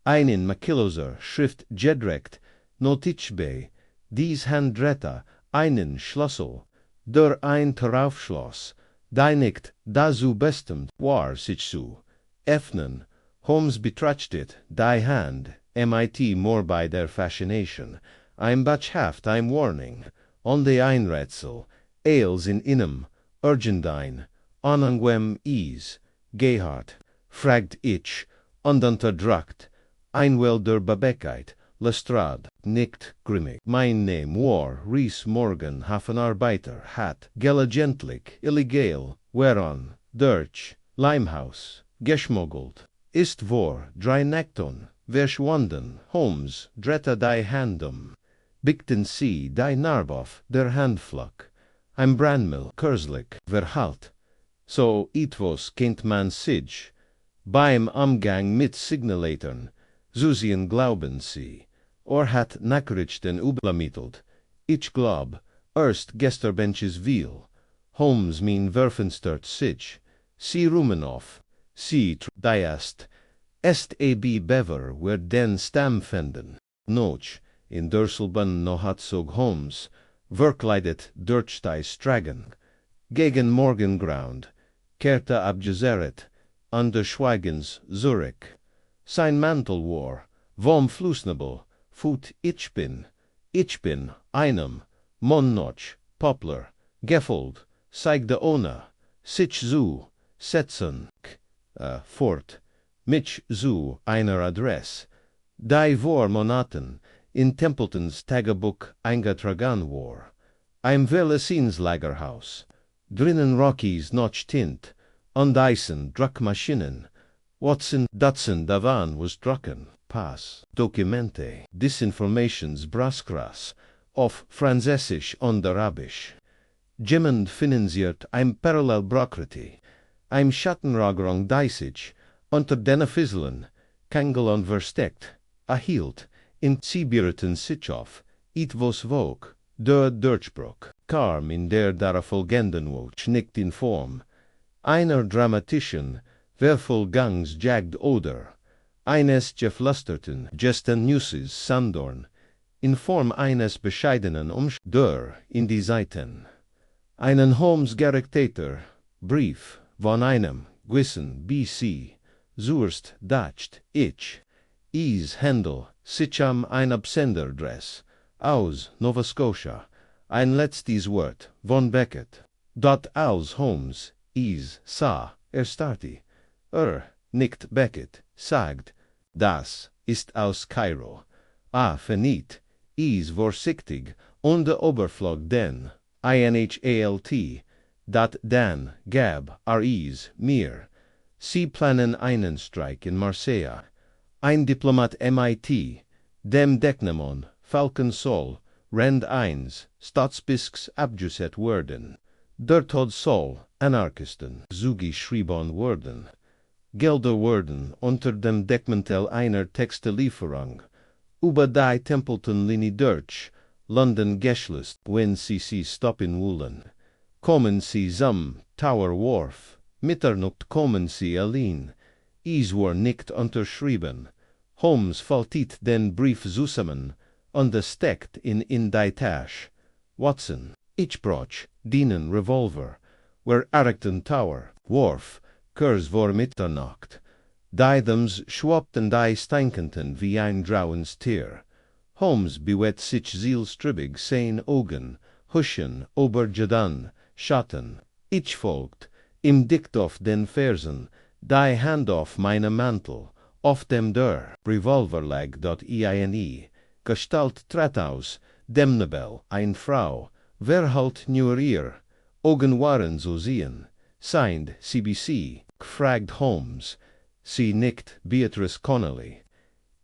einen Makiloser Schrift gedreckt, Notizbe, dies Handretta, einen Schlüssel, der ein Taraufschloss, die nicht dazu bestimmt war sich zu öffnen. Holmes betrachtet die Hand, MIT more by der Fascination, ein Batschhaft, ein Warning, on the ein Rätsel, als in inem, urgendein, unangenehm gehört, fragt ich, und unterdrückt, einwell der Babekkeit, Lestrade, nicht grimmig. Mein Name war Ries Morgan, Hafenarbeiter, hat, gelegentlich, illegal, whereon, durch, Limehouse, geschmuggelt, ist vor, drei Nächten, verschwunden, Holmes, drehte die Hand bickten sie die Narboff, der Handflock, ein Brandmill, kürzlich, verhalt. So etwas kennt man sich, beim Umgang mit Signalatoren, Susien glauben sie, hat Nachrichten übermittelt, ich glaub, erst gesterbenches Viel, Holmes min verfinstert sich, sie rumen auf, sie diest, ab bever wer den Stamm finden, noch, in derselben Nacht zog Holmes, verkleidet durch die Stragen, gegen Morgengraund, kehrte abgezehrt, an der Schweigens Zurich. Sein Mantel war, vom Flussnebel, fut ich bin, einem, Mann noch, Poplar, gefolgt, zeigte ohne, sich zu, setzen, fort, mich zu einer Adresse, die vor Monaten in Templetons Tagebuch eingetragen war. Ein Velocins-Lagerhaus, drinnen Rockies noch Tint, und Eisen, Druckmaschinen, Watson Dutzend davan was drucken, Pass, Dokumente, Disinformations Braskras, auf Französisch und Arabisch. Jemand finanziert ein Parallelbürokratie, ein Schattenlagerung Deisig, unter den Fisseln, Kangel und versteckt, erhielt, in Zibirten Sitchow, etwas Wog, der Durchbruch, kam in der darauffolgenden Woche nicht in Form einer dramatischen Verfolgungs jagd oder eines geflüsterten Gesternusses Sandorn, in Form eines bescheidenen der in die Seiten, einen Holmes gerichteter Brief von einem gewissen B.C. Zurst dacht ich, Händel Sicham ein Absenderdress, aus Nova Scotia, ein letztes Wort von Beckett. Dort aus Holmes is sa starti. Nicht Beckett, sagt, das ist aus Kairo. Verniet, is vorsichtig, und der Oberflug den, inhalt, dat dan, gab, mir. Sie planen einen Streik in Marseille. Ein Diplomat MIT, dem Decknamen Falcon Sol, Rend 1, Staatsbisks abgesetzt worden. Der Tod soll Anarchisten zugeschrieben worden. Gelder wurden unter dem Deckmantel einer Textillieferung über die Templeton-Linie durch London geschlossen, wenn sie stoppen wollen. Kommen sie zum Tower Wharf, Mitternacht kommen sie allein. Es war nicht unterschrieben. Holmes faltet den Brief zusammen und steckt in die Tasche. Watson, ich brauch den Revolver. Wir erreichten Tower Wharf, kurz vor Mitternacht. Die Dams schwappten die Steinkenten wie ein drauens Tier. Holmes bewegt sich zielstrebig sein Augen, huschen, obergedan, Schatten. Ich folgt, im Dicht auf den Fersen, die Hand auf meinem Mantel, auf dem der Revolver lag dort eine. Gestalt trat aus, dem Nebel, ein Frau, wer halt nur ihr, Augen waren zu sehen. Signed CBC, gefragt Holmes, sie nickt Beatrice Connolly.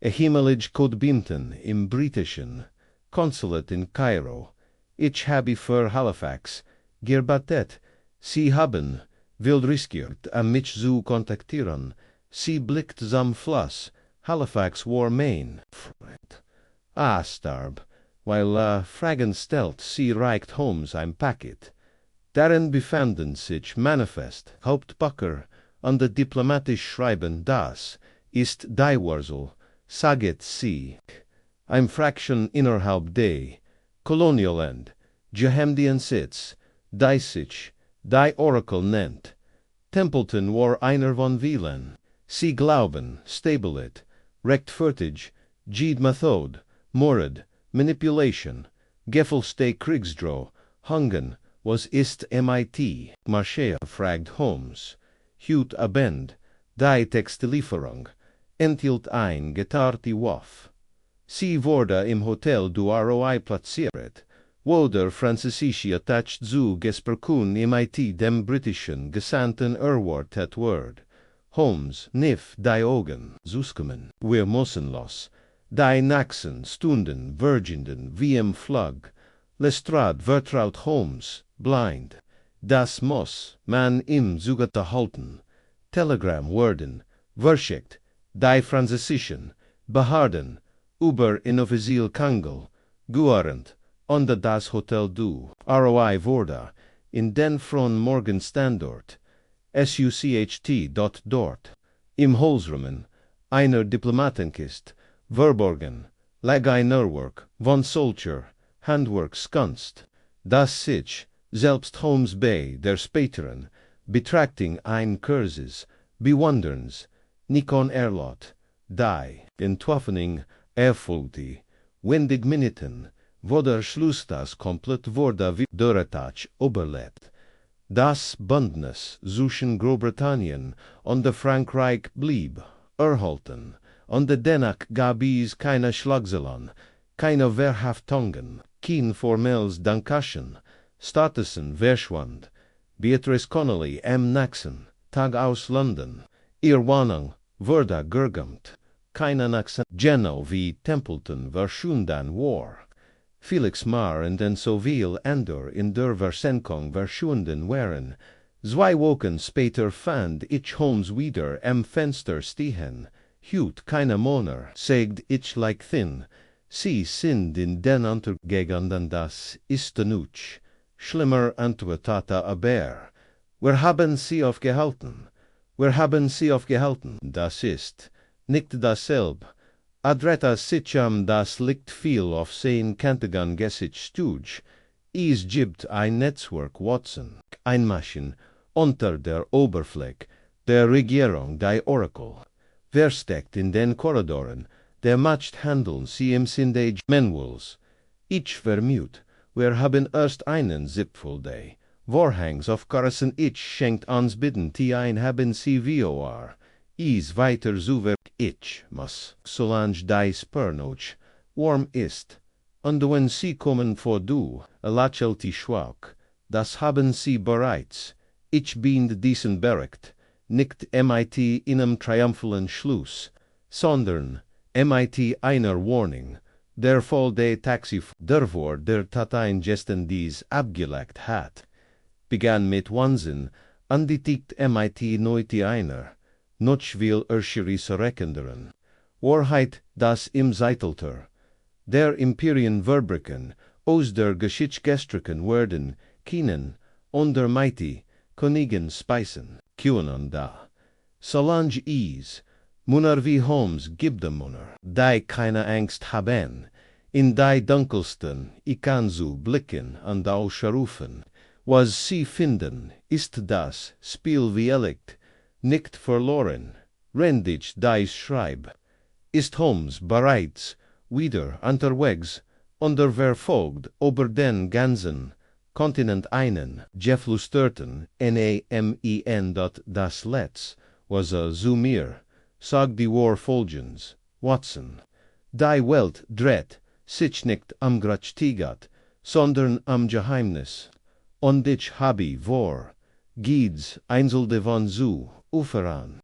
Himmelig Codebimten im britischen Consulate in Kairo. Ich habe für Halifax gearbeitet. Sie haben wild riskiert, mich zu kontaktieren. Sie blickt zum Fluss. Halifax war Maine. Starb. Weil Fragen stellt, sie reicht Holmes ein Paket. Darin befanden sich Manifest, Hauptbacker und der diplomatisch Schreiben, das ist die Wurzel, saget sie. Ein Fraction innerhalb der Kolonialland, Geheimdien Sitz, die sich, die Oracle nennt. Templeton war einer von vielen. Sie glauben, stabelit, rechtfertig, Gid Method, Mord, Manipulation, Geffelste Kriegsdroh, Hungen, was ist MIT? Marseille fragt Holmes. Hut abend, die Textillieferung, enthielt ein getarnte Waff. Sie wurde im Hotel du ROI platziert, wo der französische Attaché zu Gesperkun MIT dem britischen Gesandten erwartet wird. Holmes kniff die Augen, zuskommen, wir müssen los. Die Naxen stunden virginden wie im Flug. Lestrade vertraut Holmes, blind. Das muss man im Zugate halten. Telegram werden verschickt. Die französischen Behörden über inoffiziell Kangel, gewarnt, unter das Hotel du ROI wurde, in den von Morgen Standort, SUCHT dort, im Holzrahmen, einer Diplomatenkist, verborgen, lag ein Uhrwerk, von solcher Handwerkskunst, das sich, selbst Holmes bei der späteren Betrachtung ein Kurses, Bewunderns, Nikon erlot, die, in Twaffening, erfolgte, wendig Minuten, wo der Schluss das komplett wurde wie Dörretach überlebt. Das Bündnis zwischen Großbritannien und Frankreich blieb erhalten, und dennoch gab es keine Schlagzeilen, keine Verhaftungen, kein formelles Dankeschön, Statusen verschwand. Beatrice Connolly Naxen, Tag aus London, ihr Wohnung wurde gerühmt, keine Naxen, genau wie Templeton verschwunden war. Felix Mar und den so viel andere in der Versenkung verschwunden waren. 2 Wochen später fand ich Holmes wieder am Fenster stehen. Hut keine Monner, sagt ich like thin. Sie sind in den Untergegenden, das ist genug. Schlimmer antwortete aber. Wir haben sie aufgehalten. Das ist nicht dasselbe. Adretta Sicham das liegt viel auf sein kantigen Gesichtstug. Es gibt ein Netzwerk Watson, ein Maschen, unter der Oberfläche der Regierung, die Oracle. Wer steckt in den Korridoren, der macht handeln sie im Sinde Manuals. Ich vermute, wir haben erst einen Zipfel day. Vorhangs of Carson ich schenkt ans bidden die ein haben sie vor. Is weiter zuwer ich muss, solange die Spernoch warm ist. Und wenn sie kommen vor du, lachelt die Schwach, das haben sie bereits. Ich bin diesen beregt, nicht mit einem triumphalen Schluss, sondern mit einer Warning. Der Fall der Taxifahrer, der Tatein gesten dies abgelegt hat, begann mit Wahnsinn, anditigt mit neute einer, noch will erscheris rekenderen. Wahrheit das im Zeitalter, der Imperien Verbrechen, aus der Geschichtsgestrichen werden, Kinen, onder mighty, Königen speisen, Kunen da. Solange is, Munner wie Holmes Gibdemunner, die keine Angst haben, in die dunkelsten, Ikanzu blicken und ausrufen, was sie finden, ist das Spiel wie Ellicht, nicht verloren, rendig dies schreib, ist Holmes bereits, wieder unterwegs, und verfolgt über den ganzen Kontinent einen, geflüsterten, Namen, das Letz, was zu mir, sagt die War folgens, Watson, die Welt dreht sich nicht am Grachtigat, sondern am Geheimnis, und ich habe vor, Gids einzelne von zu, Uferan.